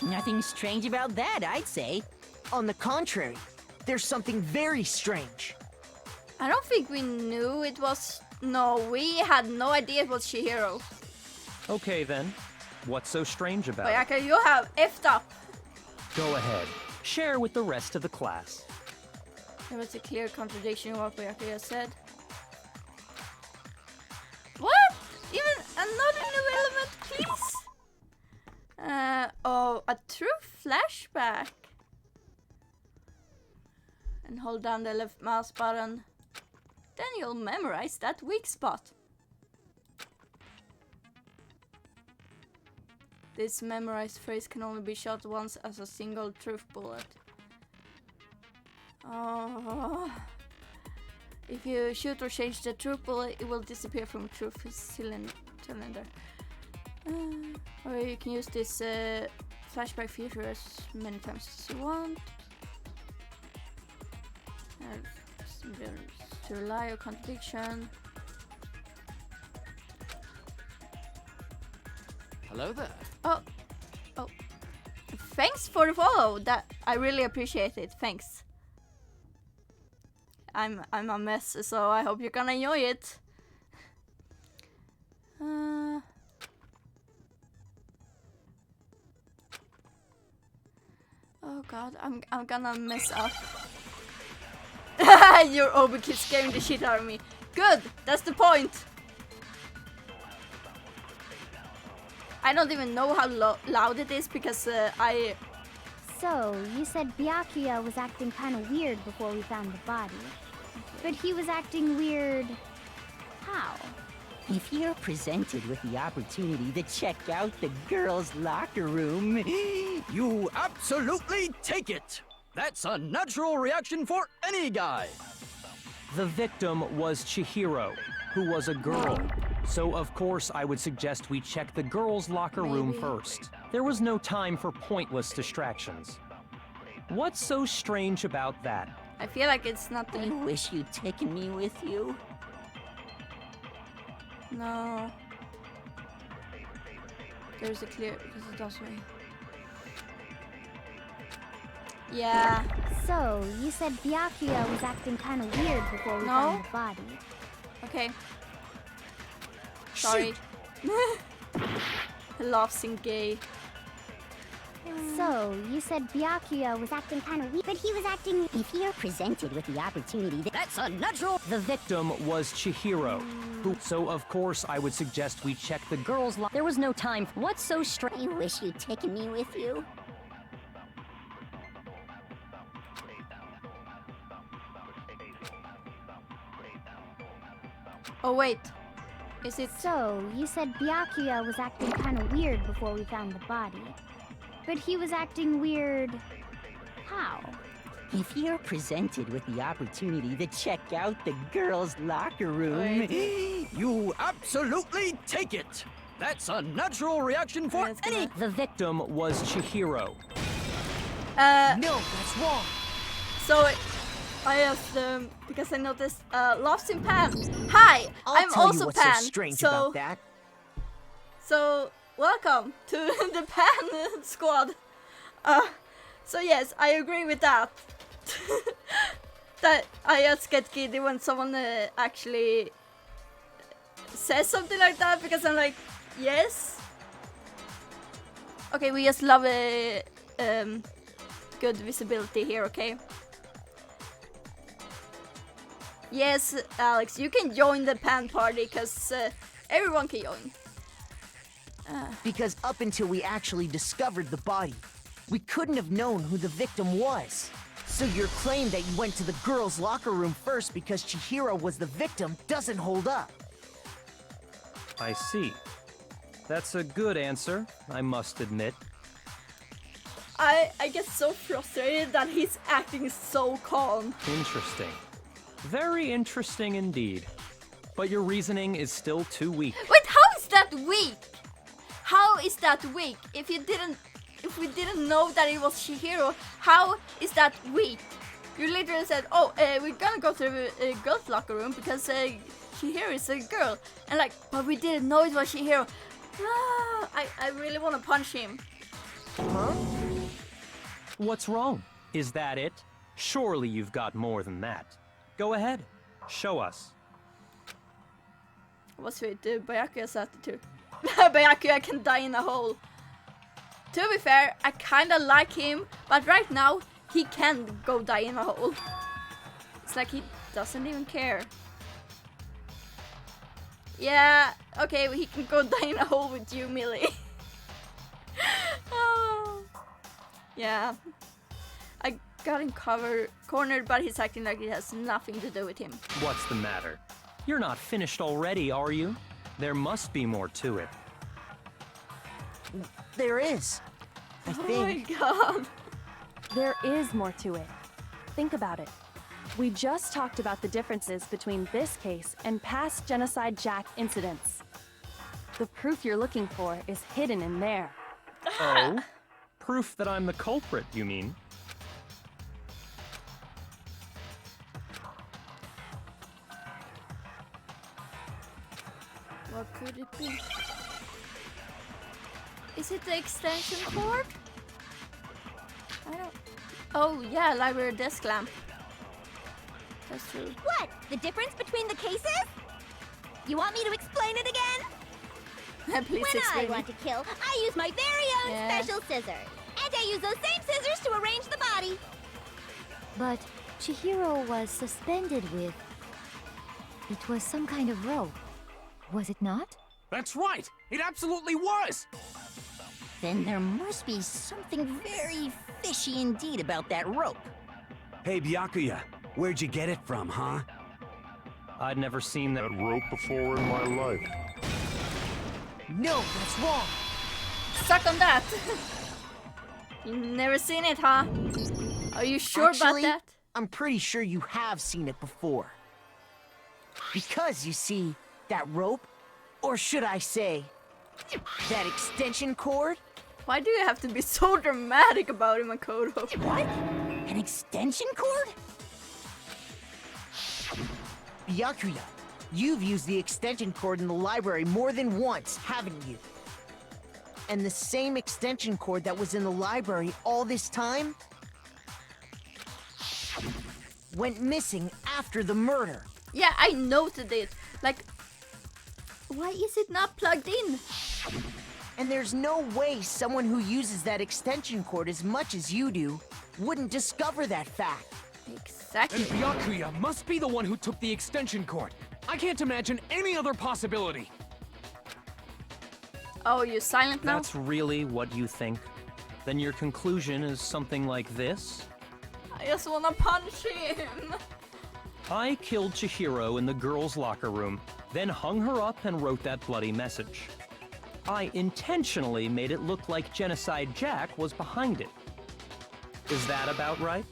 Nothing strange about that, I'd say. On the contrary, there's something very strange. I don't think we knew it was... No, we had no idea it was Chihiro. Okay then, what's so strange about it? Byakuya, you have effed up. Go ahead, share with the rest of the class. There was a clear contradiction in what Byakuya said. What? Even Oh, a true flashback. And hold down the left mouse button. Then you'll memorize that weak spot. This memorized phrase can only be shot once as a single truth bullet. Oh. If you shoot or change the truth bullet, it will disappear from truth cylinder. Or you can use this flashback feature as many times as you want. To lie or contradiction. Hello there. Oh. Thanks for the follow. That I really appreciate it. Thanks. I'm a mess, so I hope you're gonna enjoy it. Oh god, I'm gonna mess up. Your Obi kid scaring the shit out of me. Good, that's the point. I don't even know how loud it is because I... So, you said Byakuya was acting kind of weird before we found the body. But he was acting weird... how? If you're presented with the opportunity to check out the girls' locker room, you absolutely take it! That's a natural reaction for any guy! The victim was Chihiro, who was a girl. So of course I would suggest we check the girls' locker room first. There was no time for pointless distractions. What's so strange about that? I feel like it's not the... I wish you'd taken me with you. No. There's a clear... because it does me. Yeah. So, you said Byakuya was acting kind of weird before we found the body. Okay. Sorry. Laughs in gay. So, you said Byakuya was acting kind of weird, but he was acting... If you're presented with the opportunity, that's a natural... The victim was Chihiro, who... So of course I would suggest we check the girls' There was no time. What's so strange? I wish you'd taken me with you. Oh wait. Is it... So, you said Byakuya was acting kind of weird before we found the body. But he was acting weird... how? If you're presented with the opportunity to check out the girls' locker room... You absolutely take it! That's a natural reaction for any... The victim was Chihiro. No, that's wrong! So... I asked because I noticed Lost in Pan. Hi, I'm tell also you what's Pan. so strange about that. So welcome to the Pan squad. So yes, I agree with that. That I just get giddy when someone actually says something like that because I'm like, yes. Okay, we just love a good visibility here. Okay. Yes, Alex, you can join the Pan party, because everyone can join. Because up until we actually discovered the body, we couldn't have known who the victim was. So your claim that you went to the girls' locker room first because Chihiro was the victim doesn't hold up. I see. That's a good answer, I must admit. I get so frustrated that he's acting so calm. Interesting. Very interesting indeed. But your reasoning is still too weak. Wait, how is that weak? How is that weak? If we didn't know that it was Chihiro, how is that weak? You literally said, oh, we're gonna go to the girls' locker room because Chihiro is a girl. And like, but we didn't know it was Chihiro. I really want to punch him. Huh? What's wrong? Is that it? Surely you've got more than that. Go ahead. Show us. What's with Byakuya's attitude? Byakuya can die in a hole. To be fair, I kinda like him, but right now, he can go die in a hole. It's like he doesn't even care. Yeah, okay, he can go die in a hole with you, Millie. Yeah. I got him cornered, but he's acting like it has nothing to do with him. What's the matter? You're not finished already, are you? There must be more to it. There is. I think. Oh my god. There is more to it. Think about it. We just talked about the differences between this case and past Genocide Jack incidents. The proof you're looking for is hidden in there. Oh? Proof that I'm the culprit, you mean? What could it be? Is it the extension cord? I don't... Oh yeah, library desk lamp. That's true. What? The difference between the cases? You want me to explain it again? Please When explain I want it. to kill, I use my very own Yeah. special scissors. And I use those same scissors to arrange the body. But Chihiro was suspended with... It was some kind of rope. Was it not? That's right! It absolutely was! Then there must be something very fishy indeed about that rope. Hey, Byakuya, where'd you get it from, huh? I'd never seen that rope before in my life. No, that's wrong. Suck on that. You never seen it, huh? Are you sure Actually, about that? I'm pretty sure you have seen it before. Because, you see, that rope, or should I say, that extension cord? Why do you have to be so dramatic about it, Makoto? What? An extension cord? Byakuya, you've used the extension cord in the library more than once, haven't you? And the same extension cord that was in the library all this time went missing after the murder. Yeah, I noted it. Like, why is it not plugged in? And there's no way someone who uses that extension cord as much as you do wouldn't discover that fact. Exactly. And Byakuya must be the one who took the extension cord. I can't imagine any other possibility. Oh, you're silent now? That's really what you think? Then your conclusion is something like this? I just wanna punch him. I killed Chihiro in the girls' locker room, then hung her up and wrote that bloody message. I intentionally made it look like Genocide Jack was behind it. Is that about right?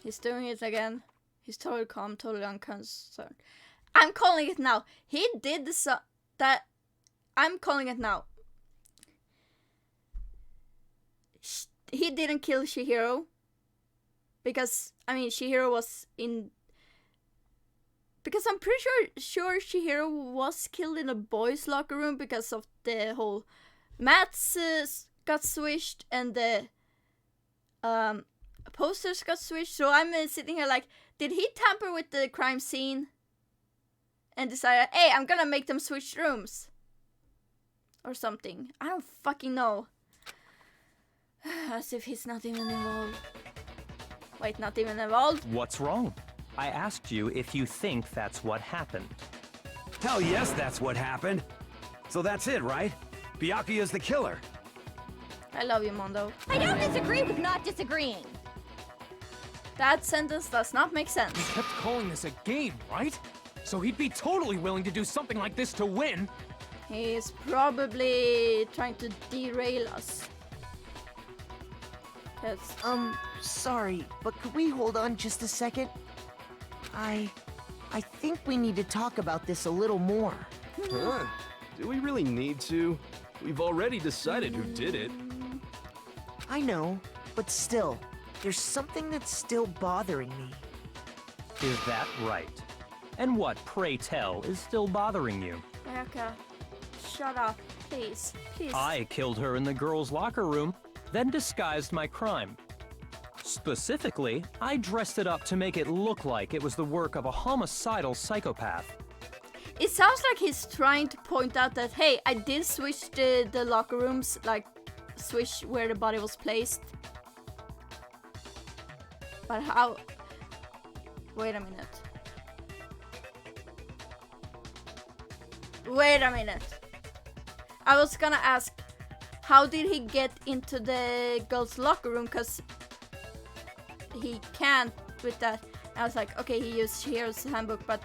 He's doing it again. He's totally calm, totally unconcerned. I'm calling it now. He did that. I'm calling it now. He didn't kill Chihiro. Because, I mean, Chihiro was in... Because I'm pretty sure Chihiro was killed in a boys' locker room because of the whole mats got switched and the posters got switched. So I'm sitting here like, did he tamper with the crime scene and decided, hey, I'm gonna make them switch rooms or something? I don't fucking know. As if he's not even involved. Wait, not even involved? What's wrong? I asked you if you think that's what happened. Hell yes, that's what happened. So that's it, right? Byakuya's the killer. I love you, Mondo. I don't disagree with not disagreeing. That sentence does not make sense. He kept calling this a game, right? So he'd be totally willing to do something like this to win. He's probably trying to derail us. Yes. Sorry, but could we hold on just a second? I think we need to talk about this a little more. Huh? Do we really need to? We've already decided who did it. I know, but still, there's something that's still bothering me. Is that right? And what, pray tell, is still bothering you? Ayaka, shut up, please. Please. I killed her in the girls' locker room, then disguised my crime. Specifically, I dressed it up to make it look like it was the work of a homicidal psychopath. It sounds like he's trying to point out that, hey, I did switch the locker rooms, like, switch where the body was placed. But how? Wait a minute. Wait a minute. I was gonna ask, how did he get into the girls' locker room? Because he can't with that. I was like, okay, he used Shihiro's handbook, but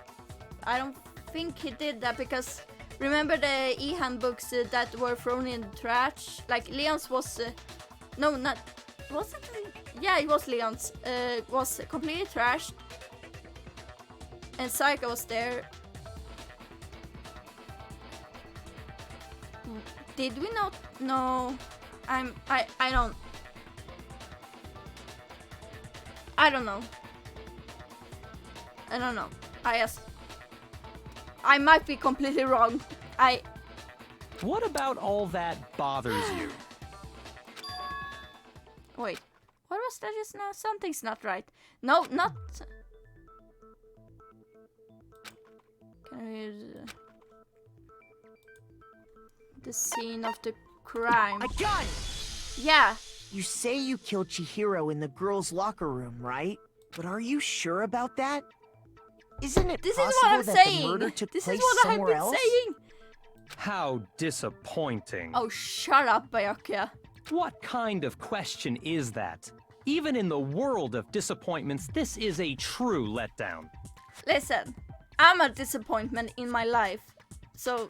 I don't think he did that because remember the e-handbooks that were thrown in the trash? Like Leon's was, no, not, was it? Yeah, it was Leon's. Was completely trashed, and Saika was there. Did we not? No, I don't know. I don't know. I might be completely wrong. What about all that bothers you? Wait, what was that just now? Something's not right. No, not... Can we use the scene of the crime? A gun! Yeah. You say you killed Chihiro in the girls' locker room, right? But are you sure about that? Isn't it This is possible what I'm that saying. the murder took This place is what I've somewhere been else? saying. How disappointing. Oh, shut up, Byakuya. What kind of question is that? Even in the world of disappointments, this is a true letdown. Listen, I'm a disappointment in my life, so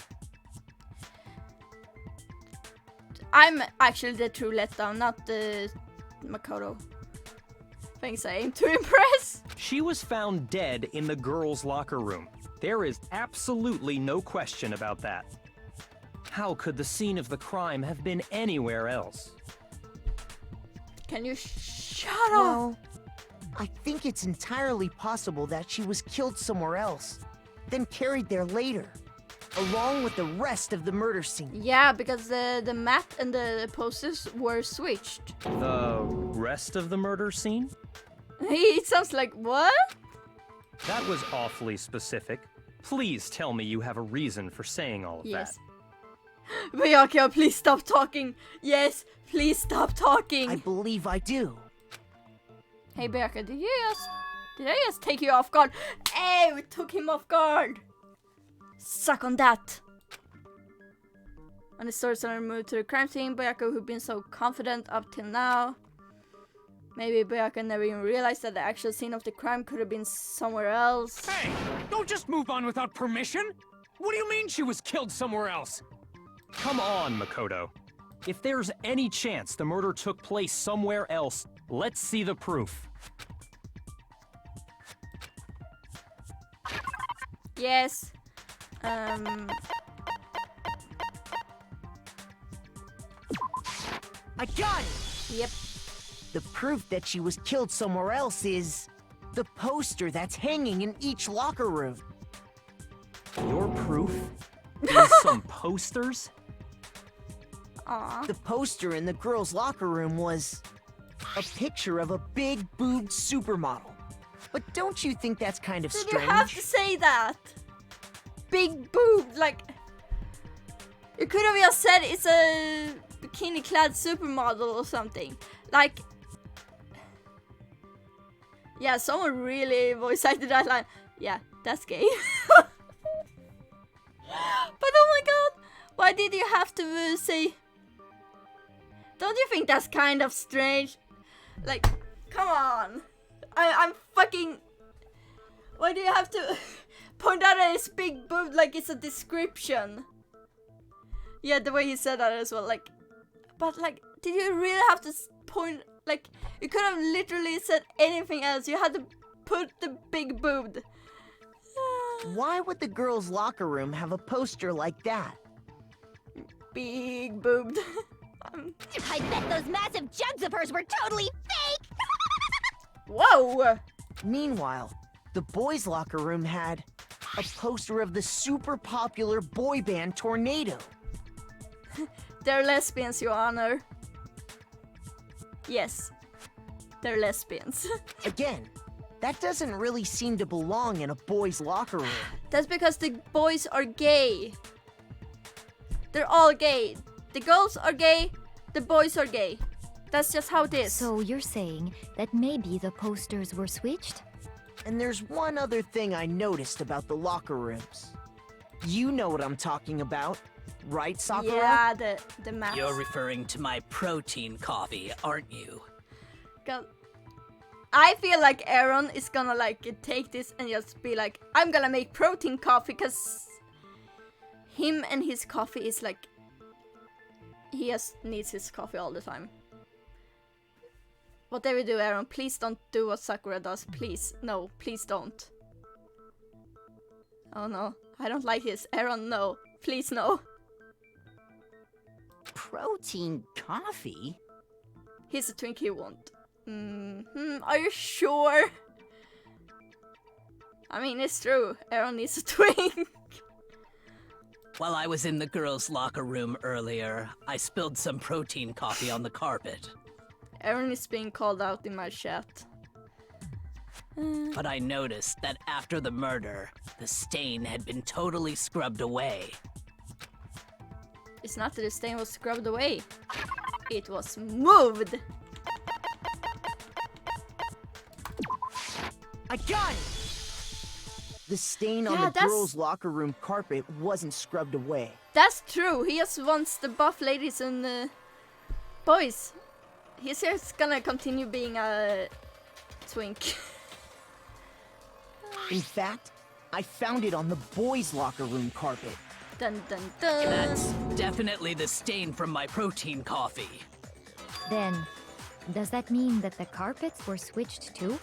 I'm actually the true letdown, not the Makoto. Thanks, I aim to impress. She was found dead in the girls' locker room. There is absolutely no question about that. How could the scene of the crime have been anywhere else? Can you shut Well, I think it's entirely possible that she was killed somewhere else, then carried there later, along with the rest of the murder scene. Yeah, because the map and the posters were switched. The rest of the murder scene? It sounds like, what? That was awfully specific. Please tell me you have a reason for saying all of Yes. Byakuya, please stop talking. Yes, please stop talking. I believe I do. Hey Byakuya, did I just take you off guard? Hey, we took him off guard. Suck on that. On the stories are moved to the crime scene, Byakuya, who'd been so confident up till now. Maybe Byakuya never even realized that the actual scene of the crime could have been somewhere else. Hey, don't just move on without permission. What do you mean she was killed somewhere else? Come on, Makoto. If there's any chance the murder took place somewhere else, let's see the proof. Yes. A gun! Yep. The proof that she was killed somewhere else is the poster that's hanging in each locker room. Your proof is some posters? Aww. The poster in the girls' locker room was a picture of a big-boobed supermodel. But don't you think that's kind of Did strange? you have to say that? Big boob, like... You could have just said it's a bikini-clad supermodel or something. Like... Yeah, someone really voice-acted that line. Yeah, that's gay. But oh my god, why did you have to say... Don't you think that's kind of strange? Like, come on. I'm fucking... Why do you have to point out that it's big boob like it's a description? Yeah, the way he said that as well, like... But like, did you really have to point... Like, you could have literally said anything else. You had to put the big boobed. Why would the girls' locker room have a poster like that? Big boobed. I bet those massive jugs of hers were totally fake! Whoa! Meanwhile, the boys' locker room had a poster of the super popular boy band Tornado. They're lesbians, Your Honor. Yes, they're lesbians. Again, that doesn't really seem to belong in a boys' locker room. That's because the boys are gay. They're all gay. The girls are gay, the boys are gay. That's just how it is. So you're saying that maybe the posters were switched? And there's one other thing I noticed about the locker rooms. You know what I'm talking about. Right, Sakura? Yeah, the math. You're referring to my protein coffee, aren't you? God. I feel like Aaron is gonna like take this and just be like, I'm gonna make protein coffee, because him and his coffee is like, he needs his coffee all the time. Whatever you do, Aaron, please don't do what Sakura does. Please. No, please don't. Oh no, I don't like this. Aaron, no. Please, no. Protein coffee? Here's a twink he won't. Are you sure? I mean, it's true. Aaron needs a twink. While I was in the girls' locker room earlier, I spilled some protein coffee on the carpet. Aaron is being called out in my chat. But I noticed that after the murder, the stain had been totally scrubbed away. It's not that the stain was scrubbed away. It was moved. I got it! The stain on the girls' locker room carpet wasn't scrubbed away. That's true. He just wants the buff ladies and boys. He's just gonna continue being a twink. In fact, I found it on the boys' locker room carpet. Dun dun dun. That's definitely the stain from my protein coffee. Then, does that mean that the carpets were switched too?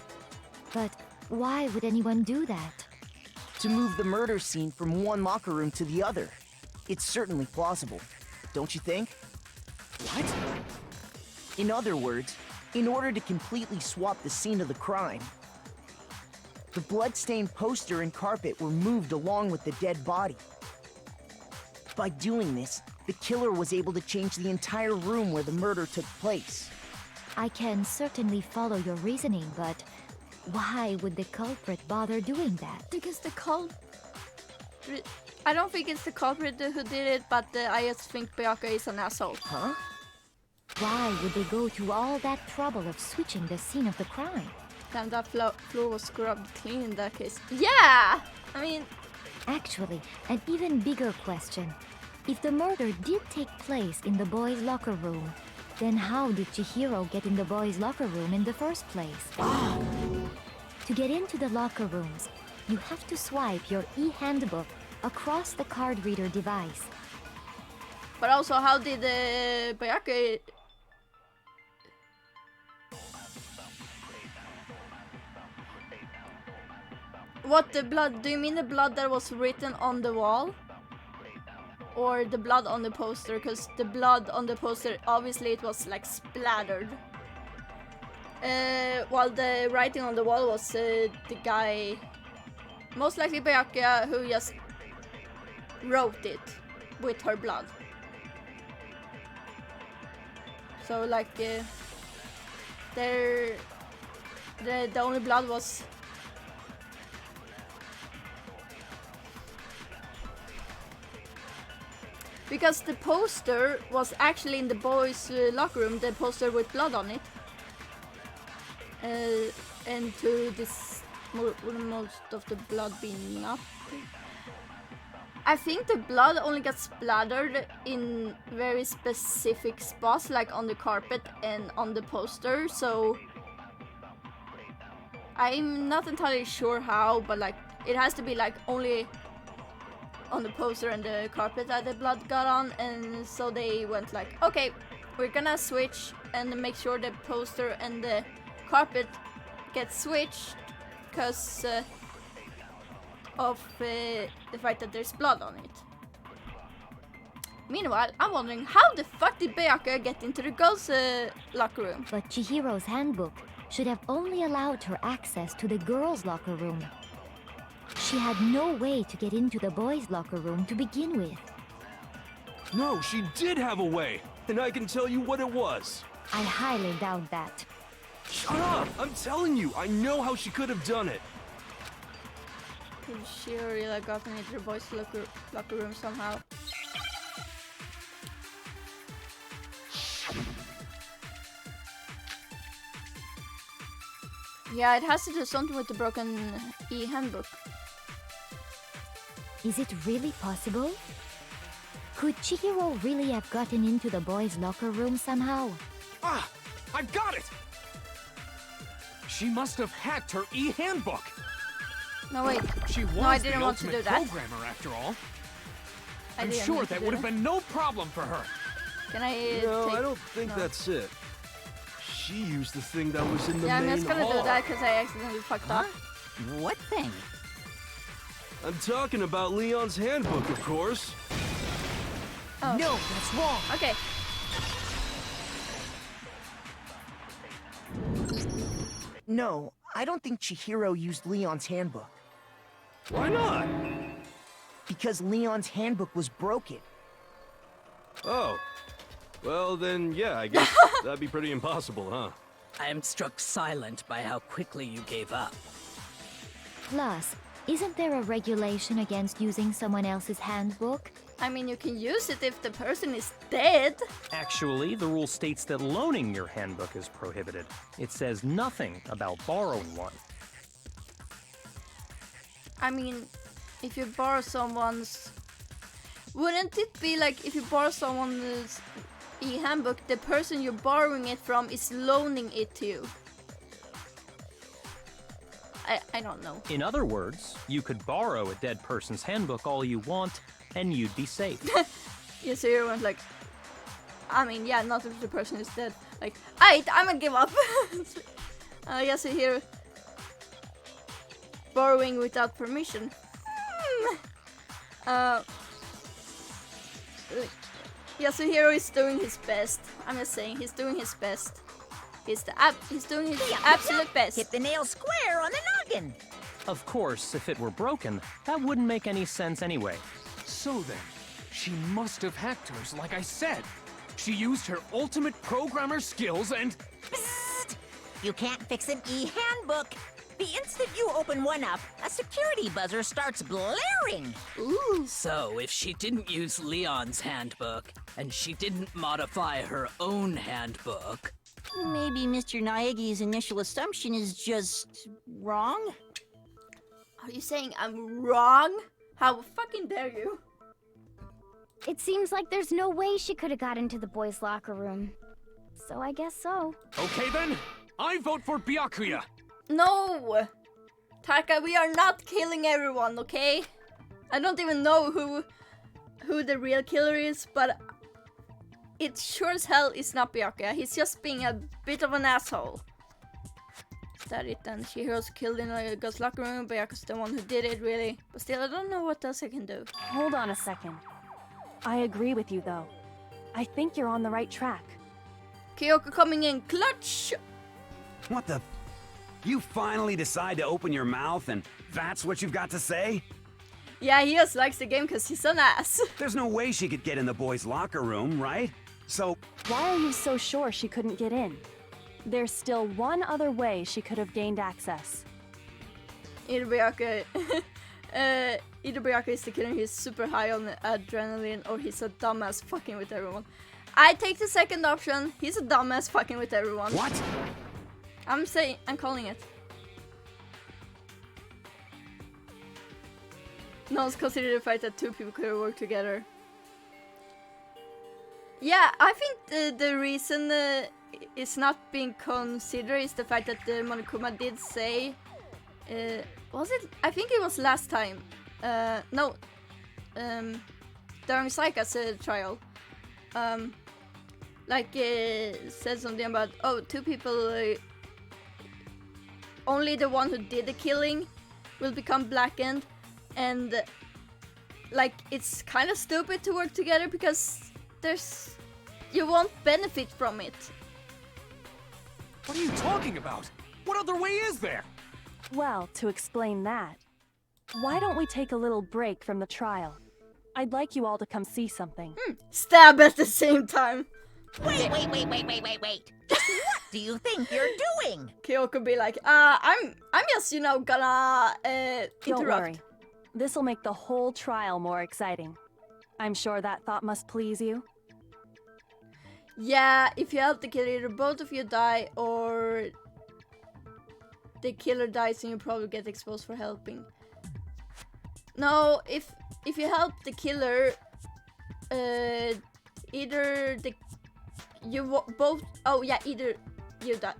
But why would anyone do that? To move the murder scene from one locker room to the other. It's certainly plausible, don't you think? What? In other words, in order to completely swap the scene of the crime, the bloodstained poster and carpet were moved along with the dead body. By doing this, the killer was able to change the entire room where the murder took place. I can certainly follow your reasoning, but why would the culprit bother doing that? Because the culprit... I don't think it's the culprit who did it, but I just think Byakuya is an asshole. Huh? Why would they go to all that trouble of switching the scene of the crime? Damn, that floor was scrubbed clean in that case. Yeah! I mean... Actually, an even bigger question. If the murder did take place in the boys' locker room, then how did Chihiro get in the boys' locker room in the first place? To get into the locker rooms, you have to swipe your e-handbook across the card reader device. But also, how did Byakuya... What, the blood? Do you mean the blood that was written on the wall? Or the blood on the poster? Because the blood on the poster, obviously it was like splattered. While the writing on the wall was the guy, most likely Byakuya, who just wrote it with her blood. So like the only blood was... Because the poster was actually in the boys' locker room, the poster with blood on it. And to this, most of the blood being up. I think the blood only got splattered in very specific spots, like on the carpet and on the poster, so... I'm not entirely sure how, but like, it has to be like only on the poster and the carpet that the blood got on, and so they went like, okay, we're gonna switch and make sure the poster and the carpet get switched because of the fact that there's blood on it. Meanwhile, I'm wondering, how the fuck did Byakuya get into the girls' locker room? But Chihiro's handbook should have only allowed her access to the girls' locker room. She had no way to get into the boys' locker room to begin with. No, she did have a way, and I can tell you what it was. I highly doubt that. Shut up! I'm telling you, I know how she could have done it. She really got into the boys' locker room somehow. Yeah, it has to do something with the broken e-handbook. Is it really possible? Could Chihiro really have gotten into the boys' locker room somehow? Ah! I've got it! She must have hacked her e-handbook! No, wait. She was I didn't the want to ultimate do that. programmer, after all. I I'm didn't sure want to that do would have that. been no problem for her. Can I No, take... I don't think no. that's it. She used the thing that was in the Yeah, I'm main just gonna hall. do that because I accidentally fucked up. What thing? I'm talking about Leon's handbook, of course. Oh. No, that's wrong. Okay. No, I don't think Chihiro used Leon's handbook. Why not? Because Leon's handbook was broken. Oh. Well, then, yeah, I guess that'd be pretty impossible, huh? I am struck silent by how quickly you gave up. Plus, isn't there a regulation against using someone else's handbook? I mean, you can use it if the person is dead. Actually, the rule states that loaning your handbook is prohibited. It says nothing about borrowing one. I mean, if you borrow someone's... Wouldn't it be like if you borrow someone's e-handbook, the person you're borrowing it from is loaning it to you? I don't know. In other words, you could borrow a dead person's handbook all you want, and you'd be safe. Yeah, so everyone's like... I mean, yeah, not if the person is dead. Like, I'm gonna give up. Yeah, so here... Borrowing without permission. Yasuhiro is doing his best. I'm just saying, he's doing his best. He's doing his absolute best. Hit the nail square on the noggin. Of course, if it were broken, that wouldn't make any sense anyway. So then, she must have hacked hers, like I said. She used her ultimate programmer skills and... Psst! You can't fix an e-handbook. The instant you open one up, a security buzzer starts blaring. Ooh. So, if she didn't use Leon's handbook, and she didn't modify her own handbook... Maybe Mr. Naegi's initial assumption is just wrong? Are you saying I'm wrong? How fucking dare you? It seems like there's no way she could have got into the boys' locker room. So I guess so. Okay then, I vote for Byakuya. No! Taka, we are not killing everyone, okay? I don't even know who the real killer is, but it sure as hell is not Byakuya. He's just being a bit of an asshole. Is that it then? Chihiro's killed in a girl's locker room, Byakuya's the one who did it, really. But still, I don't know what else I can do. Hold on a second. I agree with you, though. I think you're on the right track. Kyoko coming in clutch! What the... You finally decide to open your mouth and that's what you've got to say? Yeah, he just likes the game because he's an ass. There's no way she could get in the boys' locker room, right? So... Why are you so sure she couldn't get in? There's still one other way she could have gained access. Either Byakuya is the killer, he's super high on adrenaline, or he's a dumbass fucking with everyone. I take the second option. He's a dumbass fucking with everyone. What? I'm calling it. No, it's considered the fact that two people could have worked together. Yeah, I think the reason it's not being considered is the fact that Monokuma did say... was it? I think it was last time. No. During Saika's trial. Said something about, oh, two people... only the one who did the killing will become blackened. And, it's kind of stupid to work together because you won't benefit from it. What are you talking about? What other way is there? Well, to explain that, why don't we take a little break from the trial? I'd like you all to come see something. Stab at the same time. Wait. Just what do you think you're doing? Kyoko be like, I'm just, gonna Don't interrupt. worry. This'll make the whole trial more exciting. I'm sure that thought must please you. Yeah, if you help the killer, either both of you die or the killer dies and you probably get exposed for helping. No, if you help the killer, either both. Oh yeah, either you die.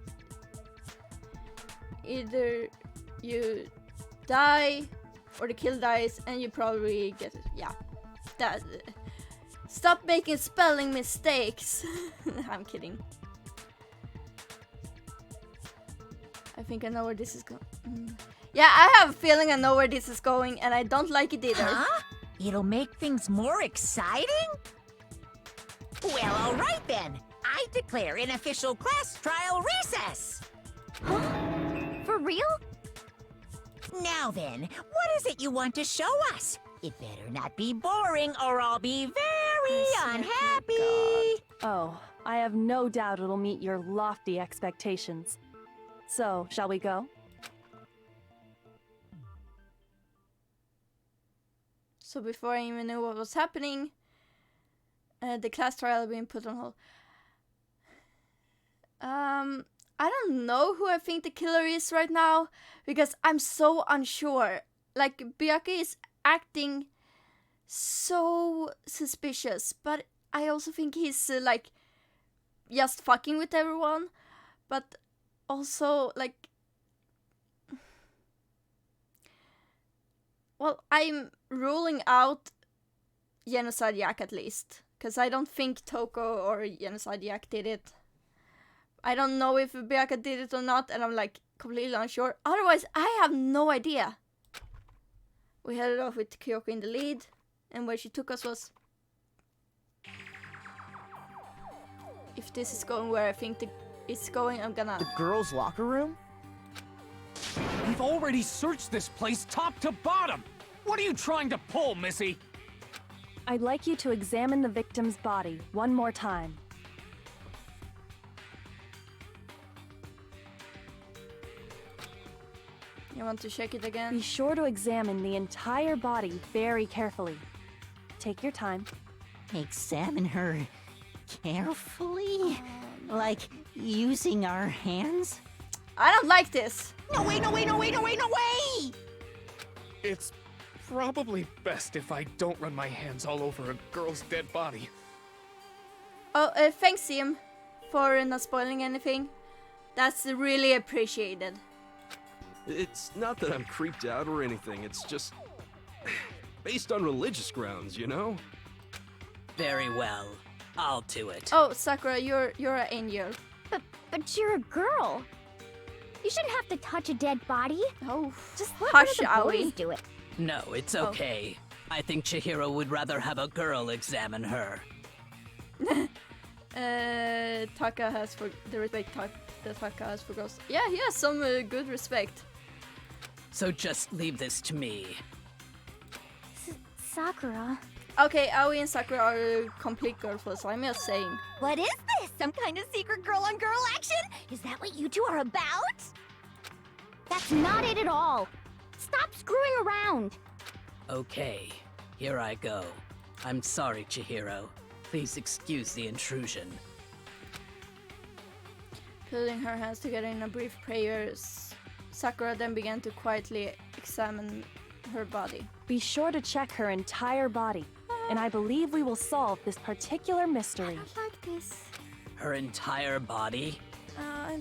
Either you die, or the kill dies, and you probably get it. Yeah, that. Stop making spelling mistakes. I'm kidding. I think I know where this is going. Yeah, I have a feeling I know where this is going, and I don't like it either. Huh? It'll make things more exciting? Well, all right then. I declare an official class trial recess. For real? Now then, what is it you want to show us? It better not be boring or I'll be very unhappy. Oh, I have no doubt it'll meet your lofty expectations. So, shall we go? So before I even knew what was happening, the class trial had been put on hold. I don't know who I think the killer is right now, because I'm so unsure. Like, Byakuya is acting so suspicious, but I also think he's like just fucking with everyone, but also like, well, I'm ruling out Genocide Jack at least, because I don't think Toko or Genocide Jack did it. I don't know if Byakuya did it or not, and I'm like completely unsure. Otherwise, I have no idea. We headed off with Kyoko in the lead, and where she took us was... If this is going where I think it's going, I'm gonna... The girls' locker room? We've already searched this place top to bottom! What are you trying to pull, Missy? I'd like you to examine the victim's body one more time. You want to check it again? Be sure to examine the entire body very carefully. Take your time. Examine her carefully? Like using our hands? I don't like this! No way, no way, no way, no way, no way! It's probably best if I don't run my hands all over a girl's dead body. Oh, thanks, Sim, for not spoiling anything. That's really appreciated. It's not that I'm creeped out or anything, it's just... based on religious grounds, you know? Very well. I'll do it. Oh, Sakura, you're an angel. But you're a girl. You shouldn't have to touch a dead body. Oh, just let hush, one of the Aoi. boys do it. No, it's okay. I think Chihiro would rather have a girl examine her. Taka has for the respect that Taka has for girls. Yeah, he has some good respect. So just leave this to me. Sakura. Okay, Aoi and Sakura are complete girlfriends, so I'm just saying. What is this? Some kind of secret girl-on-girl action? Is that what you two are about? That's not it at all. Stop screwing around. Okay, here I go. I'm sorry, Chihiro. Please excuse the intrusion. Putting her hands together in a brief prayer, Sakura then began to quietly examine her body. Be sure to check her entire body, and I believe we will solve this particular mystery. I like this. Her entire body?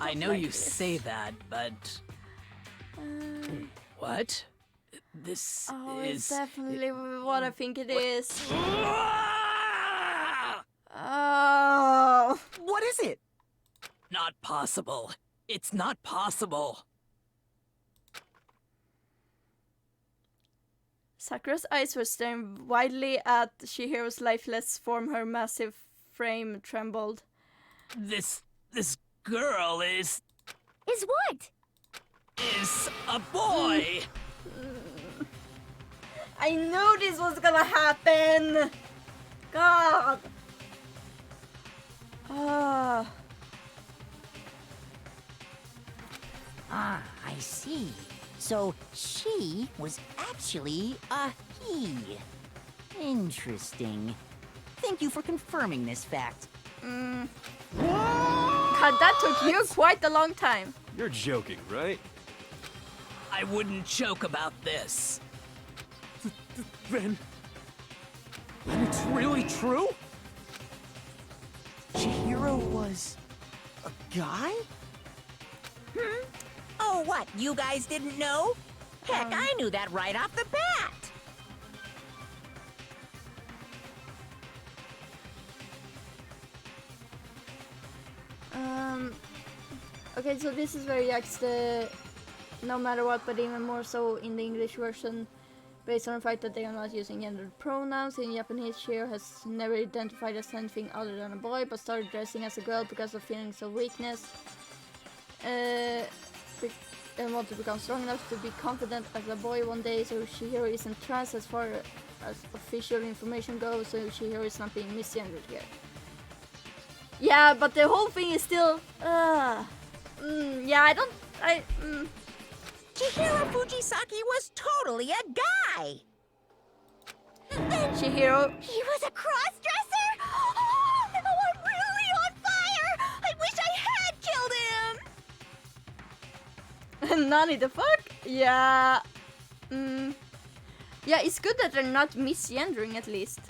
I know like you this. say that, but... What? This it's is... definitely what I think it is. What is it? Not possible. It's not possible. Sakura's eyes were staring widely at Chihiro's lifeless form. Her massive frame trembled. This girl is what? Is a boy. I knew this was gonna happen. God. Ah, I see. So she was actually a he. Interesting. Thank you for confirming this fact. God, that took you quite a long time. You're joking, right? I wouldn't joke about this. Then... And it's really true? Chihiro was a guy? Oh, what? You guys didn't know? Heck, I knew that right off the bat. Okay, so this is where Jack's the no matter what, but even more so in the English version, based on the fact that they are not using gendered pronouns. In Japanese, Shiro has never identified as anything other than a boy, but started dressing as a girl because of feelings of weakness. And want to become strong enough to be confident as a boy one day, so Chihiro isn't trans as far as official information goes, so Chihiro is not being misgendered here. Yeah, but the whole thing is still, yeah, Chihiro Fujisaki was totally a guy! Chihiro... He was a cross-dresser? Oh, I'm really on fire! I wish I had killed him! Nani, the fuck? Yeah... Yeah, it's good that they're not misgendering at least.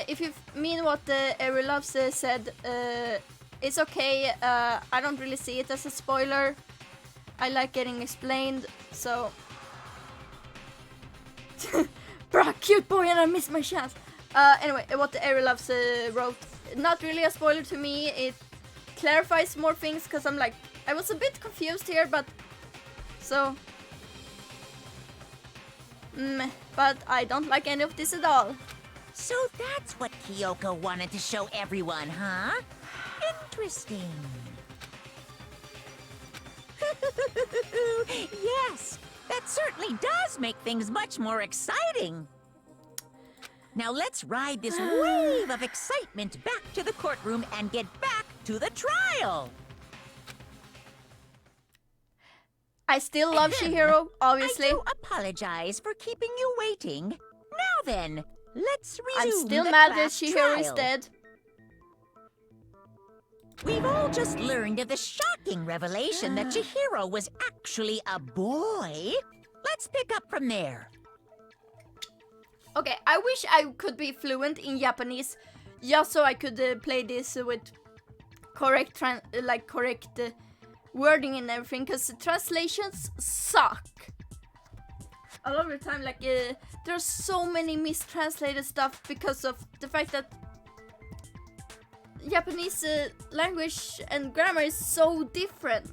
If you mean what Every Loves said, it's okay. I don't really see it as a spoiler. I like getting explained, so... Bruh, cute boy, and I missed my chance. Anyway, what Every Loves wrote, not really a spoiler to me. It clarifies more things, because I'm like, I was a bit confused here, but... So... but I don't like any of this at all. So that's what Kyoko wanted to show everyone, huh? Interesting. Yes, that certainly does make things much more exciting. Now let's ride this wave of excitement back to the courtroom and get back to the trial. I still love Chihiro, obviously. I do apologize for keeping you waiting. Now then, let's resume I'm still the mad that class Chihiro is trial. dead. We've all just learned of the shocking revelation that Chihiro was actually a boy. Let's pick up from there. Okay, I wish I could be fluent in Japanese, just so I could play this with correct wording and everything, because the translations suck. A lot of the time, like, there's so many mistranslated stuff because of the fact that Japanese language and grammar is so different.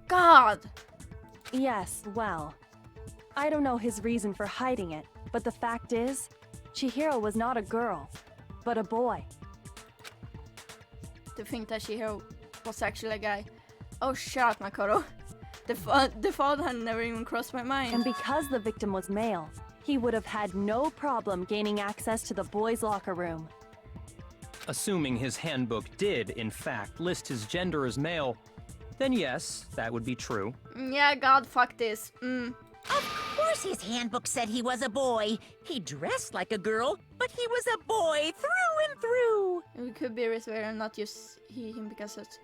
God. Yes, well, I don't know his reason for hiding it, but the fact is, Chihiro was not a girl, but a boy. To think that Chihiro was actually a guy. Oh, shut up, Makoto. The thought had never even crossed my mind. And because the victim was male, he would have had no problem gaining access to the boys' locker room. Assuming his handbook did, in fact, list his gender as male, then yes, that would be true. Yeah, God, fuck this. Of course his handbook said he was a boy. He dressed like a girl, but he was a boy through and through. We could be Risware and not use him because it's...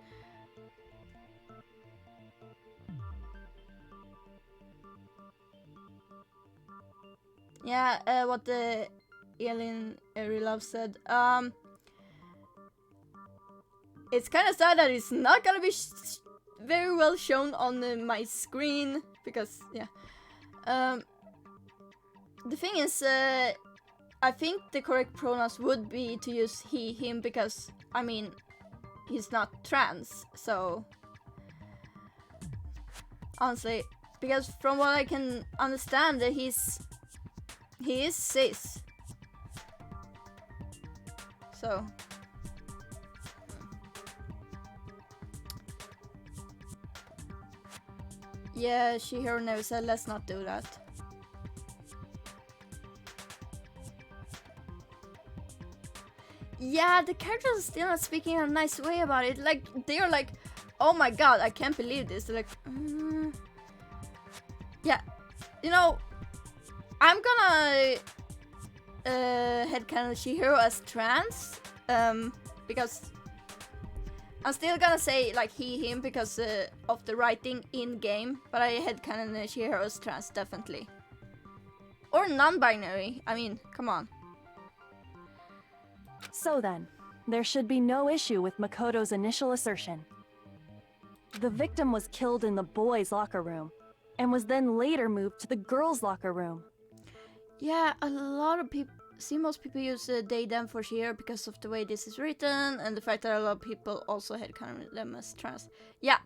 Yeah, what the Elin Erilove said. It's kind of sad that it's not gonna be very well shown on my screen because, yeah. The thing is, I think the correct pronouns would be to use he, him, because, I mean, he's not trans, so... Honestly, because from what I can understand, he is cis. So... Yeah, Chihiro never said let's not do that. Yeah, the characters are still not speaking in a nice way about it. Like, they're like, oh my god, I can't believe this. They're like, yeah, you know, I'm gonna headcanon Chihiro as trans, because I'm still gonna say like he, him because of the writing in game, but I had kind of Chihiro's trans definitely. Or non-binary. I mean, come on. So then, there should be no issue with Makoto's initial assertion. The victim was killed in the boys' locker room, and was then later moved to the girls' locker room. Yeah, a lot of people. See, most people use they them for Chihiro because of the way this is written and the fact that a lot of people also had kind of them as trans. Yeah,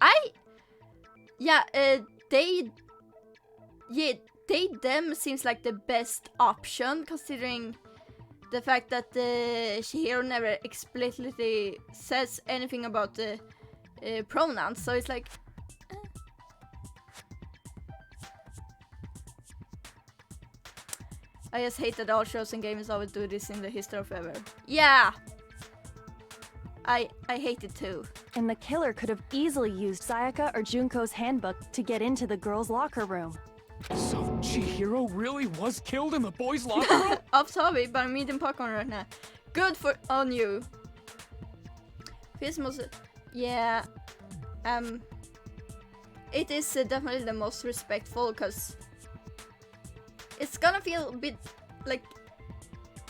they them seems like the best option considering the fact that Chihiro never explicitly says anything about the pronouns, so it's like. I just hate that all shows and games always do this in the history of ever. Yeah! I hate it too. And the killer could have easily used Sayaka or Junko's handbook to get into the girls' locker room. So Chihiro really was killed in the boys' locker room? Off topic, but I'm eating popcorn right now. Good for on you. This most, yeah, it is definitely the most respectful because it's gonna feel a bit like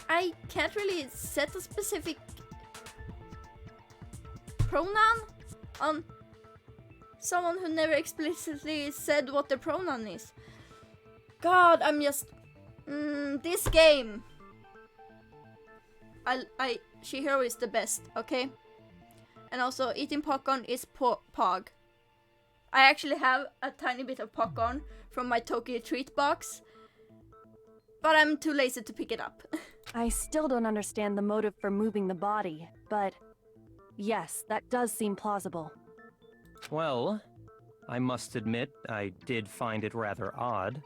I can't really set a specific pronoun on someone who never explicitly said what the pronoun is. God, I'm just this game. Chihiro is the best, okay? And also eating popcorn is pog. I actually have a tiny bit of popcorn from my Tokyo treat box. But I'm too lazy to pick it up. I still don't understand the motive for moving the body, but yes, that does seem plausible. Well, I must admit, I did find it rather odd.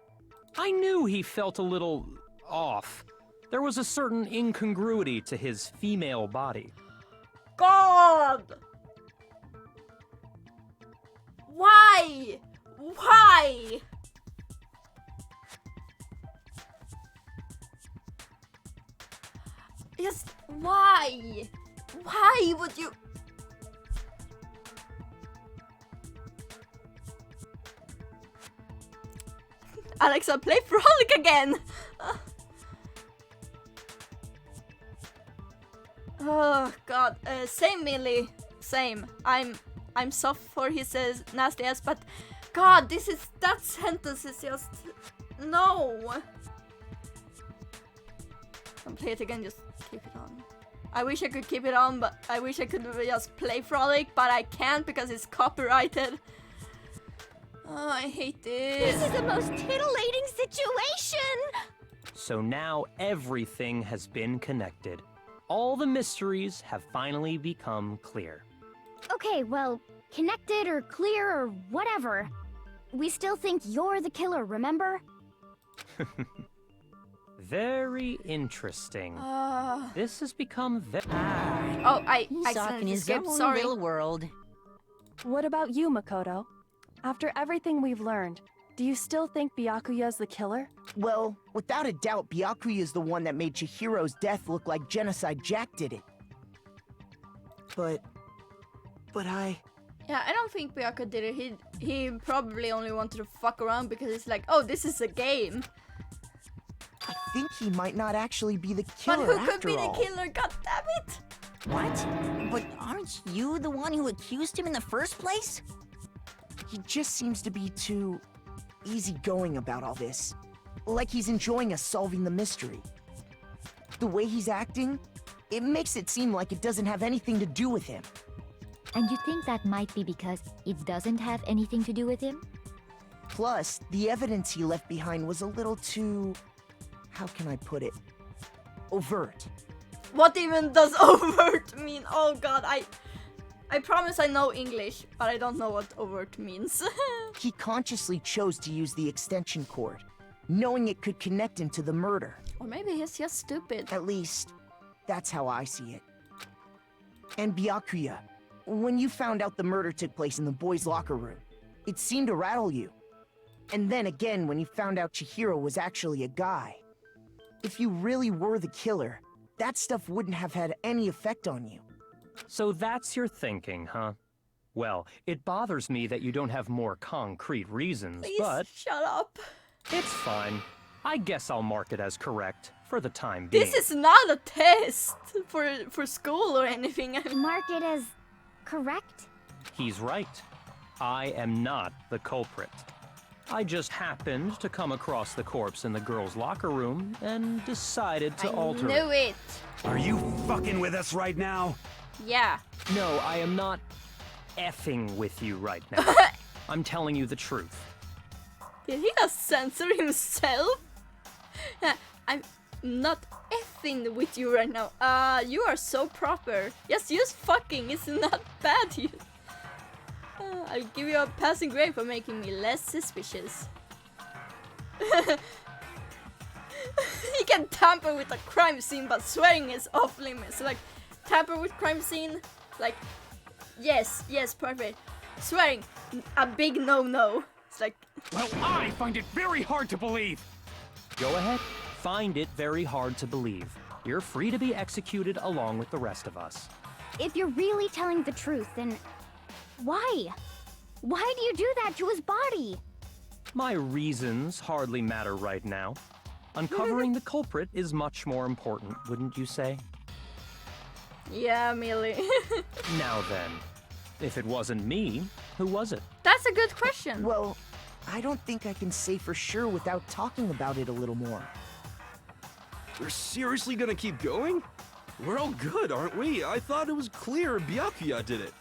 I knew he felt a little off. There was a certain incongruity to his female body. God! Why? Why? Just why? Why would you? Alexa, play Frolic again! Oh god, same Millie, same. I'm soft for his nasty ass, but god, that sentence is just no. Don't play it again, just keep it on. I wish I could keep it on, but I wish I could just play Frolic, but I can't because it's copyrighted. Oh, I hate this. This is the most titillating situation! So now everything has been connected. All the mysteries have finally become clear. Okay, well, connected or clear or whatever. We still think you're the killer, remember? Very interesting. This has become very... Oh, I He's off in accidentally his skipped, own sorry. little world. What about you, Makoto? After everything we've learned, do you still think Byakuya's the killer? Well, without a doubt, Byakuya is the one that made Chihiro's death look like Genocide Jack did it. But I... Yeah, I don't think Byakuya did it. He probably only wanted to fuck around because it's like, oh, this is a game. I think he might not actually be the killer But who could after be the all. killer? God damn it! What? But aren't you the one who accused him in the first place? He just seems to be too easygoing about all this. Like he's enjoying us solving the mystery. The way he's acting, it makes it seem like it doesn't have anything to do with him. And you think that might be because it doesn't have anything to do with him? Plus, the evidence he left behind was a little too... how can I put it? Overt. What even does overt mean? Oh god, I promise I know English, but I don't know what overt means. He consciously chose to use the extension cord, knowing it could connect him to the murder. Or maybe he's just stupid. At least, that's how I see it. And Byakuya, when you found out the murder took place in the boys' locker room, it seemed to rattle you. And then again when you found out Chihiro was actually a guy. If you really were the killer, that stuff wouldn't have had any effect on you. So that's your thinking, huh? Well, it bothers me that you don't have more concrete reasons, Please, but shut up. it's fine. I guess I'll mark it as correct for the time being. This is not a test for school or anything. Mark it as correct? He's right. I am not the culprit. I just happened to come across the corpse in the girls' locker room and decided to alter I knew it. Are you fucking with us right now? Yeah. No, I am not effing with you right now. I'm telling you the truth. Did he just censor himself? I'm not effing with you right now. You are so proper. Just use fucking. It's not bad. I'll give you a passing grade for making me less suspicious. He can tamper with a crime scene, but swearing is off limits. Like, tamper with crime scene, like, yes, perfect. Swearing, a big no-no. It's like... Well, I find it very hard to believe. Go ahead. Find it very hard to believe. You're free to be executed along with the rest of us. If you're really telling the truth, then why? Why do you do that to his body? My reasons hardly matter right now. Uncovering the culprit is much more important, wouldn't you say? Yeah, Millie. Now then, if it wasn't me, who was it? That's a good question. Well, I don't think I can say for sure without talking about it a little more. We're seriously gonna keep going? We're all good, aren't we? I thought it was clear Byakuya did it.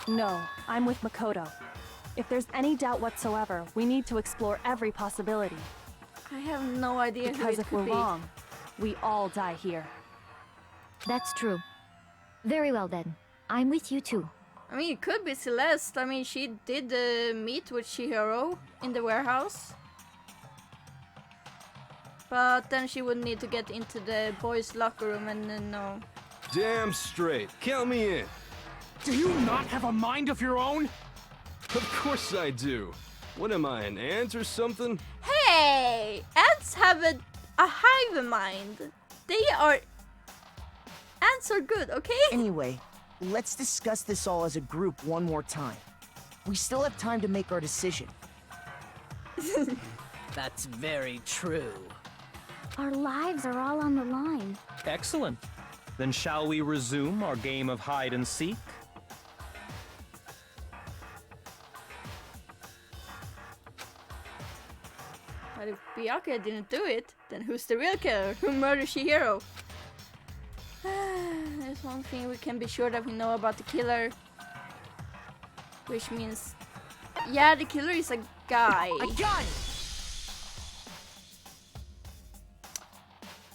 No, I'm with Makoto. If there's any doubt whatsoever, we need to explore every possibility. I have no idea who Because it if could we're be. wrong, we all die here. That's true. Very well then. I'm with you too. I mean, it could be Celeste. I mean, she did meet with Chihiro in the warehouse. But then she would need to get into the boys' locker room and then no. Damn straight. Count me in. Do you not have a mind of your own? Of course I do. What am I, an ant or something? Hey! Ants have a hive mind. Ants are good, okay? Anyway, let's discuss this all as a group one more time. We still have time to make our decision. That's very true. Our lives are all on the line. Excellent. Then shall we resume our game of hide and seek? But if Byakuya didn't do it, then who's the real killer? Who murdered Chihiro? There's one thing we can be sure that we know about the killer. Which means... Yeah, the killer is a guy. A gun!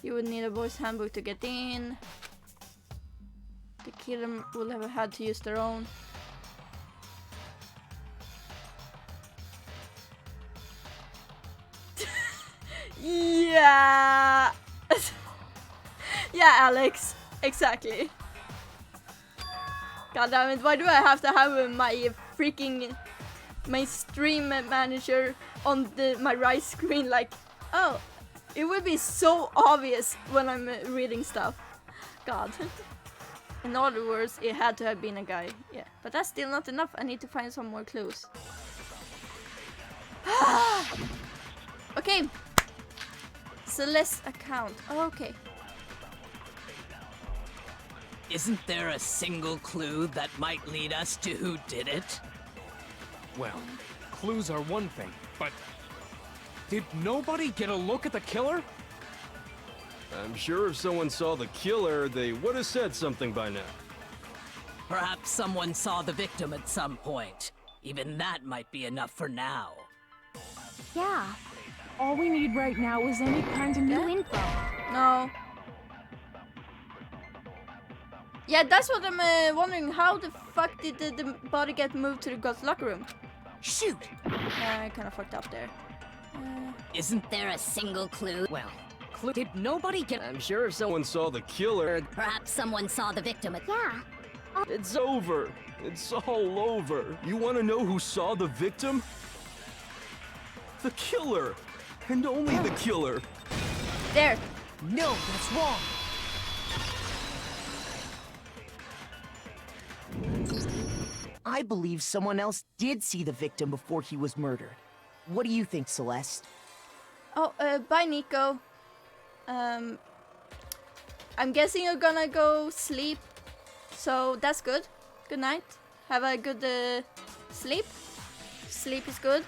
You would need a boy's handbook to get in. The killer will have had to use their own. Yeah. Yeah, Alex. Exactly. God damn it, why do I have to have my freaking stream manager on my right screen? Like, oh, it would be so obvious when I'm reading stuff. God. In other words, it had to have been a guy. Yeah, but that's still not enough. I need to find some more clues. Okay. Celeste's account. Okay. Isn't there a single clue that might lead us to who did it? Well, clues are one thing, but did nobody get a look at the killer? I'm sure if someone saw the killer, they would have said something by now. Perhaps someone saw the victim at some point. Even that might be enough for now. Yeah. All we need right now is any kind of new info. No. Yeah, that's what I'm wondering. How the fuck did the body get moved to the girls' locker room? Shoot! Yeah, I kind of fucked up there. Isn't there a single clue? Well, did nobody get... I'm sure if someone saw the killer... Perhaps someone saw the victim at... Yeah. It's over. It's all over. You want to know who saw the victim? The killer. And only the killer. There. No, that's wrong. I believe someone else did see the victim before he was murdered. What do you think, Celeste? Oh, bye, Nico. I'm guessing you're gonna go sleep. So that's good. Good night. Have a good sleep. Sleep is good.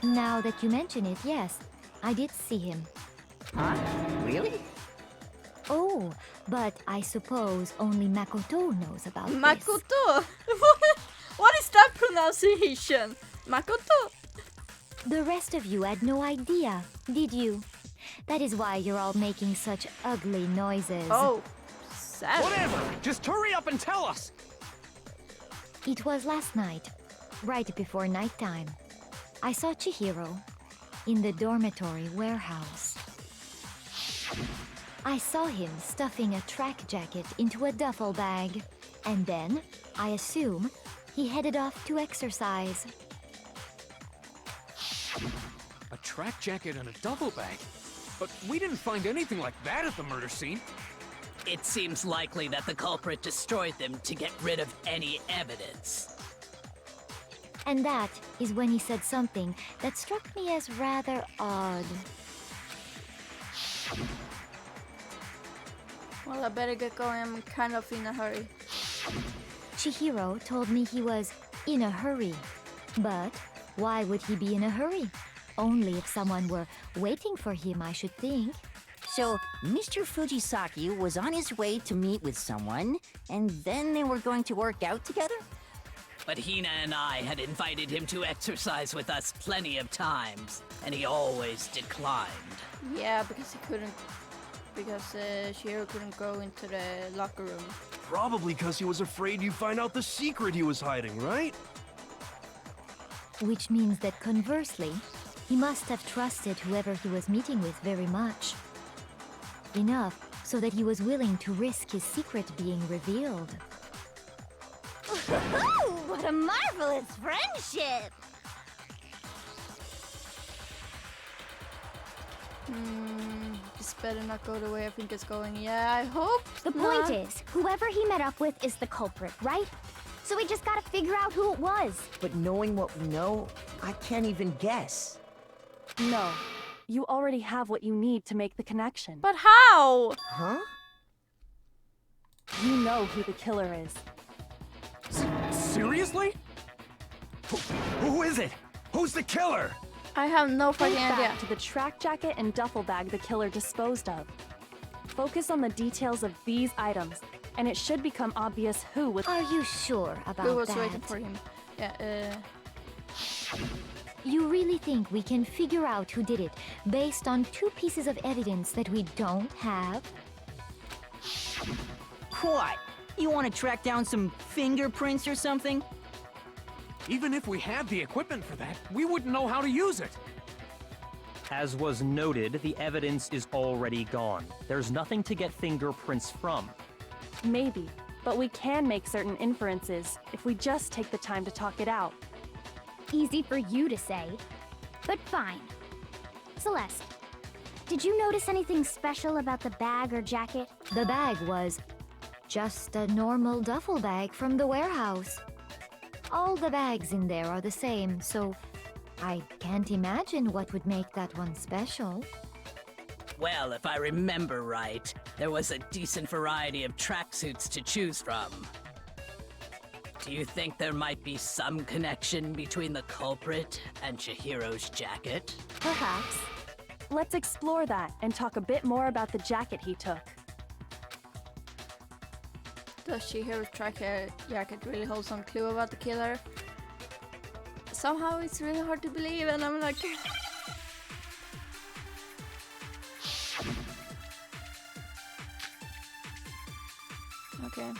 Now that you mention it, yes, I did see him. Huh? Really? Oh, but I suppose only Makoto knows about this. Makoto? What is that pronunciation? Makoto? The rest of you had no idea, did you? That is why you're all making such ugly noises. Oh, sad. Whatever! Just hurry up and tell us! It was last night, right before nighttime. I saw Chihiro in the dormitory warehouse. I saw him stuffing a track jacket into a duffel bag. And then, I assume, he headed off to exercise. A track jacket and a duffel bag? But we didn't find anything like that at the murder scene. It seems likely that the culprit destroyed them to get rid of any evidence. And that is when he said something that struck me as rather odd. Well, I better get going. I'm kind of in a hurry. Chihiro told me he was in a hurry. But why would he be in a hurry? Only if someone were waiting for him, I should think. So, Mr. Fujisaki was on his way to meet with someone, and then they were going to work out together? But Hina and I had invited him to exercise with us plenty of times, and he always declined. Yeah, because he couldn't. Because Chihiro couldn't go into the locker room. Probably because he was afraid you'd find out the secret he was hiding, right? Which means that conversely, he must have trusted whoever he was meeting with very much. Enough so that he was willing to risk his secret being revealed. What a marvelous friendship! This better not go the way I think it's going. Yeah, I hope. The point is, whoever he met up with is the culprit, right? So we just gotta figure out who it was. But knowing what we know, I can't even guess. No. You already have what you need to make the connection. But how? Huh? You know who the killer is. Seriously? Who is it? Who's the killer? I have no Think fucking idea. back to the track jacket and duffel bag the killer disposed of. Focus on the details of these items, and it should become obvious who was. Are you sure about Who was that? waiting for him? Yeah, You really think we can figure out who did it based on two pieces of evidence that we don't have? What? You want to track down some fingerprints or something? Even if we had the equipment for that, we wouldn't know how to use it. As was noted, the evidence is already gone. There's nothing to get fingerprints from. Maybe, but we can make certain inferences if we just take the time to talk it out. Easy for you to say, but fine. Celeste, did you notice anything special about the bag or jacket? The bag was just a normal duffel bag from the warehouse. All the bags in there are the same, so I can't imagine what would make that one special. Well, if I remember right, there was a decent variety of tracksuits to choose from. Do you think there might be some connection between the culprit and Chihiro's jacket? Perhaps. Let's explore that and talk a bit more about the jacket he took. Does Chihiro's track jacket really hold some clue about the killer? Somehow it's really hard to believe, and I'm like... Okay.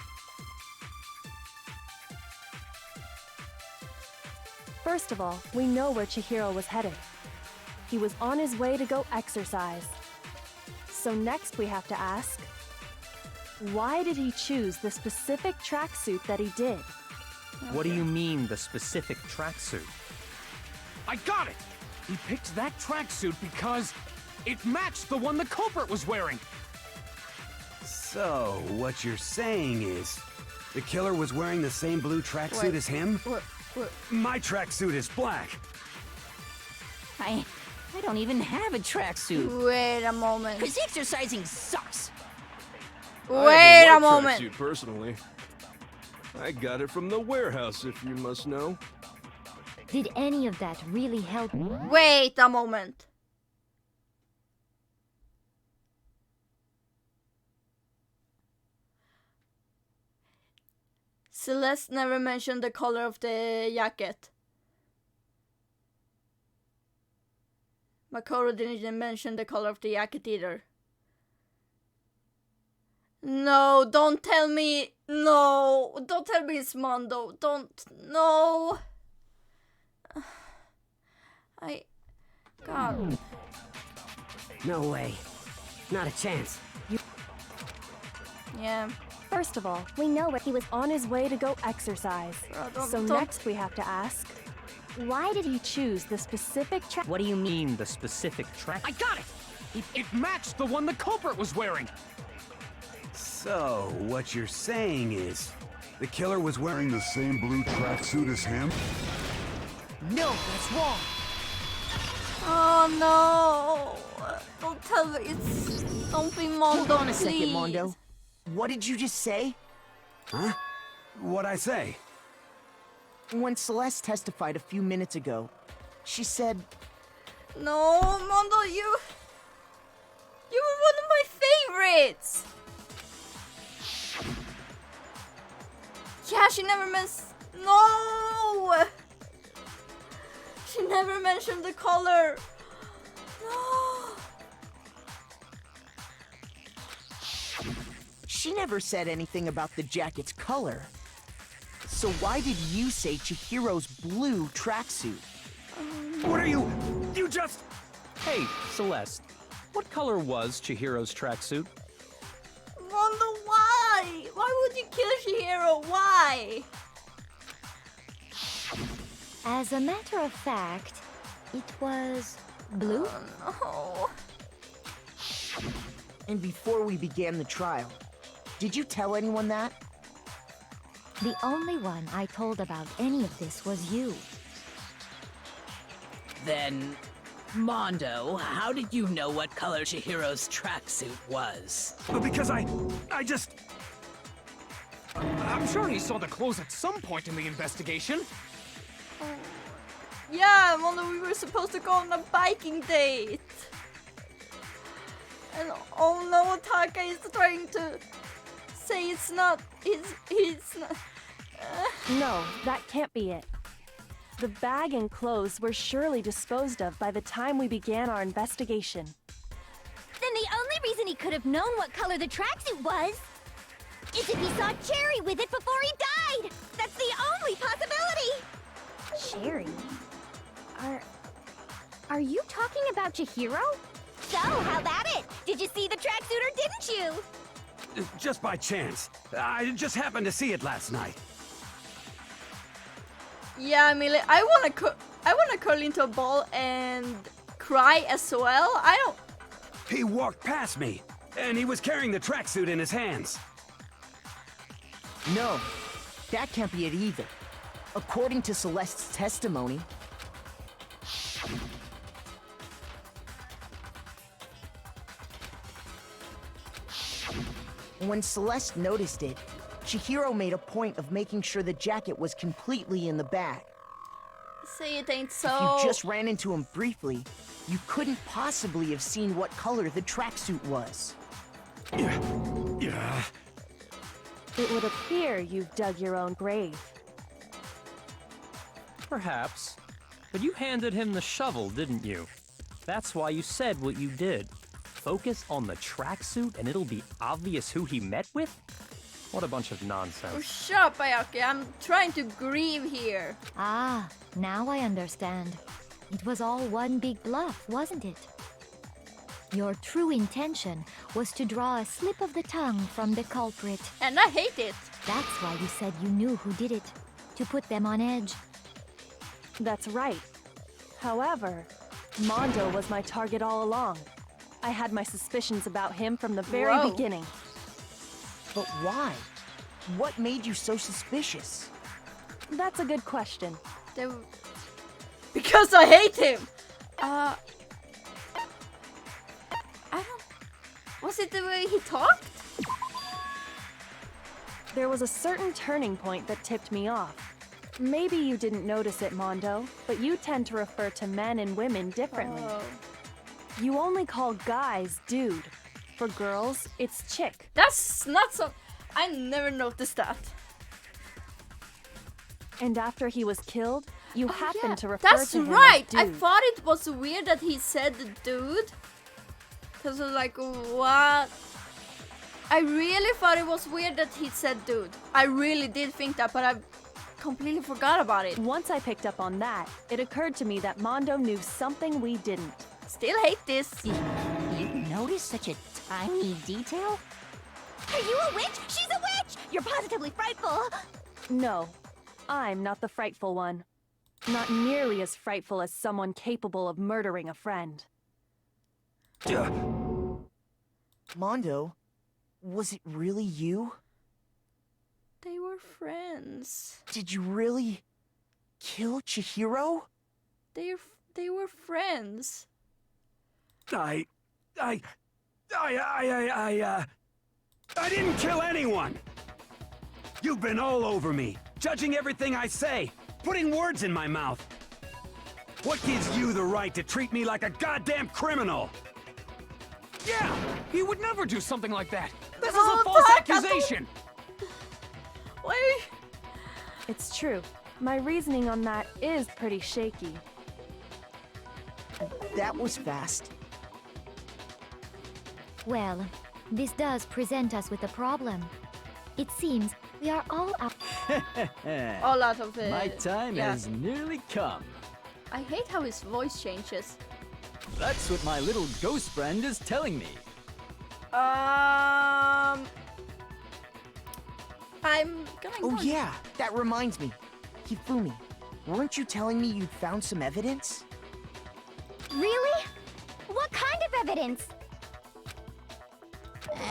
First of all, we know where Chihiro was headed. He was on his way to go exercise. So next we have to ask, why did he choose the specific tracksuit that he did? What do you mean, the specific tracksuit? I got it! He picked that tracksuit because it matched the one the culprit was wearing. So, what you're saying is, The killer was wearing the same blue tracksuit as him? What? My tracksuit is black. I don't even have a tracksuit. Wait a moment. Because exercising sucks. Wait I a moment. tracksuit personally. I got it from the warehouse, if you must know. Did any of that really help? Wait a moment. Celeste never mentioned the color of the jacket. Makoto didn't even mention the color of the jacket either. No, don't tell me. No, don't tell me it's Mondo. Don't. No. God. No way. Not a chance. Yeah. First of all, we know he was on his way to go exercise. So next we have to ask, why did he choose the specific track? What do you mean, the specific track? I got it! It matched the one the culprit was wearing! So, what you're saying is, the killer was wearing The same blue tracksuit as him? No, that's wrong. Oh no! Don't tell me it's. Don't be Mondo. Hold on a second, please. Mondo. What did you just say? Huh? What'd I say? When Celeste testified a few minutes ago, she said... No, Mondo, you were one of my favorites! Yeah, she never No! She never mentioned the color. No! She never said anything about the jacket's color. So why did you say Chihiro's blue tracksuit? What are you? You just... Hey, Celeste. What color was Chihiro's tracksuit? Mondo, why? Why would you kill Chihiro? Why? As a matter of fact, it was blue. Oh, no. And before we began the trial, did you tell anyone that? The only one I told about any of this was you. Then, Mondo, how did you know what color Chihiro's tracksuit was? Because I just... I'm sure he saw the clothes at some point in the investigation. Yeah, Mondo, we were supposed to go on a biking date. And oh no, Taka is trying to say it's not. It's not. No, that can't be it. The bag and clothes were surely disposed of by the time we began our investigation. Then the only reason he could have known what color the tracksuit was is if he saw Cherry with it before he died. That's the only possibility. Cherry? Are you talking about Chihiro? So, how about it? Did you see the tracksuit or didn't you? Just by chance. I just happened to see it last night. Yeah, Millie, I wanna curl into a ball and cry as well. I don't. He walked past me, and he was carrying the tracksuit in his hands. No, that can't be it either. According to Celeste's testimony, when Celeste noticed it, Chihiro made a point of making sure the jacket was completely in the bag. Say it ain't so. If you just ran into him briefly, you couldn't possibly have seen what color the tracksuit was. Yeah. It would appear you've dug your own grave. Perhaps. But you handed him the shovel, didn't you? That's why you said what you did. Focus on the tracksuit and it'll be obvious who he met with? What a bunch of Oh, nonsense. shut up, Ayaki. I'm trying to grieve here. Ah, now I understand. It was all one big bluff, wasn't it? Your true intention was to draw a slip of the tongue from the culprit. And I hate it. That's why you said you knew who did it. To put them on edge. That's right. However, Mondo was my target all along. I had my suspicions about him from the very Whoa. beginning. But why? What made you so suspicious? That's a good question. Because I hate him! I don't... Was it the way he talked? There was a certain turning point that tipped me off. Maybe you didn't notice it, Mondo, but you tend to refer to men and women differently. Oh. You only call guys dude. For girls, it's chick. That's not so... I never noticed that. And after he was killed, you happened to refer That's to him right! as I dude. thought it was weird that he said dude. Because I was like, what? I really thought it was weird that he said dude. I really did think that, but I completely forgot about it. Once I picked up on that, it occurred to me that Mondo knew something we didn't. Still hate this. You noticed such a tiny detail? Are you a witch? She's a witch! You're positively frightful! No, I'm not the frightful one. Not nearly as frightful as someone capable of murdering a friend. Mondo, was it really you? They were friends. Did you really kill Chihiro? They were friends. I didn't kill anyone! You've been all over me, judging everything I say, putting words in my mouth. What gives you the right to treat me like a goddamn criminal? Yeah! He would never do something like that! This is Oh, a false fuck, accusation! Wait. It's true. My reasoning on that is pretty shaky. That was fast. Well, this does present us with a problem. It seems we are all out. All out of it. My time has nearly come. I hate how his voice changes. That's what my little ghost friend is telling me. I'm gonna. Oh yeah, that reminds me. Hifumi, weren't you telling me you'd found some evidence? Really? What kind of evidence?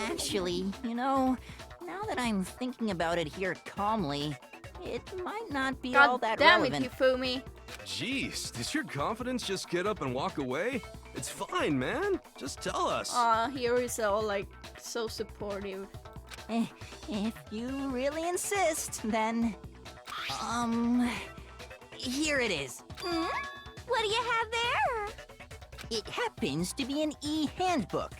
Actually, you know, now that I'm thinking about it here calmly, it might not be all God that damn relevant. it, Hifumi. Jeez, does your confidence just get up and walk away? It's fine, man. Just tell us. Here is all like so supportive. If you really insist, then... Here it is. What do you have there? It happens to be an e-handbook.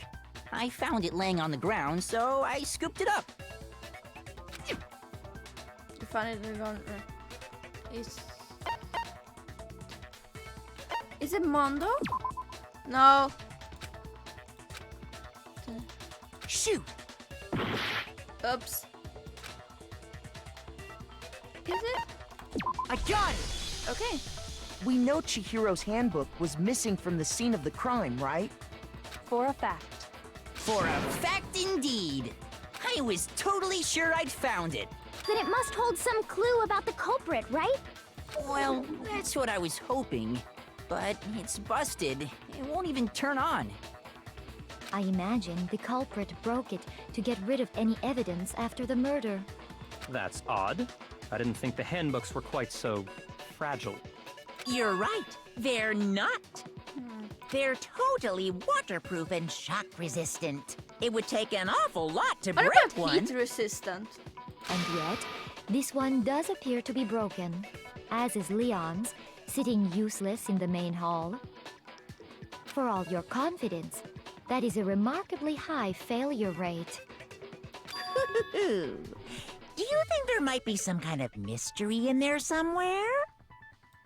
I found it laying on the ground, so I scooped it up. You found it on. Is it Mondo? No. Shoot! Oops. Is it? I got it! Okay. We know Chihiro's handbook was missing from the scene of the crime, right? For a fact. For a fact indeed. I was totally sure I'd found it. Then it must hold some clue about the culprit, right? Well, that's what I was hoping. But it's busted. It won't even turn on. I imagine the culprit broke it to get rid of any evidence after the murder. That's odd. I didn't think the handbooks were quite so fragile. You're right. They're not. They're totally waterproof and shock resistant. It would take an awful lot to What break about one. heat resistant? And yet, this one does appear to be broken, as is Leon's, sitting useless in the main hall. For all your confidence, that is a remarkably high failure rate. Do you think there might be some kind of mystery in there somewhere?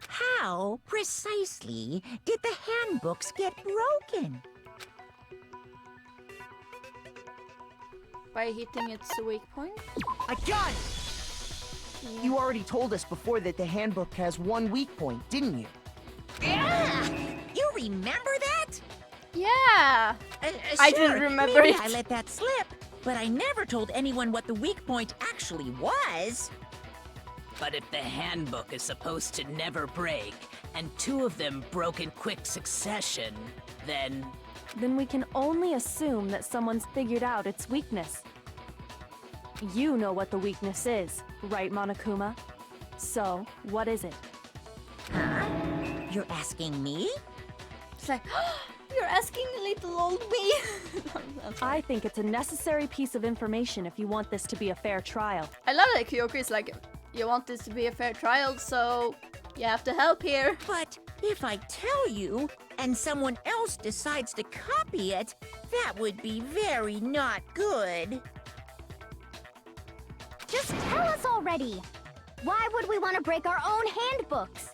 How precisely did the handbooks get broken? By hitting its weak point? I got it! You already told us before that the handbook has one weak point, didn't you? Yeah! You remember that? Yeah! I Sure, didn't remember maybe it. I let that slip, but I never told anyone what the weak point actually was. But if the handbook is supposed to never break, and two of them broke in quick succession, then... Then we can only assume that someone's figured out its weakness. You know what the weakness is, right, Monokuma? So, what is it? Huh? You're asking me? It's like, you're asking little old me. I think it's a necessary piece of information if you want this to be a fair trial. I love that Kyoko is like, you want this to be a fair trial, so you have to help here. But if I tell you, and someone else decides to copy it, that would be very not good. Just tell us already. Why would we want to break our own handbooks?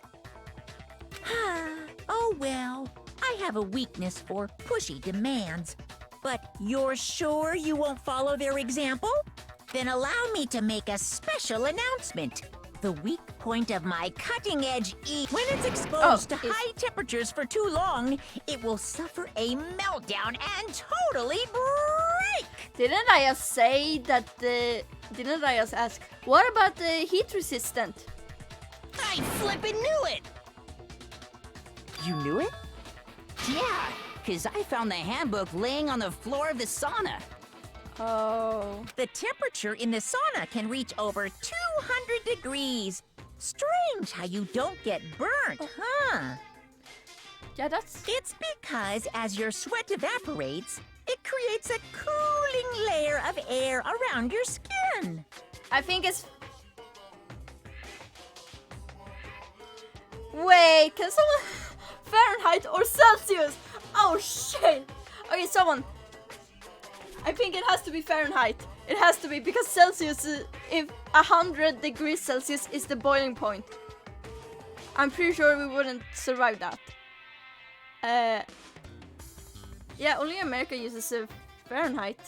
Oh well, I have a weakness for pushy demands. But you're sure you won't follow their example? Then allow me to make a special announcement. The weak point of my cutting-edge when it's exposed to high temperatures for too long, it will suffer a meltdown and totally break! Didn't I just say that didn't I just ask, what about the heat resistant? I flippin' knew it! You knew it? Yeah, because I found the handbook laying on the floor of the sauna. Oh. The temperature in the sauna can reach over 200 degrees. Strange how you don't get burnt, huh? Yeah, that's... It's because as your sweat evaporates, it creates a cooling layer of air around your skin. I think it's... Wait, can someone... Fahrenheit or Celsius? Oh shit! Okay, someone... I think it has to be Fahrenheit. It has to be, because Celsius, if 100 degrees Celsius is the boiling point. I'm pretty sure we wouldn't survive that. Yeah, only America uses Fahrenheit.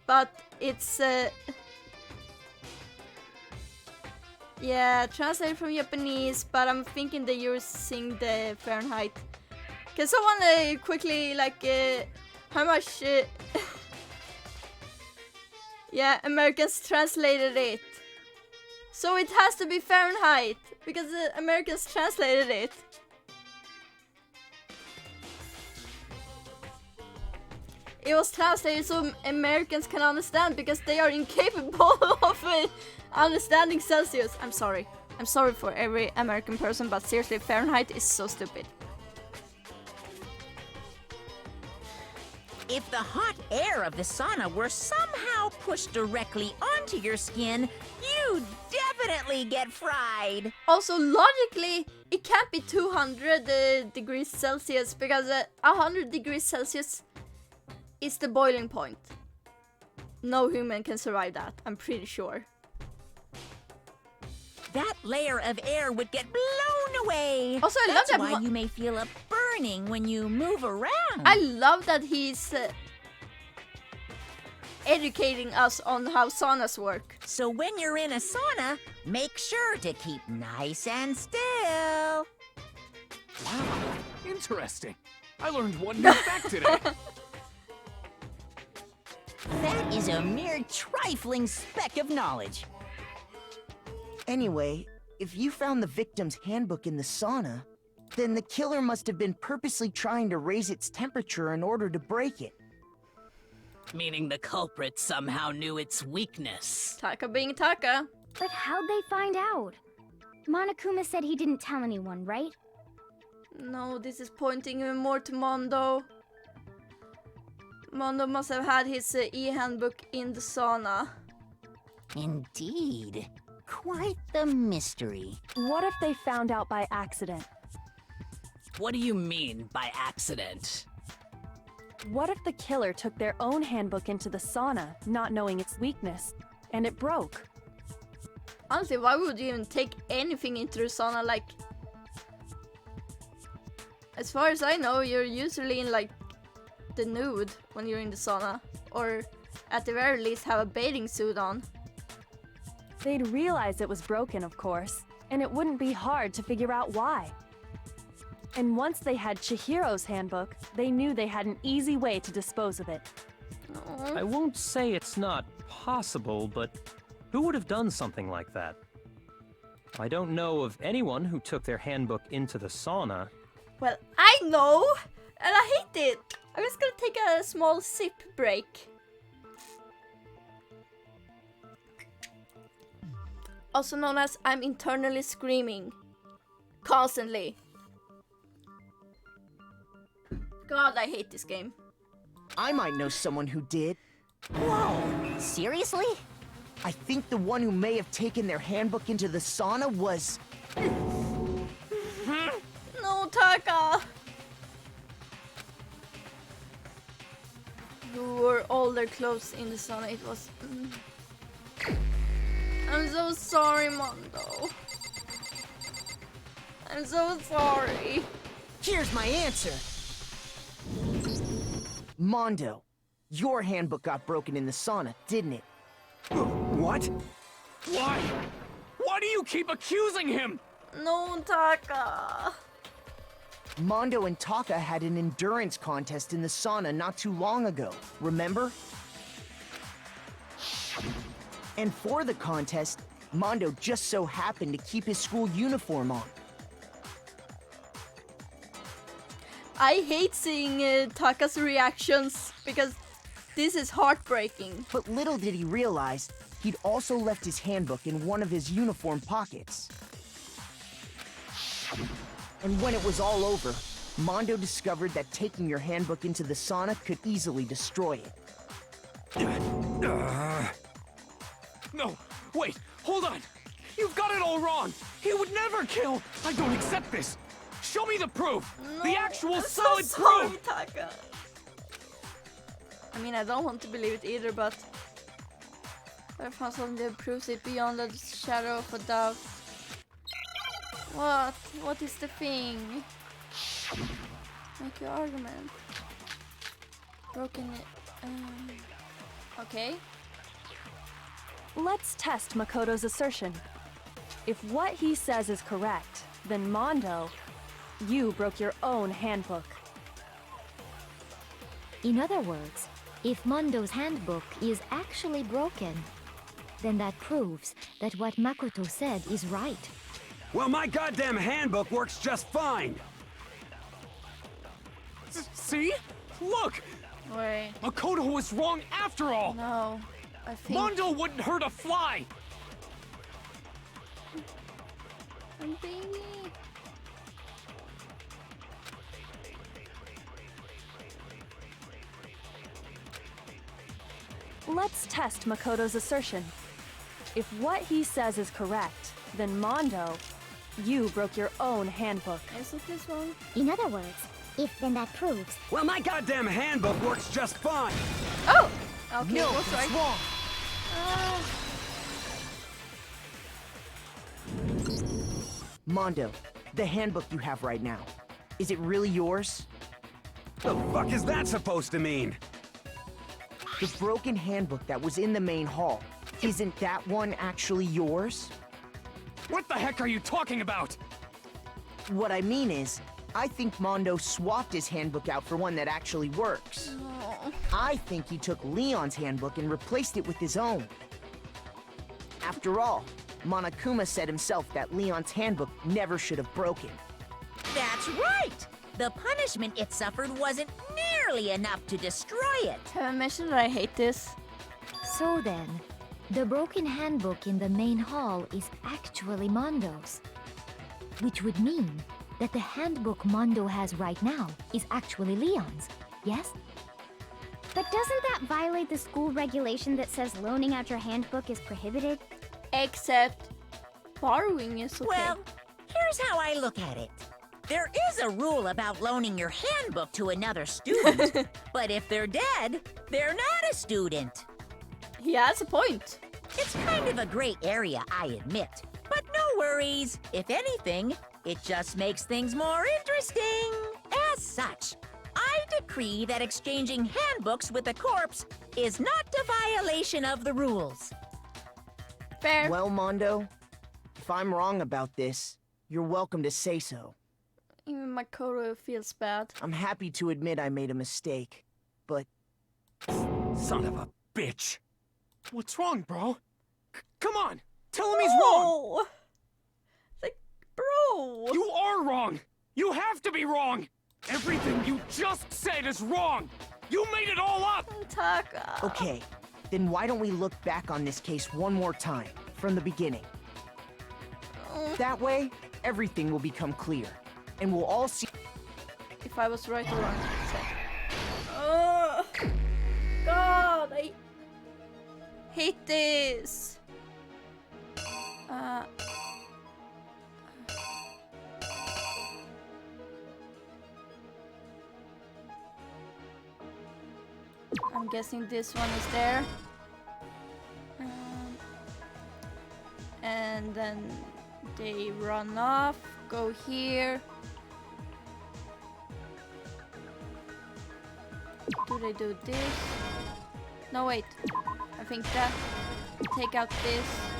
But it's... yeah, translated from Japanese, but I'm thinking they're using the Fahrenheit. Can someone quickly, like, how much... yeah, Americans translated it. So it has to be Fahrenheit, because the Americans translated it. It was translated so Americans can understand, because they are incapable of understanding Celsius. I'm sorry. I'm sorry for every American person, but seriously, Fahrenheit is so stupid. If the hot air of the sauna were somehow pushed directly onto your skin, you'd definitely get fried. Also, logically, it can't be 200 degrees Celsius, because 100 degrees Celsius is the boiling point. No human can survive that, I'm pretty sure. That layer of air would get blown away. Also, I love That's that why you may feel a burning when you move around. I love that he's educating us on how saunas work. So when you're in a sauna, make sure to keep nice and still. Wow, interesting. I learned one new fact today. That is a mere trifling speck of knowledge. Anyway, if you found the victim's handbook in the sauna, then the killer must have been purposely trying to raise its temperature in order to break it. Meaning the culprit somehow knew its weakness. Taka being Taka. But how'd they find out? Monokuma said he didn't tell anyone, right? No, this is pointing even more to Mondo. Mondo must have had his e-handbook in the sauna. Indeed. Quite the mystery. What if they found out by accident? What do you mean by accident? What if the killer took their own handbook into the sauna, not knowing its weakness, and it broke? Honestly, why would you even take anything into the sauna? Like, as far as I know, you're usually in like the nude when you're in the sauna, or at the very least have a bathing suit on. They'd realize it was broken, of course, and it wouldn't be hard to figure out why. And once they had Chihiro's handbook, they knew they had an easy way to dispose of it. I won't say it's not possible, but who would have done something like that? I don't know of anyone who took their handbook into the sauna. Well, I know! And I hate it. I'm just gonna take a small sip break. Also known as I'm internally screaming. Constantly. God, I hate this game. I might know someone who did. Whoa! Seriously? I think the one who may have taken their handbook into the sauna was... No, Taka! You wore all their clothes in the sauna. It was... I'm so sorry, Mondo. I'm so sorry. Here's my answer. Mondo, your handbook got broken in the sauna, didn't it? What? Why? Why do you keep accusing him? No, Taka. Mondo and Taka had an endurance contest in the sauna not too long ago, remember? And for the contest, Mondo just so happened to keep his school uniform on. I hate seeing Taka's reactions because this is heartbreaking. But little did he realize, he'd also left his handbook in one of his uniform pockets. And when it was all over, Mondo discovered that taking your handbook into the sauna could easily destroy it. No, wait, hold on. You've got it all wrong. He would never kill. I don't accept this. Show me the proof. No, the actual I'm solid so sorry, proof. Taka. I mean, I don't want to believe it either, but I found something that proves it beyond a shadow of a doubt. What? What is the thing? Make your argument. Broken it. Okay. Let's test Makoto's assertion. If what he says is correct, then Mondo, you broke your own handbook. In other words, if Mondo's handbook is actually broken, then that proves that what Makoto said is right. Well, my goddamn handbook works just fine. See? Look! Wait. Makoto was wrong after all! No, I think... Mondo wouldn't hurt a fly! Baby. Let's test Makoto's assertion. If what he says is correct, then Mondo, you broke your own handbook. Isn't this wrong? In other words, if then that proves... Well, my goddamn handbook works just fine. Oh! Okay, no, what's right? wrong? Mondo, the handbook you have right now, is it really yours? The fuck is that supposed to mean? The broken handbook that was in the main hall, isn't that one actually yours? What the heck are you talking about? What I mean is, I think Mondo swapped his handbook out for one that actually works. No. I think he took Leon's handbook and replaced it with his own. After all, Monokuma said himself that Leon's handbook never should have broken. That's right! The punishment it suffered wasn't nearly enough to destroy it. Have I mentioned that I hate this? So then, the broken handbook in the main hall is actually Mondo's. Which would mean that the handbook Mondo has right now is actually Leon's, yes? But doesn't that violate the school regulation that says loaning out your handbook is prohibited? Except borrowing is okay. Well, here's how I look at it. There is a rule about loaning your handbook to another student, but if they're dead, they're not a student. He has a point. It's kind of a gray area, I admit. But no worries. If anything, it just makes things more interesting. As such, I decree that exchanging handbooks with a corpse is not a violation of the rules. Fair. Well, Mondo, if I'm wrong about this, you're welcome to say so. Even Makoto feels bad. I'm happy to admit I made a mistake, but... Son of a bitch. What's wrong, bro? Come on, tell him he's wrong. Like, bro. You are wrong. You have to be wrong. Everything you just said is wrong! You made it all up! Taka. Okay, then why don't we look back on this case one more time, from the beginning? That way, everything will become clear, and we'll all see if I was right or wrong. Oh, God, I hate this. I'm guessing this one is there. And then they run off, go here. Do they do this? No, wait. I think that. Take out this.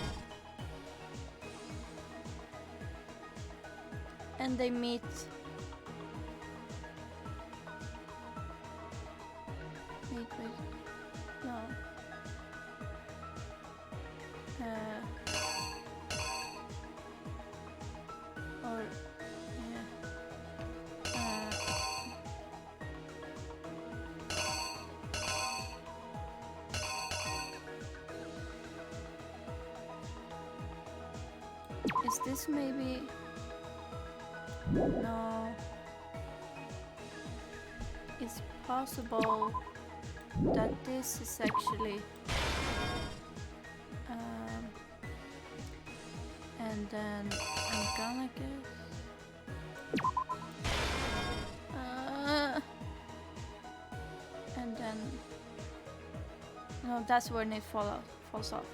And they meet. Wait. No. Or yeah. Is this maybe? No. It's possible that this is actually and then I'm gonna guess and then no, that's when it falls off.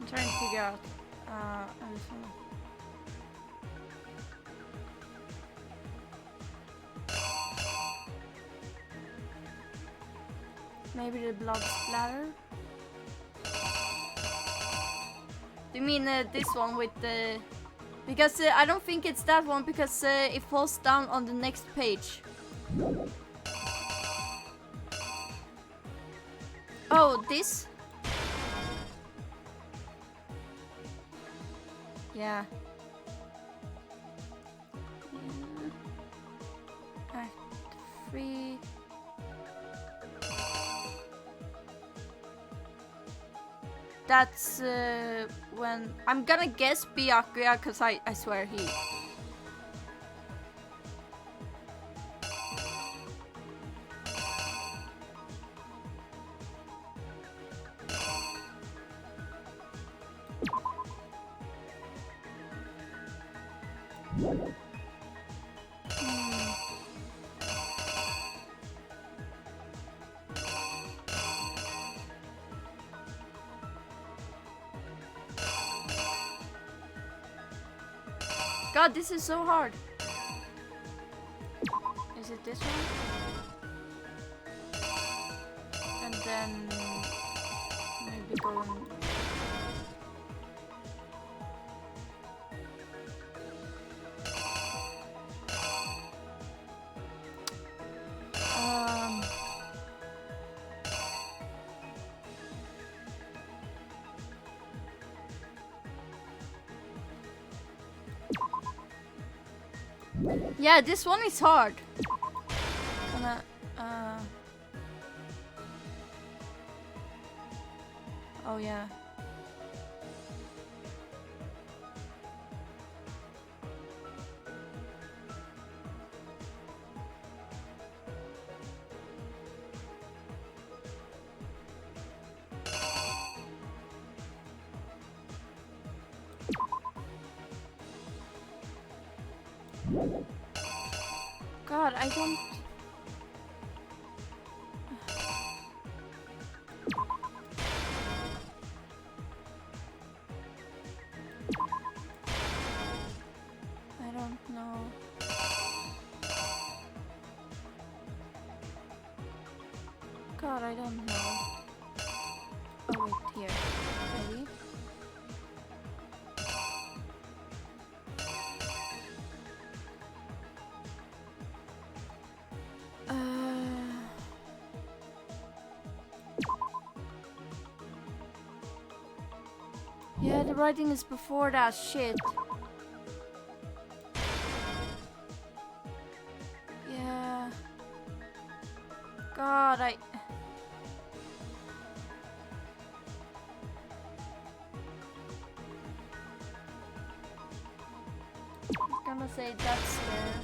I'm trying to figure out. I just wanna... Maybe the blood splatter? Do you mean this one with the... Because I don't think it's that one because it falls down on the next page. Oh, this? Yeah. Act 3. That's when I'm gonna guess Byakuya because I swear he. God, this is so hard. Is it this one? And then maybe going. Yeah, this one is hard. Oh yeah. God, I don't... I don't know. God, I don't know. Oh wait, here. Maybe? Yeah, the writing is before that shit. Yeah. God, I'm gonna say that's there.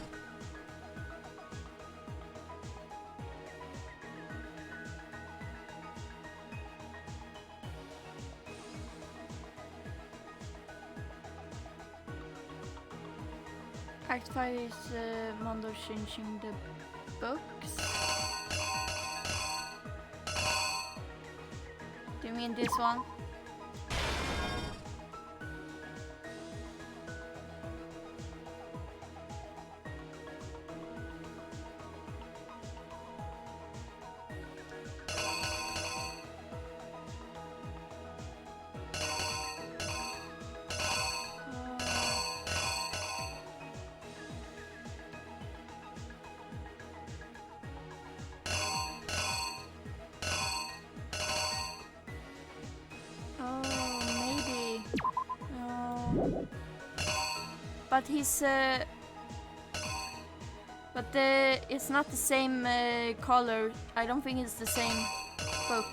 Act 5 is Mondo changing the books. Do you mean this one? But he's it's not the same color. I don't think it's the same book.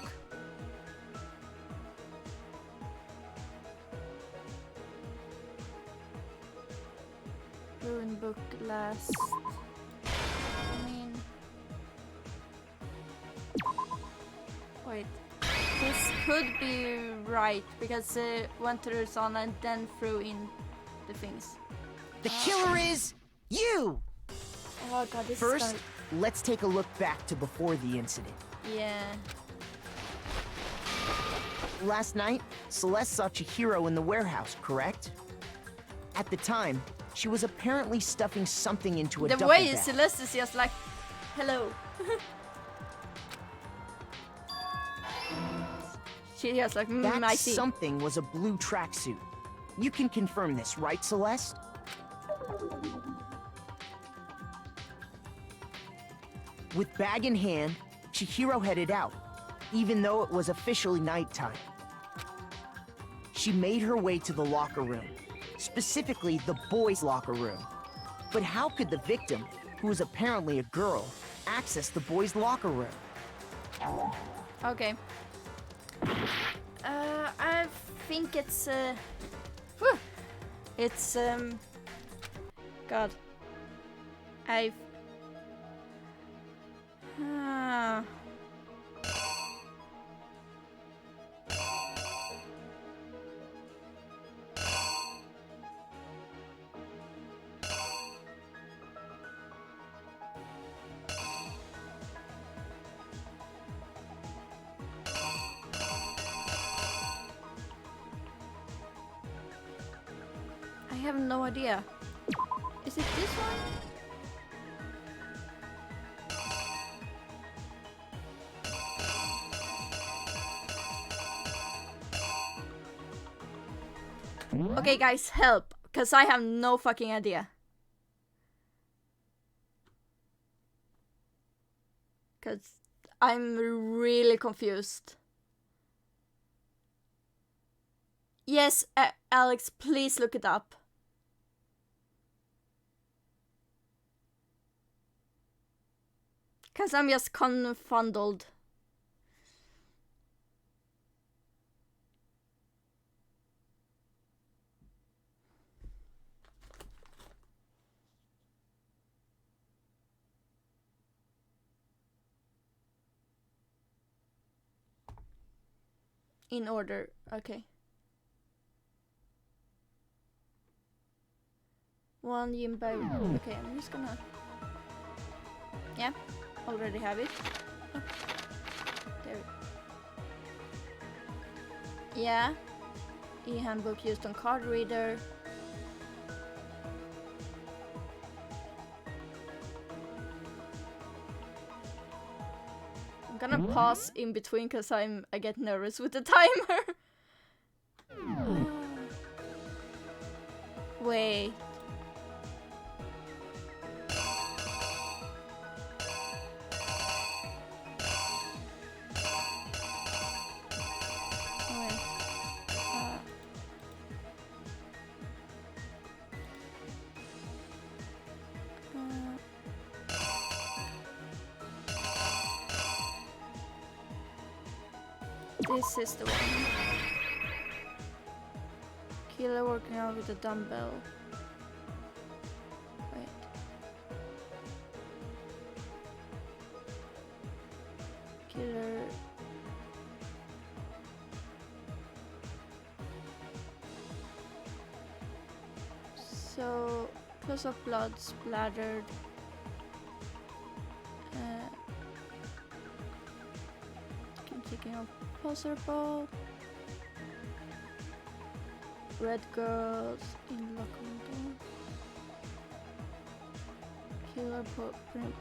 Ruin book last. I mean, wait. This could be right because went to the sauna and then threw in the things. The killer is you! Oh god, this First, is let's take a look back to before the incident. yeah. Last night, Celeste saw Chihiro in the warehouse, correct? At the time, she was apparently stuffing something into a The duffel way bag. Celeste is just like, hello. She just like, That I see. something was a blue tracksuit. You can confirm this, right, Celeste? With bag in hand, Chihiro headed out, even though it was officially nighttime. She made her way to the locker room, specifically the boys' locker room. But how could the victim, who was apparently a girl, access the boys' locker room? Okay. I think it's whew. It's God. I've I have no idea. Is it this one? Okay, guys, help, because I have no fucking idea. Because I'm really confused. Yes, Alex, please look it up. Because I'm just confounded. In order, okay. One Yimba. Okay, I'm just gonna. Yeah, already have it. Oh. There. Yeah. E-handbook used on card reader. I'm gonna pause in between because I get nervous with the timer. Wait. This is the one. Killer working out with a dumbbell. Wait. Killer. So, plus of blood splattered. Taking off poster ball. Red girls in locker room. Killer print.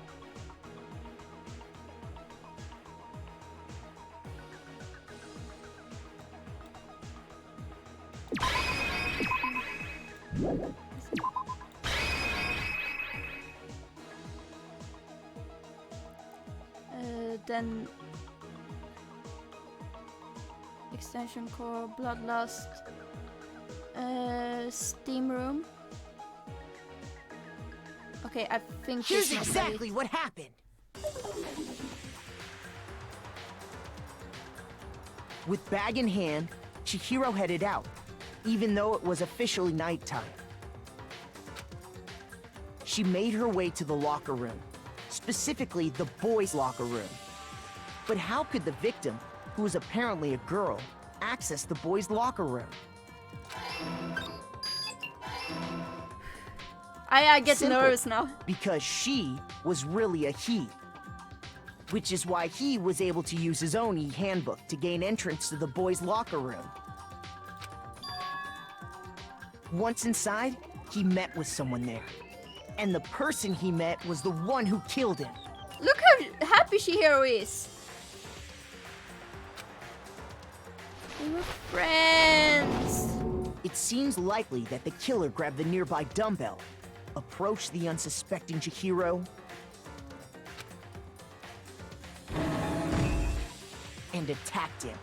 Then extension core, bloodlust, steam room. Okay, I think here's this exactly what happened. With bag in hand, Chihiro headed out, even though it was officially nighttime. She made her way to the locker room, specifically the boys' locker room. But how could the victim, who was apparently a girl, access the boys' locker room? I get Simple. nervous now. Because she was really a he. Which is why he was able to use his own e-handbook to gain entrance to the boys' locker room. Once inside, he met with someone there. And the person he met was the one who killed him. Look how happy Chihiro is. They were friends. It seems likely that the killer grabbed the nearby dumbbell, approached the unsuspecting Chihiro, and attacked him.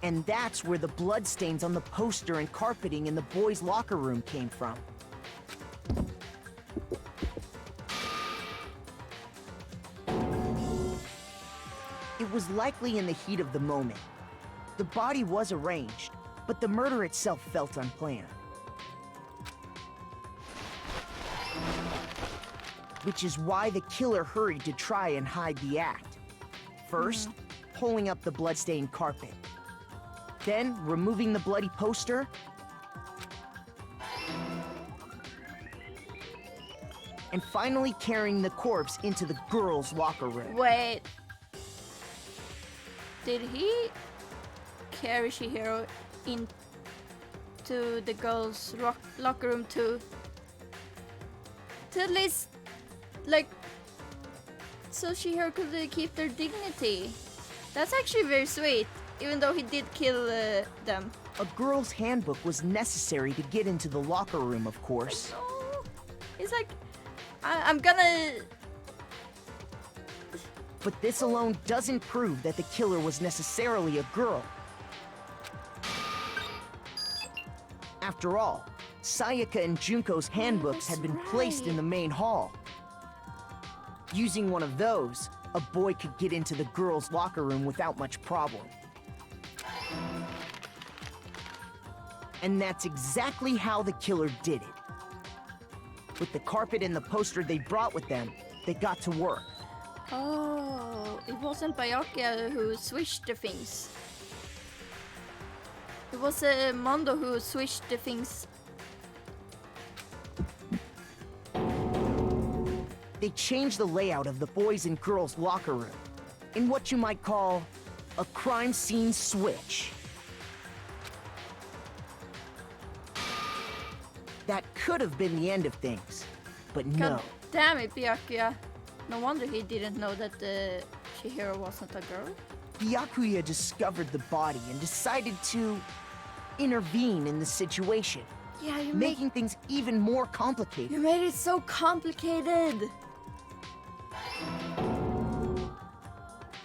And that's where the bloodstains on the poster and carpeting in the boys' locker room came from. It was likely in the heat of the moment. The body was arranged, but the murder itself felt unplanned. Which is why the killer hurried to try and hide the act. First, pulling up the bloodstained carpet. Then, removing the bloody poster. And finally carrying the corpse into the girls' locker room. Wait. Did he carry Chihiro into the girls' locker room to at least, like, so Chihiro could keep their dignity? That's actually very sweet, even though he did kill them. A girl's handbook was necessary to get into the locker room, of course. No. He's like, I'm gonna... But this alone doesn't prove that the killer was necessarily a girl. After all, Sayaka and Junko's handbooks had been placed in the main hall. Using one of those, a boy could get into the girls' locker room without much problem. And that's exactly how the killer did it. With the carpet and the poster they brought with them, they got to work. Oh, it wasn't Byakuya who switched the things. It was Mondo who switched the things. They changed the layout of the boys' and girls' locker room in what you might call a crime scene switch. That could have been the end of things, but no. God damn it, Byakuya. No wonder he didn't know that Chihiro wasn't a girl. Byakuya discovered the body and decided to intervene in the situation. Yeah, making things even more complicated. You made it so complicated.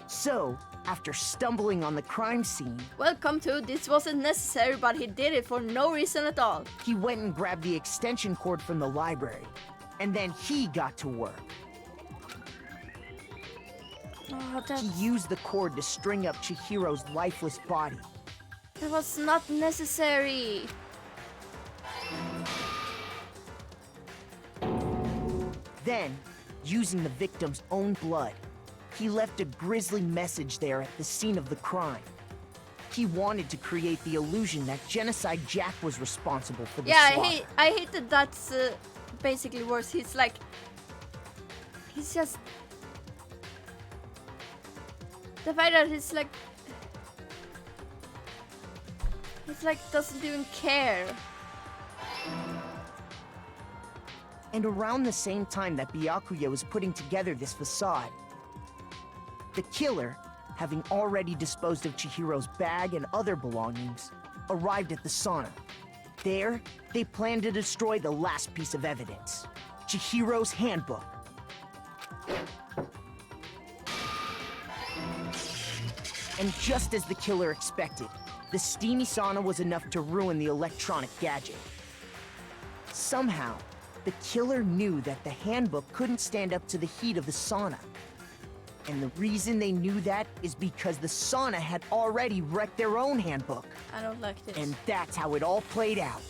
So, after stumbling on the crime scene... Welcome to This Wasn't Necessary, but he did it for no reason at all. He went and grabbed the extension cord from the library. And then he got to work. Oh, He used the cord to string up Chihiro's lifeless body. that was not necessary. Then, using the victim's own blood, he left a grisly message there at the scene of the crime. He wanted to create the illusion that Genocide Jack was responsible for the slaughter. I hate that that's basically worse. He's just... The fact that he's like doesn't even care. And around the same time that Byakuya was putting together this facade, the killer, having already disposed of Chihiro's bag and other belongings, arrived at the sauna. There, they planned to destroy the last piece of evidence, Chihiro's handbook. And just as the killer expected, the steamy sauna was enough to ruin the electronic gadget. Somehow, the killer knew that the handbook couldn't stand up to the heat of the sauna. And the reason they knew that is because the sauna had already wrecked their own handbook. I don't like this. And that's how it all played out.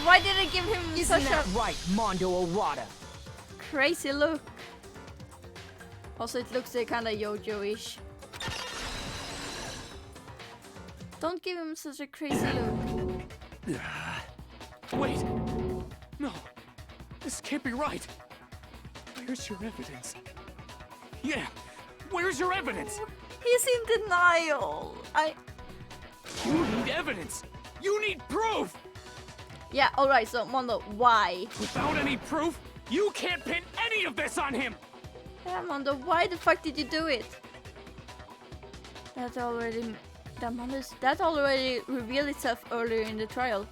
Why did I give him Isn't such that a right, Mondo Owada? crazy look? Also, it looks kind of Yojo-ish. Don't give him such a crazy look. Wait! No! This can't be right! Where's your evidence? Yeah! Where's your evidence? He's in denial. You need evidence! You need proof! Yeah, alright, so Mondo, why? Without any proof, you can't pin any of this on him! Yeah, Mondo, why the fuck did you do it? That already revealed itself earlier in the trial.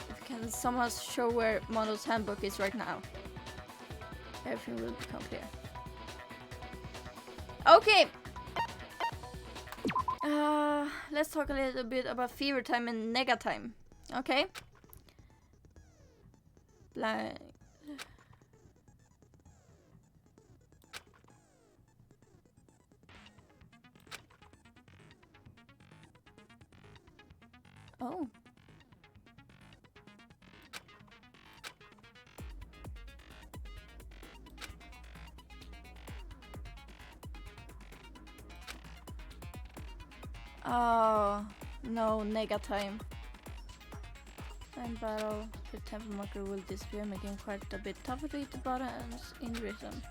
If you can somehow show where Mondo's handbook is right now, everything will become clear. Okay. Let's talk a little bit about fever time and nega time. Okay. Oh. Oh, no, nega time. And battle, the temple marker will disappear, making quite a bit tougher to hit the buttons in rhythm.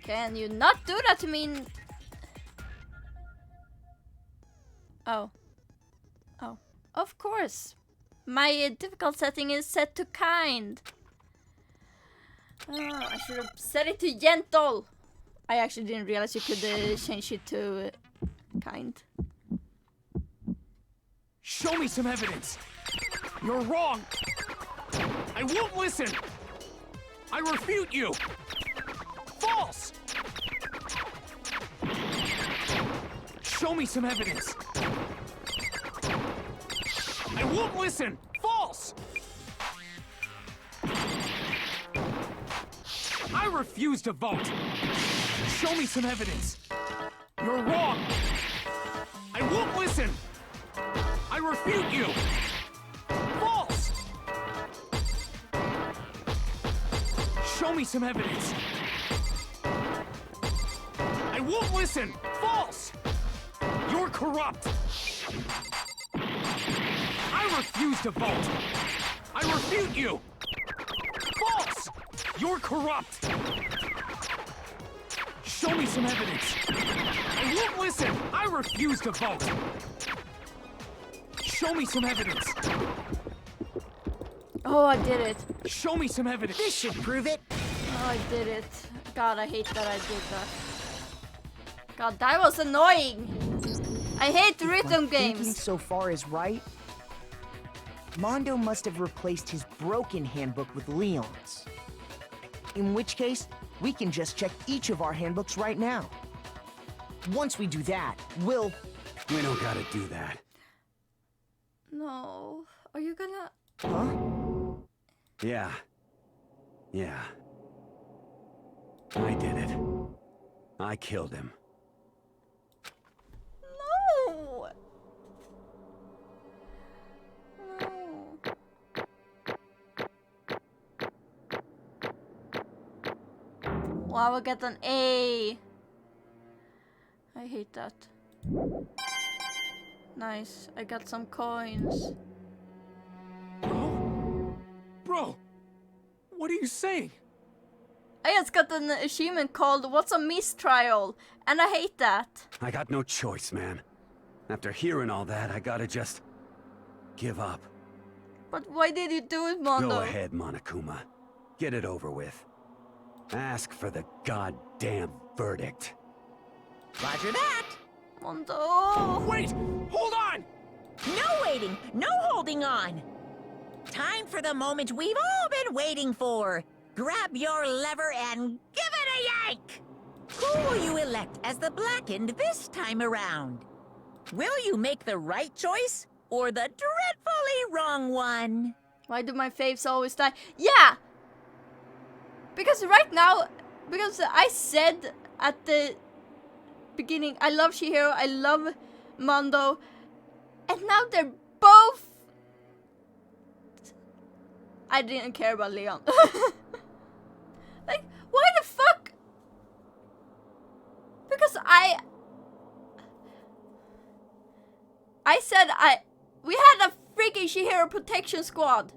Can you not do that to me? Oh. Oh. Of course. My difficult setting is set to kind. I should have set it to gentle. I actually didn't realize you could change it to kind. Show me some evidence! You're wrong! I won't listen! I refute you! False! Show me some evidence! I won't listen! False! I refuse to vote! Show me some evidence! You're wrong! I won't listen! I refute you! False! Show me some evidence! I won't listen! False! You're corrupt! I refuse to vote! I refute you! False! You're corrupt! Show me some evidence! I won't listen! I refuse to vote! Show me some evidence! Oh, I did it. Show me some evidence! This should prove it! Oh, I did it. God, I hate that I did that. God, that was annoying! I hate rhythm games! Thinking so far is right, Mondo must have replaced his broken handbook with Leon's. In which case, we can just check each of our handbooks right now. Once we do that, we'll... We don't gotta do that. No. Are you gonna... Huh? Yeah. Yeah. I did it. I killed him. No! No. Wow, I got an A. I hate that. Nice. I got some coins. Bro, what are you saying? I just got an achievement called What's a Mistrial? And I hate that. I got no choice, man. After hearing all that, I gotta just give up. But why did you do it, Mondo? Go ahead, Monokuma. Get it over with. Ask for the goddamn verdict. Roger that! Mondo! Wait! Hold on! No waiting! No holding on! Time for the moment we've all been waiting for! Grab your lever and give it a yank! Who will you elect as the Blackened this time around? Will you make the right choice or the dreadfully wrong one? Why do my faves always die? Yeah! Because right now, because I said at the beginning, I love Chihiro, I love Mondo, and now they're both... I didn't care about Leon. Like, why the fuck? Because I said we had a freaking Chihiro protection squad.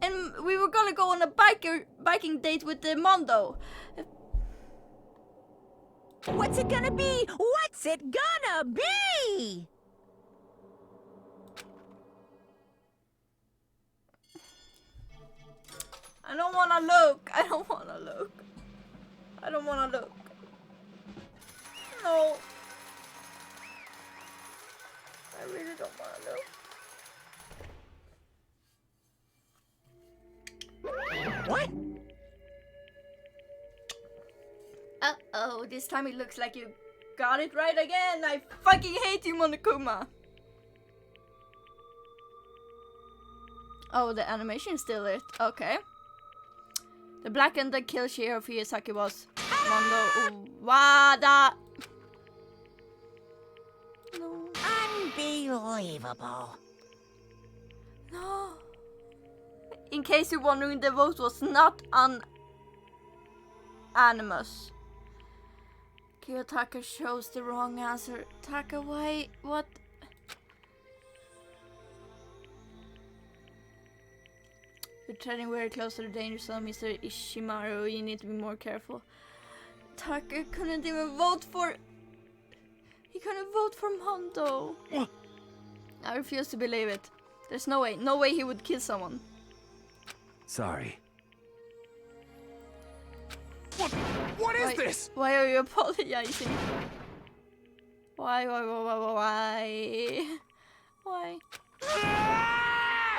And we were gonna go on a biking date with the Mondo. What's it gonna be? What's it gonna be? I don't wanna look. I don't wanna look. I don't wanna look. No. I really don't wanna look. What? Uh-oh, this time it looks like you got it right again. I fucking hate you, Monokuma. Oh, the animation is still it. Okay. The Blackened that killed Chihiro Fuyusaki was Mondo Uwada. No. Unbelievable. No. In case you're wondering, the vote was not unanimous. Kiyotaka chose the wrong answer. Taka, why? What? You're treading very close to the danger zone, Mr. Ishimaru. You need to be more careful. Taka couldn't even vote for... He couldn't vote for Mondo. I refuse to believe it. There's no way. No way he would kill someone. Sorry. What is this? Why are you apologizing? Why?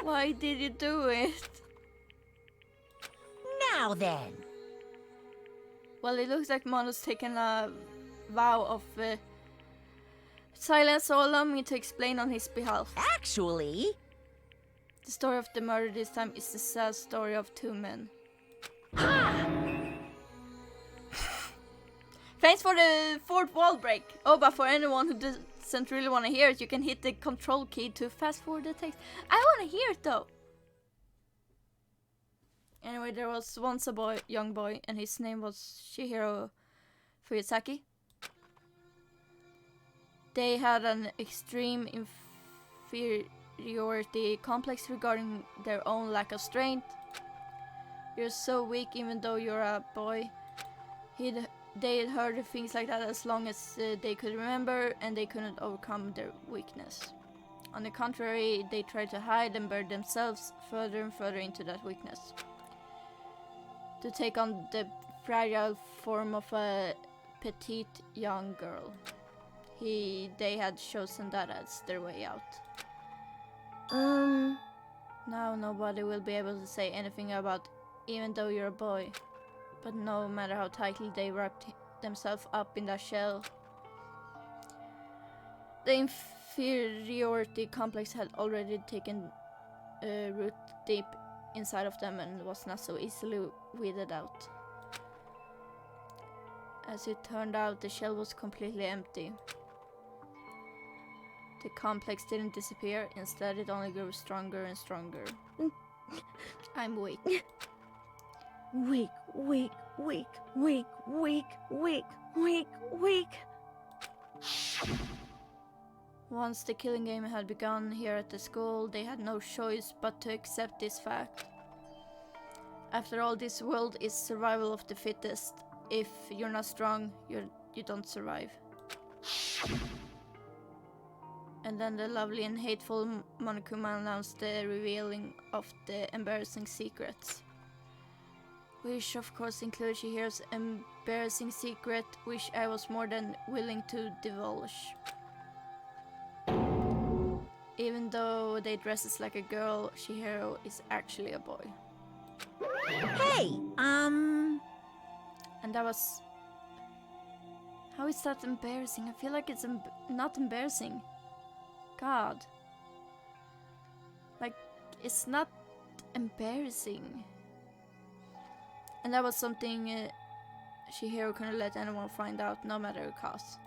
Why did you do it? Now then. Well, it looks like Mondo's taken a vow of silence, so allow me to explain on his behalf. Actually... The story of the murder this time is the sad story of two men. Thanks for the fourth wall break. Oh, but for anyone who doesn't really want to hear it, you can hit the control key to fast forward the text. I want to hear it though. Anyway, there was once a young boy, and his name was Chihiro Fuyusaki. They had an extreme inferiority complex regarding their own lack of strength. You're so weak even though you're a boy. They had heard things like that as long as they could remember, and they couldn't overcome their weakness. On the contrary, they tried to hide and bury themselves further and further into that weakness. To take on the fragile form of a petite young girl. They had chosen that as their way out. Now nobody will be able to say anything about even though you're a boy. But no matter how tightly they wrapped themselves up in that shell, the inferiority complex had already taken root deep inside of them and was not so easily weeded out. As it turned out, the shell was completely empty. The complex didn't disappear, instead it only grew stronger and stronger. I'm weak. Weak, weak, weak, weak, weak, weak, weak, weak. Once the killing game had begun here at the school, they had no choice but to accept this fact. After all, this world is survival of the fittest. If you're not strong, you don't survive. And then the lovely and hateful Monokuma announced the revealing of the embarrassing secrets. Which of course includes Chihiro's embarrassing secret, which I was more than willing to divulge. Even though they dress us like a girl, Chihiro is actually a boy. Hey, And that was... How is that embarrassing? I feel like it's not embarrassing. God. Like, it's not embarrassing. And that was something Chihiro couldn't let anyone find out, no matter the cost.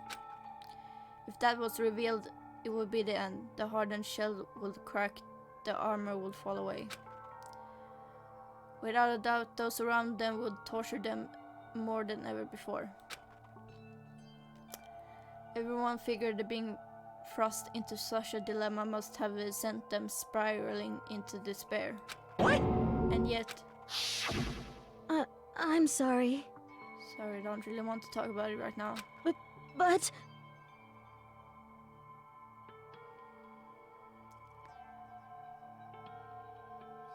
If that was revealed, it would be the end. The hardened shell would crack, the armor would fall away. Without a doubt, those around them would torture them more than ever before. Everyone figured that being thrust into such a dilemma must have sent them spiraling into despair. What? And yet... I'm sorry. Sorry, I don't really want to talk about it right now. But...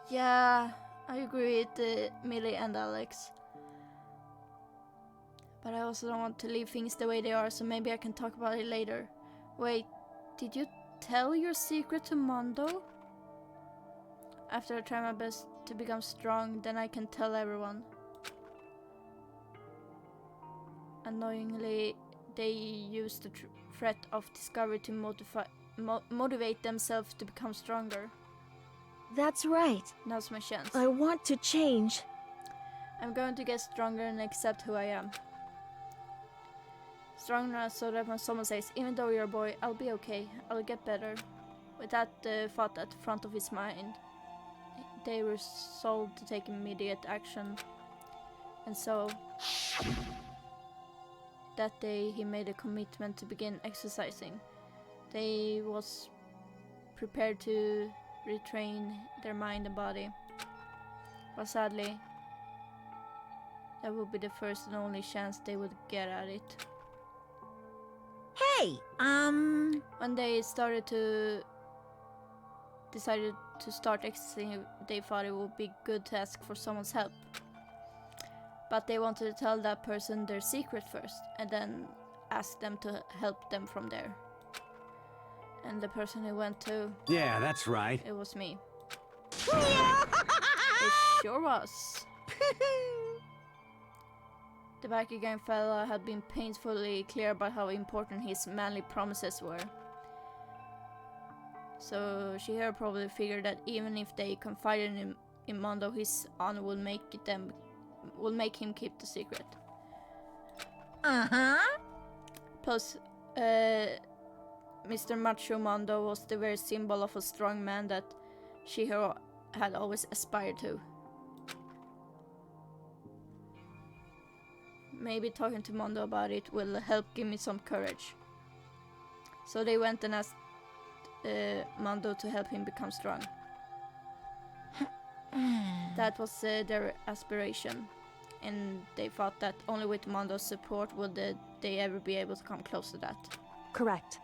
Yeah, I agree with Millie and Alex. But I also don't want to leave things the way they are, so maybe I can talk about it later. Wait, did you tell your secret to Mondo? After I try my best to become strong, then I can tell everyone. Annoyingly, they use the threat of discovery to motivate themselves to become stronger. That's right. Now's my chance. I want to change. I'm going to get stronger and accept who I am. Strong enough so that when someone says, even though you're a boy, I'll be okay, I'll get better. With that thought at the front of his mind, they resolved to take immediate action. And so, that day he made a commitment to begin exercising. They was prepared to retrain their mind and body. But sadly, that would be the first and only chance they would get at it. Hey, When they decided to start exercising, they thought it would be good to ask for someone's help. But they wanted to tell that person their secret first, and then ask them to help them from there. And the person who went to... Yeah, that's right. It was me. It sure was. The biker gang fella had been painfully clear about how important his manly promises were. So Chihiro probably figured that even if they confided in Mondo, his honor will make him keep the secret. Plus, Mr. Macho Mondo was the very symbol of a strong man that Chihiro had always aspired to. Maybe talking to Mondo about it will help give me some courage. So they went and asked Mondo to help him become strong. That was their aspiration, and they thought that only with Mondo's support would they ever be able to come close to that. Correct.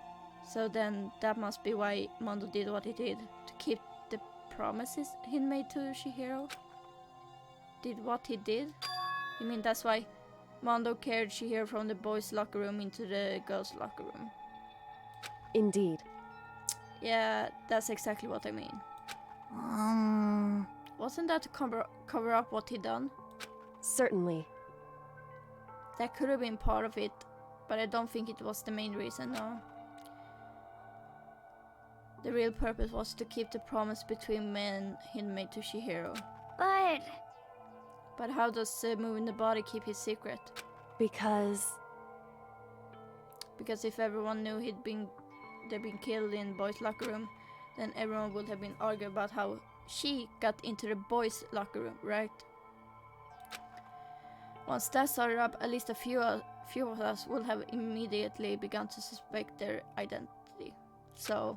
So then that must be why Mondo did what he did, to keep the promises he made to Chihiro. Did what he did? You mean that's why Mondo carried Chihiro from the boys' locker room into the girls' locker room? Indeed. Yeah, that's exactly what I mean. Wasn't that to cover up what he done? Certainly. That could have been part of it, but I don't think it was the main reason, no. The real purpose was to keep the promise between men he'd made to Chihiro. But how does moving the body keep his secret? Because if everyone knew they'd been killed in boys' locker room, then everyone would have been arguing about how she got into the boys' locker room, right? Once that started up, at least a few of us would have immediately begun to suspect their identity. So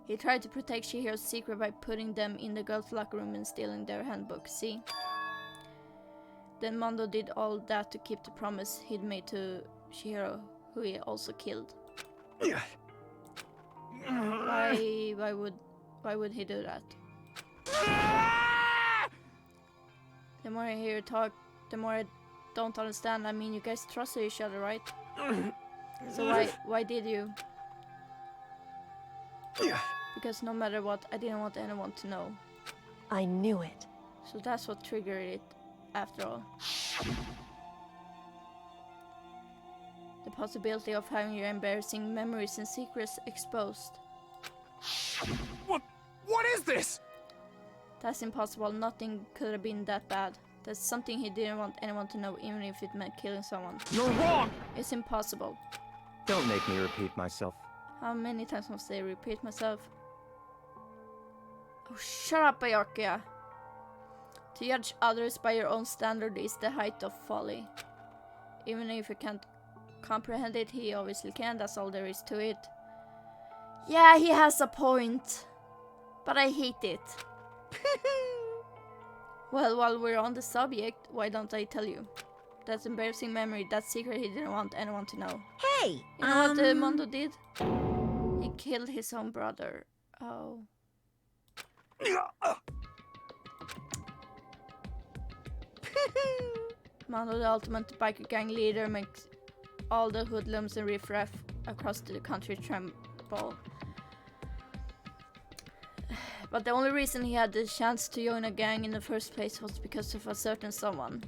he tried to protect Chihiro's secret by putting them in the girls' locker room and stealing their handbook, see? Then Mondo did all that to keep the promise he'd made to Chihiro, who he also killed. Why would he do that? The more I hear you talk, the more I don't understand. I mean, you guys trusted each other, right? So why did you? Because no matter what, I didn't want anyone to know. I knew it. So that's what triggered it, after all. The possibility of having your embarrassing memories and secrets exposed. What is this? That's impossible. Nothing could have been that bad. That's something he didn't want anyone to know, even if it meant killing someone. You're wrong! It's impossible. Don't make me repeat myself. How many times must I repeat myself? Oh, shut up, Byakuya. To judge others by your own standard is the height of folly. Even if you can't comprehend it, he obviously can. That's all there is to it. Yeah, he has a point. But I hate it. Well, while we're on the subject, why don't I tell you? That embarrassing memory, that secret he didn't want anyone to know. Hey! You know what Mondo did? He killed his own brother. Oh. Mondo, the ultimate biker gang leader, makes all the hoodlums and riffraff across the country tremble. But the only reason he had the chance to join a gang in the first place was because of a certain someone.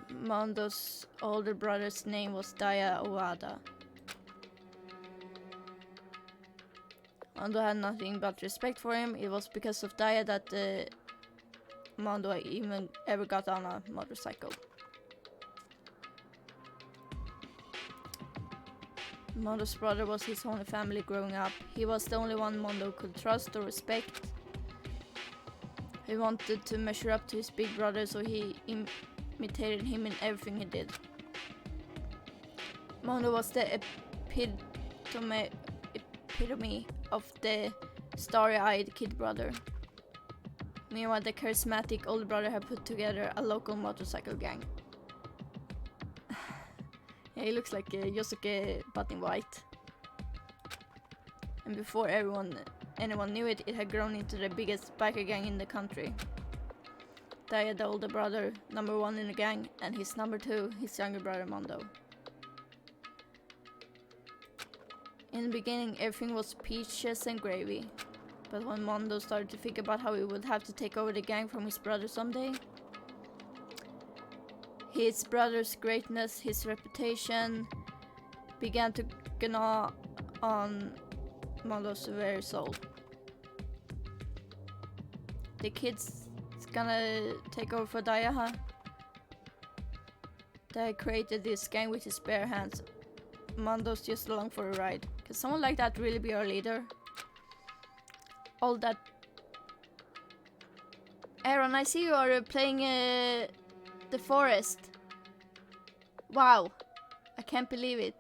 Mondo's older brother's name was Daya Owada. Mondo had nothing but respect for him. It was because of Daya that Mondo even ever got on a motorcycle. Mondo's brother was his only family growing up. He was the only one Mondo could trust or respect. He wanted to measure up to his big brother, so he imitated him in everything he did. Mondo was the epitome of the starry-eyed kid brother. Meanwhile, the charismatic older brother had put together a local motorcycle gang. Yeah, he looks like Yosuke but in white. And before anyone knew it, it had grown into the biggest biker gang in the country. Daya, the older brother, number 1 in the gang, and his number 2, his younger brother Mondo. In the beginning, everything was peaches and gravy. But when Mondo started to think about how he would have to take over the gang from his brother someday, his brother's greatness, his reputation, began to gnaw on Mondo's very soul. The kid's gonna take over for Daya, huh? Daya created this gang with his bare hands. Mondo's just along for a ride. Can someone like that really be our leader? All that... Aaron, I see you are playing The Forest. Wow, I can't believe it.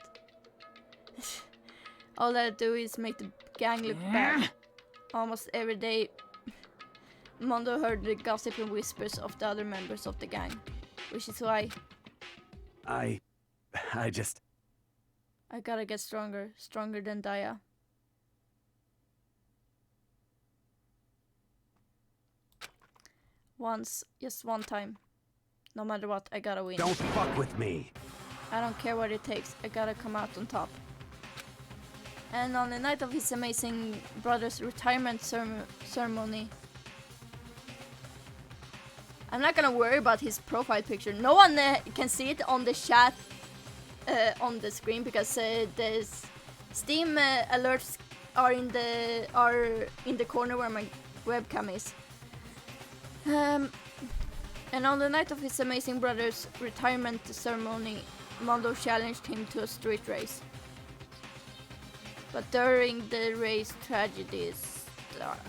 All that I do is make the gang look bad. Almost every day, Mondo heard the gossip and whispers of the other members of the gang. Which is why... I gotta get stronger than Daya. Once, just one time. No matter what, I gotta win. Don't fuck with me. I don't care what it takes, I gotta come out on top. And on the night of his amazing brother's retirement ceremony, I'm not gonna worry about his profile picture. No one can see it on the chat on the screen because Steam alerts are in the corner where my webcam is. And on the night of his amazing brother's retirement ceremony, Mondo challenged him to a street race. But during the race, tragedies struck.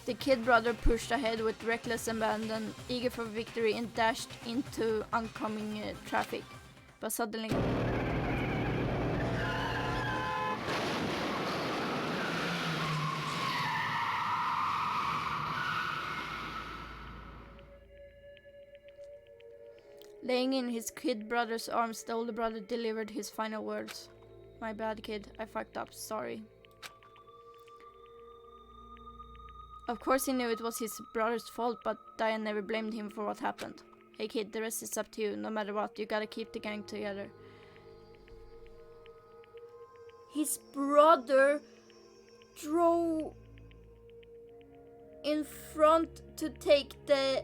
The kid brother pushed ahead with reckless abandon, eager for victory, and dashed into oncoming traffic. But suddenly... Laying in his kid brother's arms, the older brother delivered his final words. "My bad, kid. I fucked up. Sorry." Of course he knew it was his brother's fault, but Diane never blamed him for what happened. "Hey kid, the rest is up to you. No matter what, you gotta keep the gang together." His brother drove in front to take the...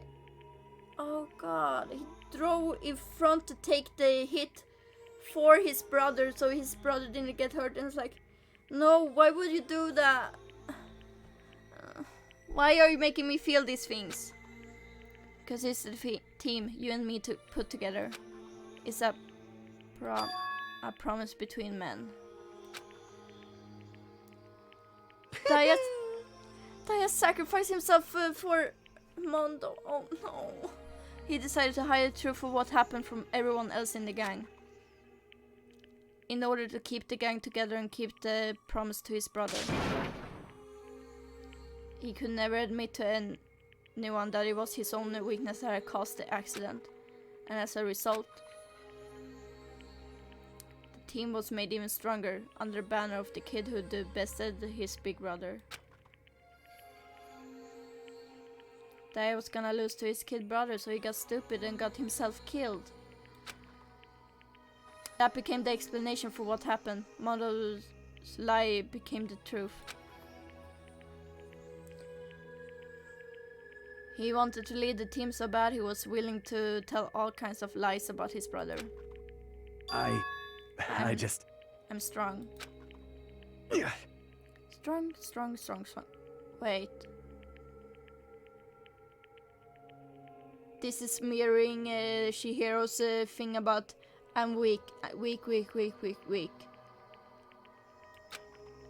Oh god, he drove in front to take the hit for his brother so his brother didn't get hurt, and it's like, no, why would you do that? Why are you making me feel these things? Because it's the team you and me to put together. It's a promise between men. Daya sacrificed himself for Mondo. Oh no. He decided to hide the truth of what happened from everyone else in the gang. In order to keep the gang together and keep the promise to his brother. He could never admit to anyone that it was his own weakness that had caused the accident. And as a result, the team was made even stronger under the banner of the kid who bested his big brother. Daya was gonna lose to his kid brother, so he got stupid and got himself killed. That became the explanation for what happened. Mondo's lie became the truth. He wanted to lead the team so bad he was willing to tell all kinds of lies about his brother. I'm strong. Yeah. Strong. Wait. This is mirroring Shihiro's thing about I'm weak.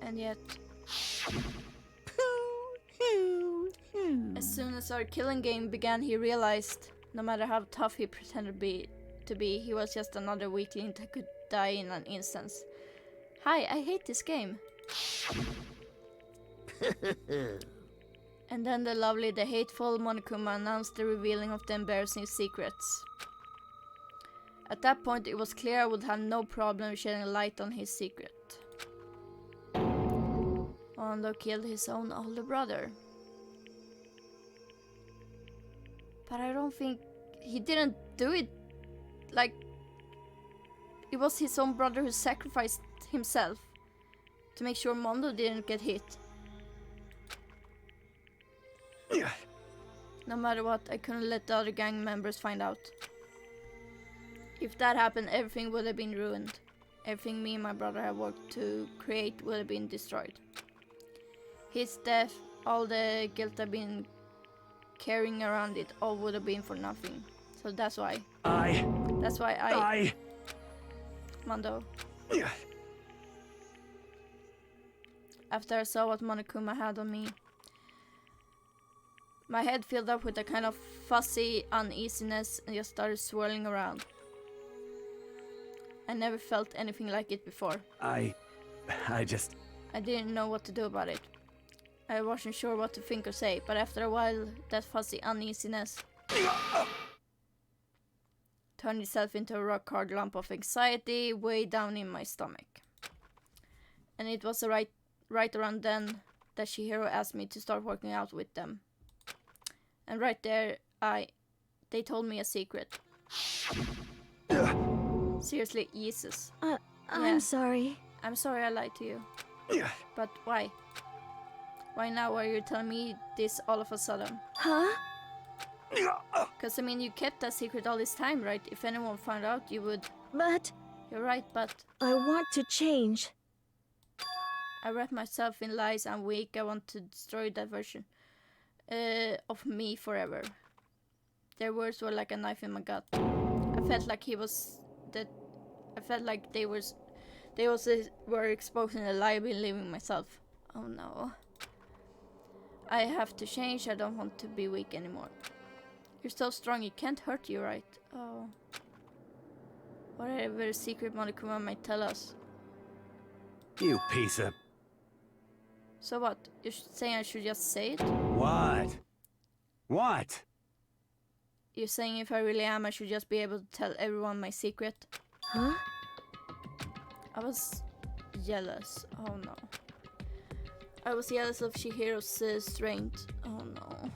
And yet... As soon as our killing game began, he realized, no matter how tough he pretended to be, he was just another weakling that could die in an instant. Hi, I hate this game. And then the hateful Monokuma announced the revealing of the embarrassing secrets. At that point, it was clear I would have no problem shedding light on his secret. Mondo killed his own older brother. But I don't think he didn't do it like it was his own brother who sacrificed himself to make sure Mondo didn't get hit. Yeah. No matter what, I couldn't let the other gang members find out. If that happened, everything would have been ruined. Everything me and my brother had worked to create would have been destroyed. His death, all the guilt I've been carrying around it, all would have been for nothing. So that's why I Mondo. Yeah. After I saw what Monokuma had on me, my head filled up with a kind of fuzzy uneasiness and just started swirling around. I never felt anything like it before. I didn't know what to do about it. I wasn't sure what to think or say, but after a while, that fuzzy uneasiness turned itself into a rock-hard lump of anxiety way down in my stomach. And it was right around then that Chihiro asked me to start working out with them. And right there, they told me a secret. Seriously, Jesus. I'm sorry. I'm sorry I lied to you. Yeah. But why? Why now are you telling me this all of a sudden? Huh? Because, I mean, you kept that secret all this time, right? If anyone found out, you would... But... You're right, but... I want to change. I wrap myself in lies. I'm weak. I want to destroy that version of me forever. Their words were like a knife in my gut. I felt like he was... I felt like they were exposing a lie I've been living myself. Oh no. I have to change. I don't want to be weak anymore. You're so strong, it can't hurt you, right? Oh. Whatever secret Monokuma might tell us. You piece of... So what? You're saying I should just say it? What? What? You're saying if I really am, I should just be able to tell everyone my secret? Huh? I was jealous. Oh no. I was jealous of Chihiro's strength. Oh no.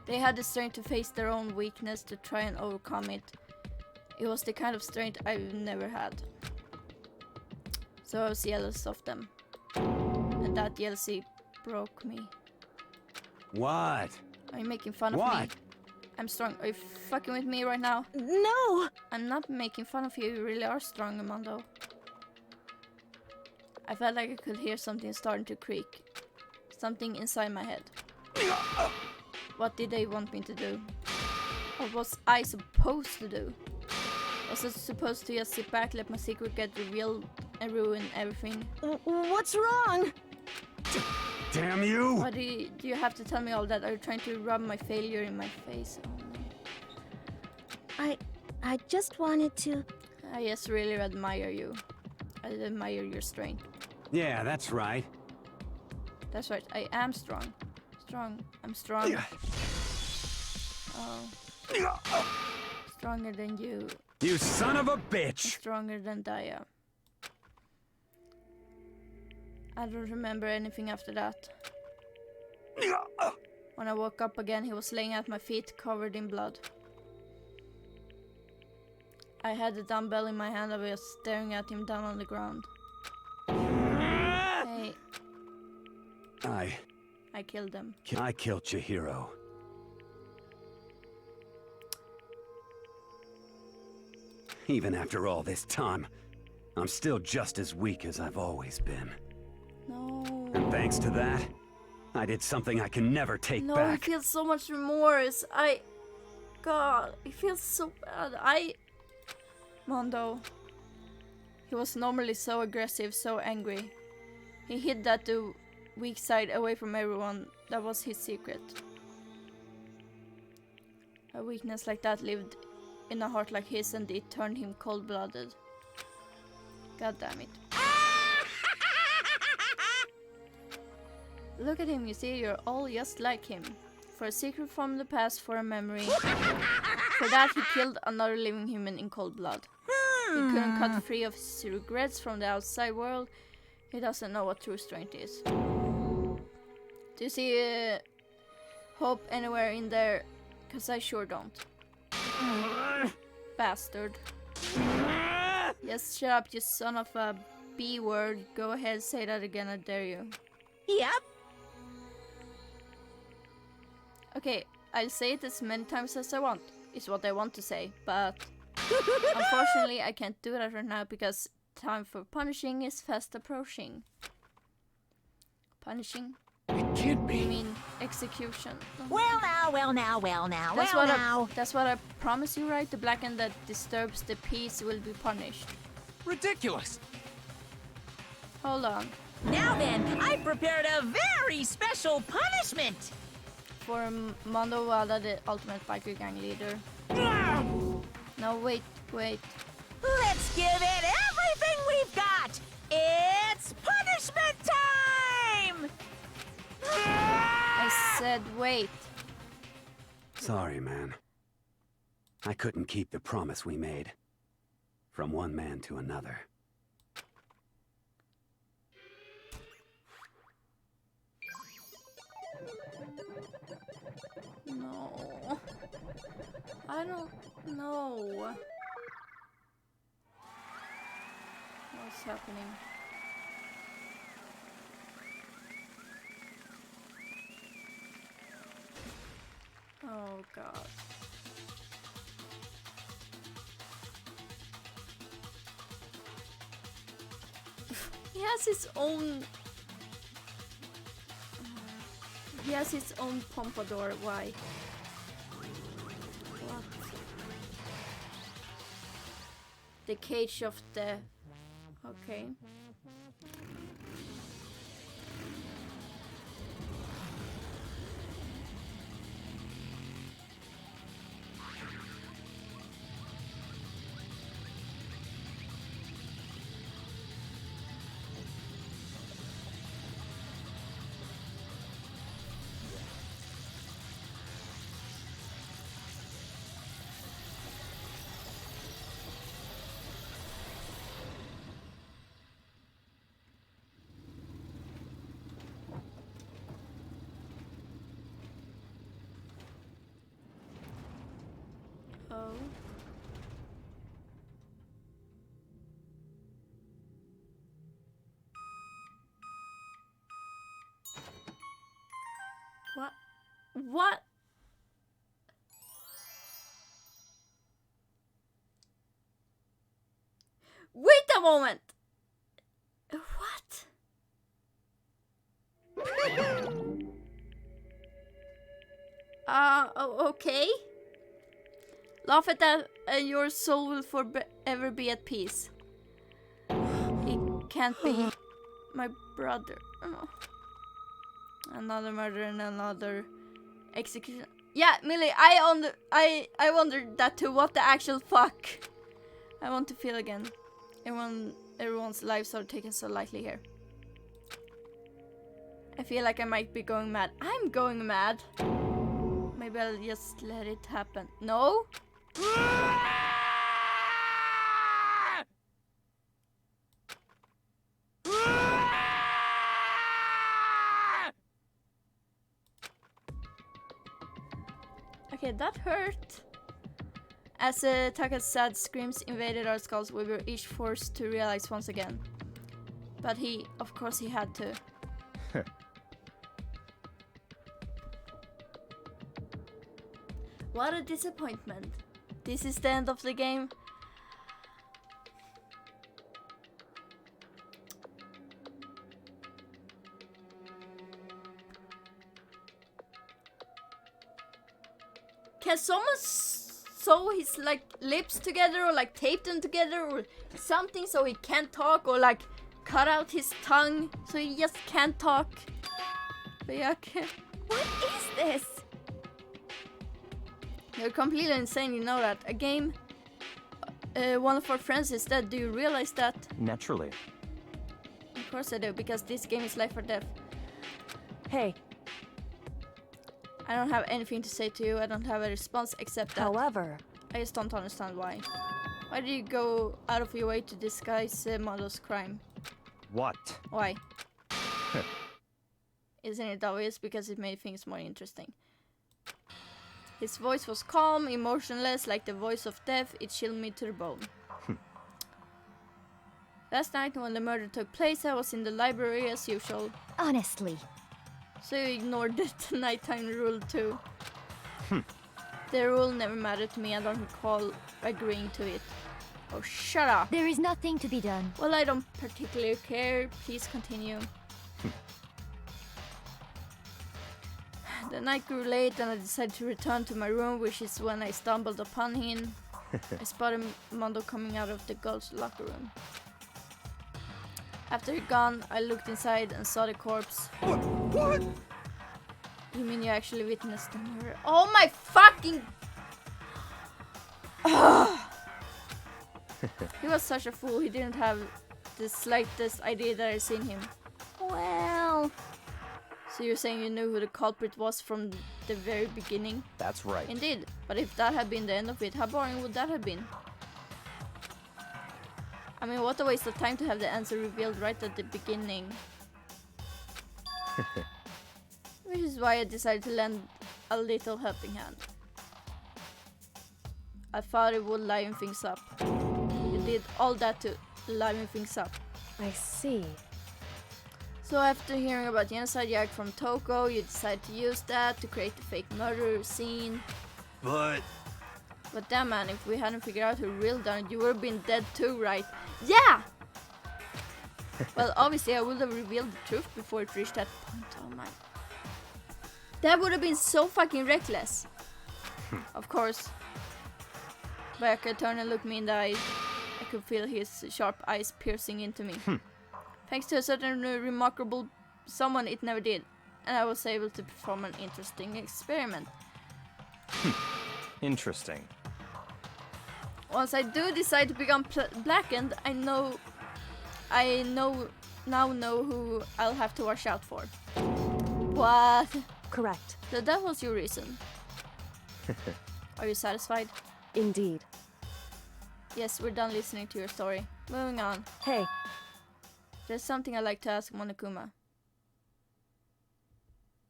They had the strength to face their own weakness, to try and overcome it. It was the kind of strength I've never had. So I was jealous of them. And that jealousy broke me. What? Are you making fun of me? I'm strong. Are you fucking with me right now? No! I'm not making fun of you. You really are strong, Amando. I felt like I could hear something starting to creak. Something inside my head. What did they want me to do? What was I supposed to do? Was I supposed to just sit back, let my secret get revealed and ruin everything? What's wrong? Damn you! Why do you have to tell me all that? Are you trying to rub my failure in my face? Oh, no. I just wanted to... I just really admire you. I admire your strength. Yeah, that's right. That's right, I am strong. I'm strong. Oh. Stronger than you. You son of a bitch! I'm stronger than Daya. I don't remember anything after that. When I woke up again, he was laying at my feet, covered in blood. I had a dumbbell in my hand and I was staring at him down on the ground. Hey. I killed them. I killed Chihiro. Even after all this time, I'm still just as weak as I've always been. No. And thanks to that, I did something I can never take back. No, I feel so much remorse. God, it feels so bad. Mondo. He was normally so aggressive, so angry. He hid that the weak side away from everyone. That was his secret. A weakness like that lived in a heart like his, and it turned him cold-blooded. God damn it. Look at him, you see, you're all just like him. For a secret from the past, for a memory. For that, he killed another living human in cold blood. He couldn't cut free of his regrets from the outside world. He doesn't know what true strength is. Do you see hope anywhere in there? Cause I sure don't. Bastard. Yes, shut up, you son of a B-word. Go ahead, say that again, I dare you. Yep. Okay, I'll say it as many times as I want. It's what I want to say, but unfortunately I can't do that right now because time for punishing is fast approaching. Punishing? It can't be. You mean execution? Well now. That's what I promise you, right? The blackened that disturbs the peace will be punished. Ridiculous. Hold on. Now then, I've prepared a very special punishment. For Mondo Wada, the ultimate biker gang leader. No, wait. Let's give it everything we've got. It's punishment time! I said wait. Sorry, man. I couldn't keep the promise we made. From one man to another. No. I don't know. What's happening? god. He has his own... He has his own pompadour. Why? What? The cage of the... Okay. Oh. What? What? Wait a moment! What? Okay. Laugh at that, your soul will forever be at peace. It can't be my brother. Oh. Another murder and another execution. Yeah, Millie, I wondered that too. What the actual fuck? I want to feel again. Everyone's lives are taken so lightly here. I feel like I might be going mad. I'm going mad. Maybe I'll just let it happen. No? Okay, that hurt. As Taka's sad screams invaded our skulls, we were each forced to realize once again. But of course he had to. What a disappointment. This is the end of the game. Can someone sew his like lips together or like tape them together or something so he can't talk, or like cut out his tongue so he just can't talk? But yeah, okay. What is this? You're completely insane, you know that. A game, one of our friends is dead. Do you realize that? Naturally. Of course I do, because this game is life or death. Hey. I don't have anything to say to you. I don't have a response except that. However, I just don't understand why. Why did you go out of your way to disguise Mondo's crime? What? Why? Isn't it obvious? Because it made things more interesting. His voice was calm, emotionless, like the voice of death. It chilled me to the bone. Last night when the murder took place, I was in the library as usual. Honestly. So you ignored the nighttime rule too. The rule never mattered to me. I don't recall agreeing to it. Oh, shut up. There is nothing to be done. Well, I don't particularly care. Please continue. The night grew late and I decided to return to my room, which is when I stumbled upon him. I spotted Mondo coming out of the girls' locker room. After he'd gone, I looked inside and saw the corpse. What? You mean you actually witnessed the murder? Oh my fucking... He was such a fool. He didn't have the slightest idea that I'd seen him. Well... So you're saying you knew who the culprit was from the very beginning? That's right. Indeed. But if that had been the end of it, how boring would that have been? I mean, what a waste of time to have the answer revealed right at the beginning. Which is why I decided to lend a little helping hand. I thought it would liven things up. You did all that to liven things up. I see. So after hearing about the genocide yak from Toko, you decided to use that to create the fake murder scene. But But damn man, if we hadn't figured out who really done it, you would have been dead too, right? Yeah! Well, obviously I would have revealed the truth before it reached that point. Oh my. That would have been so fucking reckless. Of course. Bayaka turned and looked me in the eye. I could feel his sharp eyes piercing into me. Thanks to a certain remarkable someone, it never did. And I was able to perform an interesting experiment. Interesting. Once I do decide to become blackened, I now know who I'll have to watch out for. What? Correct. So that was your reason. Are you satisfied? Indeed. Yes, we're done listening to your story. Moving on. Hey. There's something I'd like to ask Monokuma.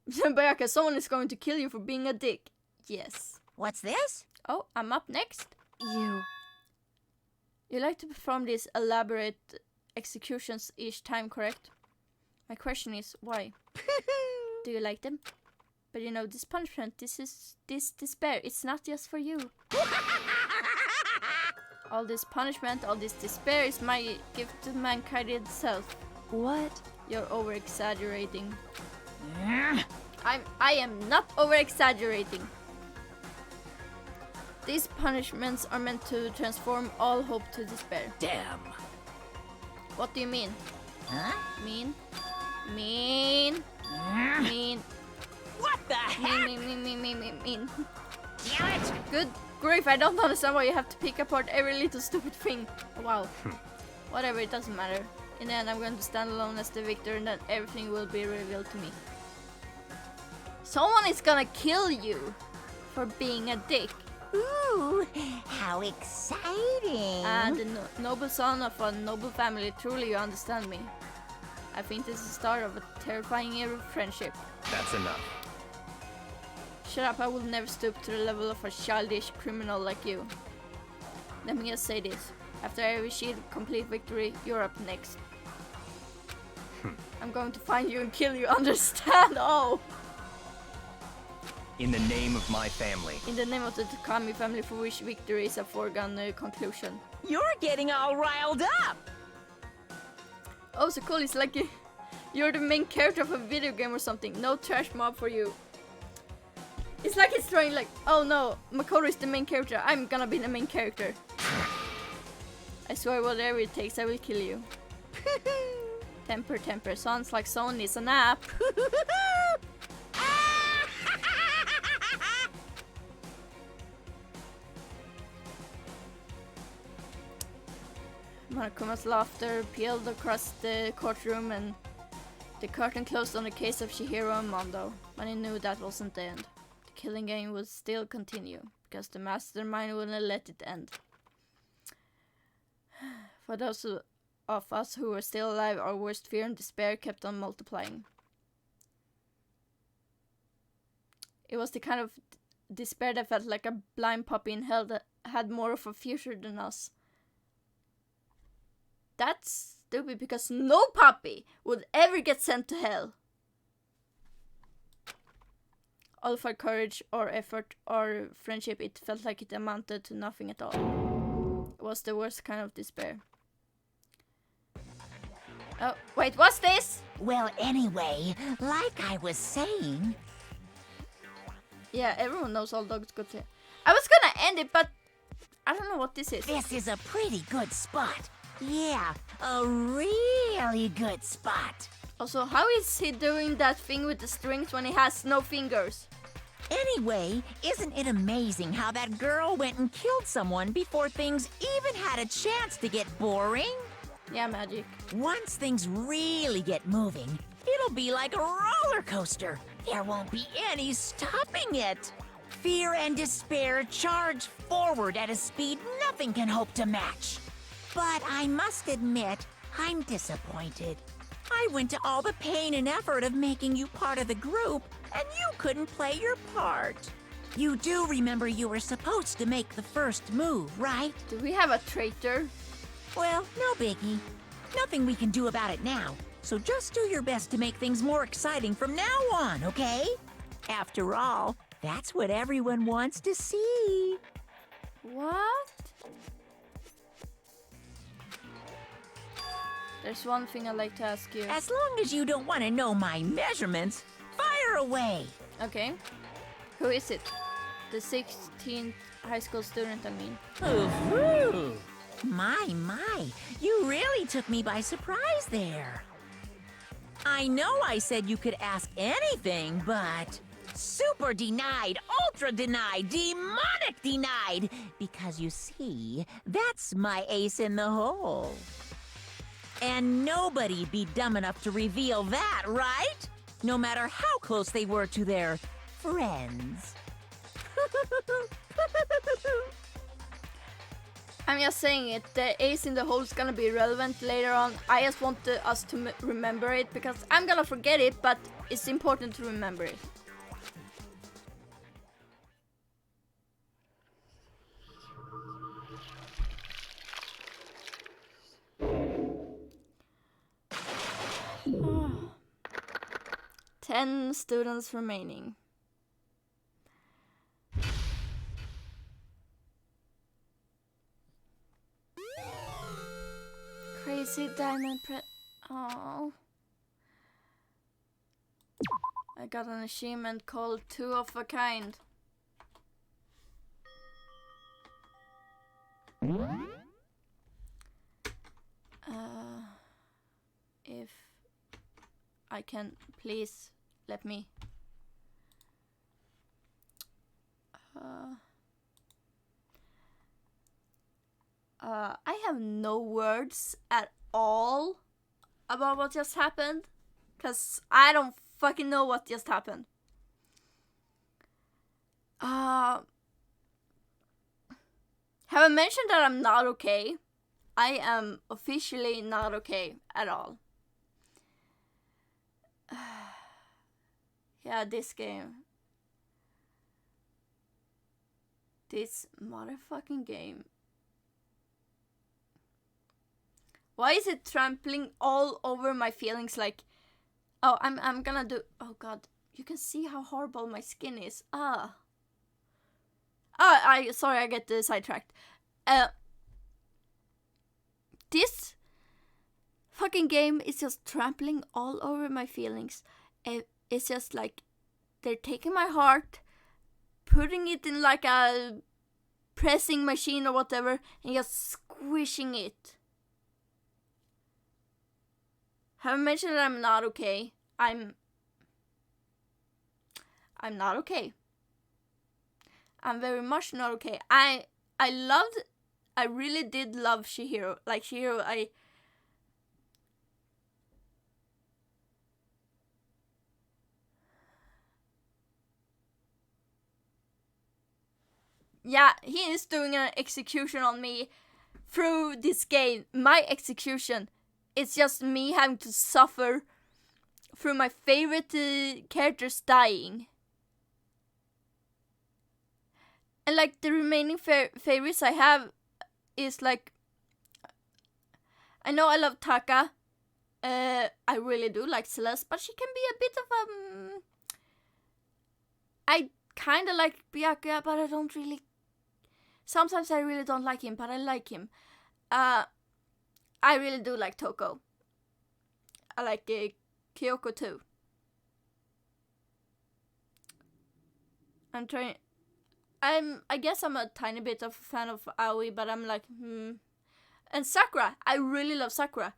Bayaka, someone is going to kill you for being a dick. Yes. What's this? Oh, I'm up next. You like to perform these elaborate executions each time, correct? My question is, why? Do you like them? But you know, this punishment, this despair, it's not just for you. All this punishment, all this despair is my gift to mankind itself. What? You're over-exaggerating. I am not over-exaggerating. These punishments are meant to transform all hope to despair. Damn. What do you mean? Huh? Mean? What the heck? Mean. Damn it! Good grief, I don't understand why you have to pick apart every little stupid thing. Wow. Whatever, it doesn't matter. In the end, I'm going to stand alone as the victor and then everything will be revealed to me. Someone is gonna kill you for being a dick. Ooh, how exciting! And the noble son of a noble family, truly you understand me. I think this is the start of a terrifying era of friendship. That's enough. Shut up, I will never stoop to the level of a childish criminal like you. Let me just say this. After I achieve complete victory, you're up next. I'm going to find you and kill you, understand? Oh! In the name of my family. In the name of the Takami family, for which victory is a foregone conclusion. You're getting all riled up! Oh, so cool, it's like you're the main character of a video game or something. No trash mob for you. It's like it's trying like, oh no, Makoto is the main character, I'm gonna be the main character. I swear whatever it takes, I will kill you. Temper, sounds like someone needs a nap. Monokuma's laughter peeled across the courtroom and the curtain closed on the case of Chihiro and Mondo, but he knew that wasn't the end. The killing game would still continue, because the mastermind wouldn't let it end. For those of us who were still alive, our worst fear and despair kept on multiplying. It was the kind of despair that felt like a blind puppy in hell that had more of a future than us. That's stupid because no puppy would ever get sent to hell. All of our courage or effort or friendship, it felt like it amounted to nothing at all. It was the worst kind of despair. Oh, wait, what's this? Well, anyway, like I was saying... Yeah, everyone knows all dogs go to... I was gonna end it, but I don't know what this is. This is a pretty good spot. Yeah, a really good spot. Also, how is he doing that thing with the strings when he has no fingers? Anyway, isn't it amazing how that girl went and killed someone before things even had a chance to get boring? Yeah, magic. Once things really get moving, it'll be like a roller coaster. There won't be any stopping it. Fear and despair charge forward at a speed nothing can hope to match. But I must admit, I'm disappointed. I went to all the pain and effort of making you part of the group, and you couldn't play your part. You do remember you were supposed to make the first move, right? Do we have a traitor? Well, no biggie. Nothing we can do about it now, so just do your best to make things more exciting from now on, okay? After all, That's what everyone wants to see. What? There's one thing I'd like to ask you. As long as you don't want to know my measurements, fire away. Okay. Who is it? The 16th high school student, I mean. Ooh. My, you really took me by surprise there. I know I said you could ask anything, but super denied, ultra denied, demonic denied. Because you see, that's my ace in the hole. And nobody be dumb enough to reveal that, right? No matter how close they were to their friends. I'm just saying it, the ace in the hole is gonna be relevant later on. I just want us to remember it because I'm gonna forget it, but it's important to remember it. Oh. 10 students remaining. Crazy diamond oh. I got an achievement called 2 of a kind. If I can please let me I have no words at all about what just happened, cause I don't fucking know what just happened. Have I mentioned that I'm not okay? I am officially not okay at all. Yeah, this game. This motherfucking game. Why is it trampling all over my feelings like... Oh, I'm gonna do... Oh god, you can see how horrible my skin is. Sorry, I get sidetracked. This fucking game is just trampling all over my feelings. It's just like they're taking my heart, putting it in like a pressing machine or whatever, and just squishing it. Have I mentioned that I'm not okay? I'm not okay. I'm very much not okay. I really did love Chihiro. Like Chihiro, yeah, he is doing an execution on me through this game. My execution. It's just me having to suffer through my favorite characters dying. And like the remaining favorites I have is like... I know I love Taka. I really do like Celeste, but she can be a bit of I kinda like Byakuya, but I don't really... Sometimes I really don't like him, but I like him. I really do like Toko. I like Kyoko too. I guess I'm a tiny bit of a fan of Aoi, but I'm like, And Sakura, I really love Sakura.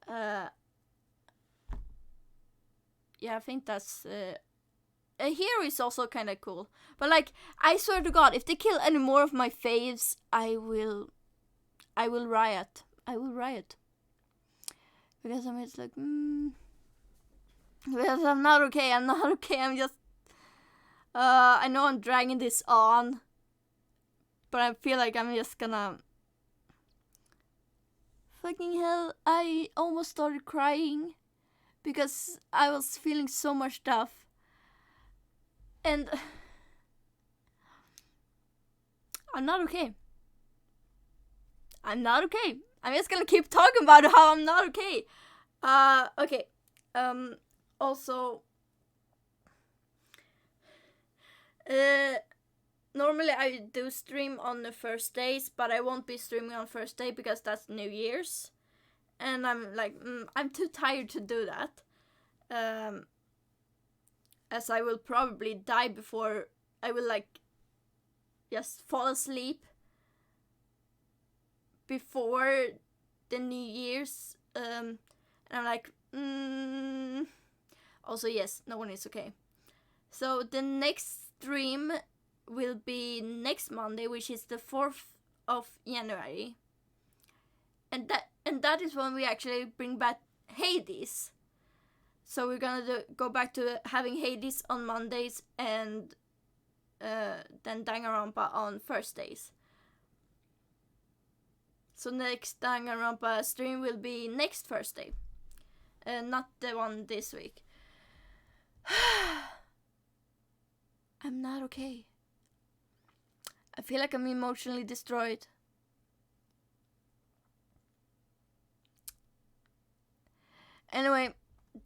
Yeah, I think that's... Hero is also kind of cool. But like, I swear to God, if they kill any more of my faves, I will riot. I will riot. Because I'm just like, Because I'm not okay. I'm not okay. I'm just... I know I'm dragging this on. But I feel like I'm just gonna... Fucking hell, I almost started crying. Because I was feeling so much stuff. And... I'm not okay. I'm not okay. I'm just gonna keep talking about how I'm not okay. Okay. Also... Normally I do stream on the first days, but I won't be streaming on first day because that's New Year's. And I'm like, I'm too tired to do that. As I will probably die before I will like just fall asleep before the New Year's. And I'm like, Also, yes, no one is okay. So the next stream will be next Monday, which is the 4th of January. And that is when we actually bring back Hades. So we're gonna go back to having Hades on Mondays and then Danganronpa on Thursdays. So next Danganronpa stream will be next Thursday, not the one this week. I'm not okay. I feel like I'm emotionally destroyed. Anyway,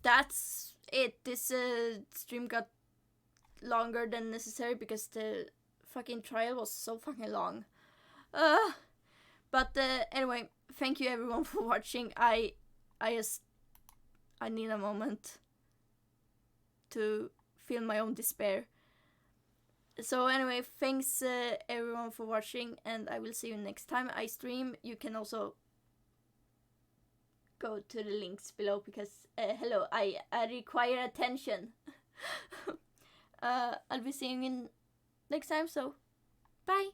that's it. This stream got longer than necessary because the fucking trial was so fucking long. But anyway, thank you everyone for watching. I need a moment to feel my own despair. So anyway, thanks everyone for watching, and I will see you next time I stream. You can also go to the links below because hello, I require attention. I'll be seeing you next time, so bye.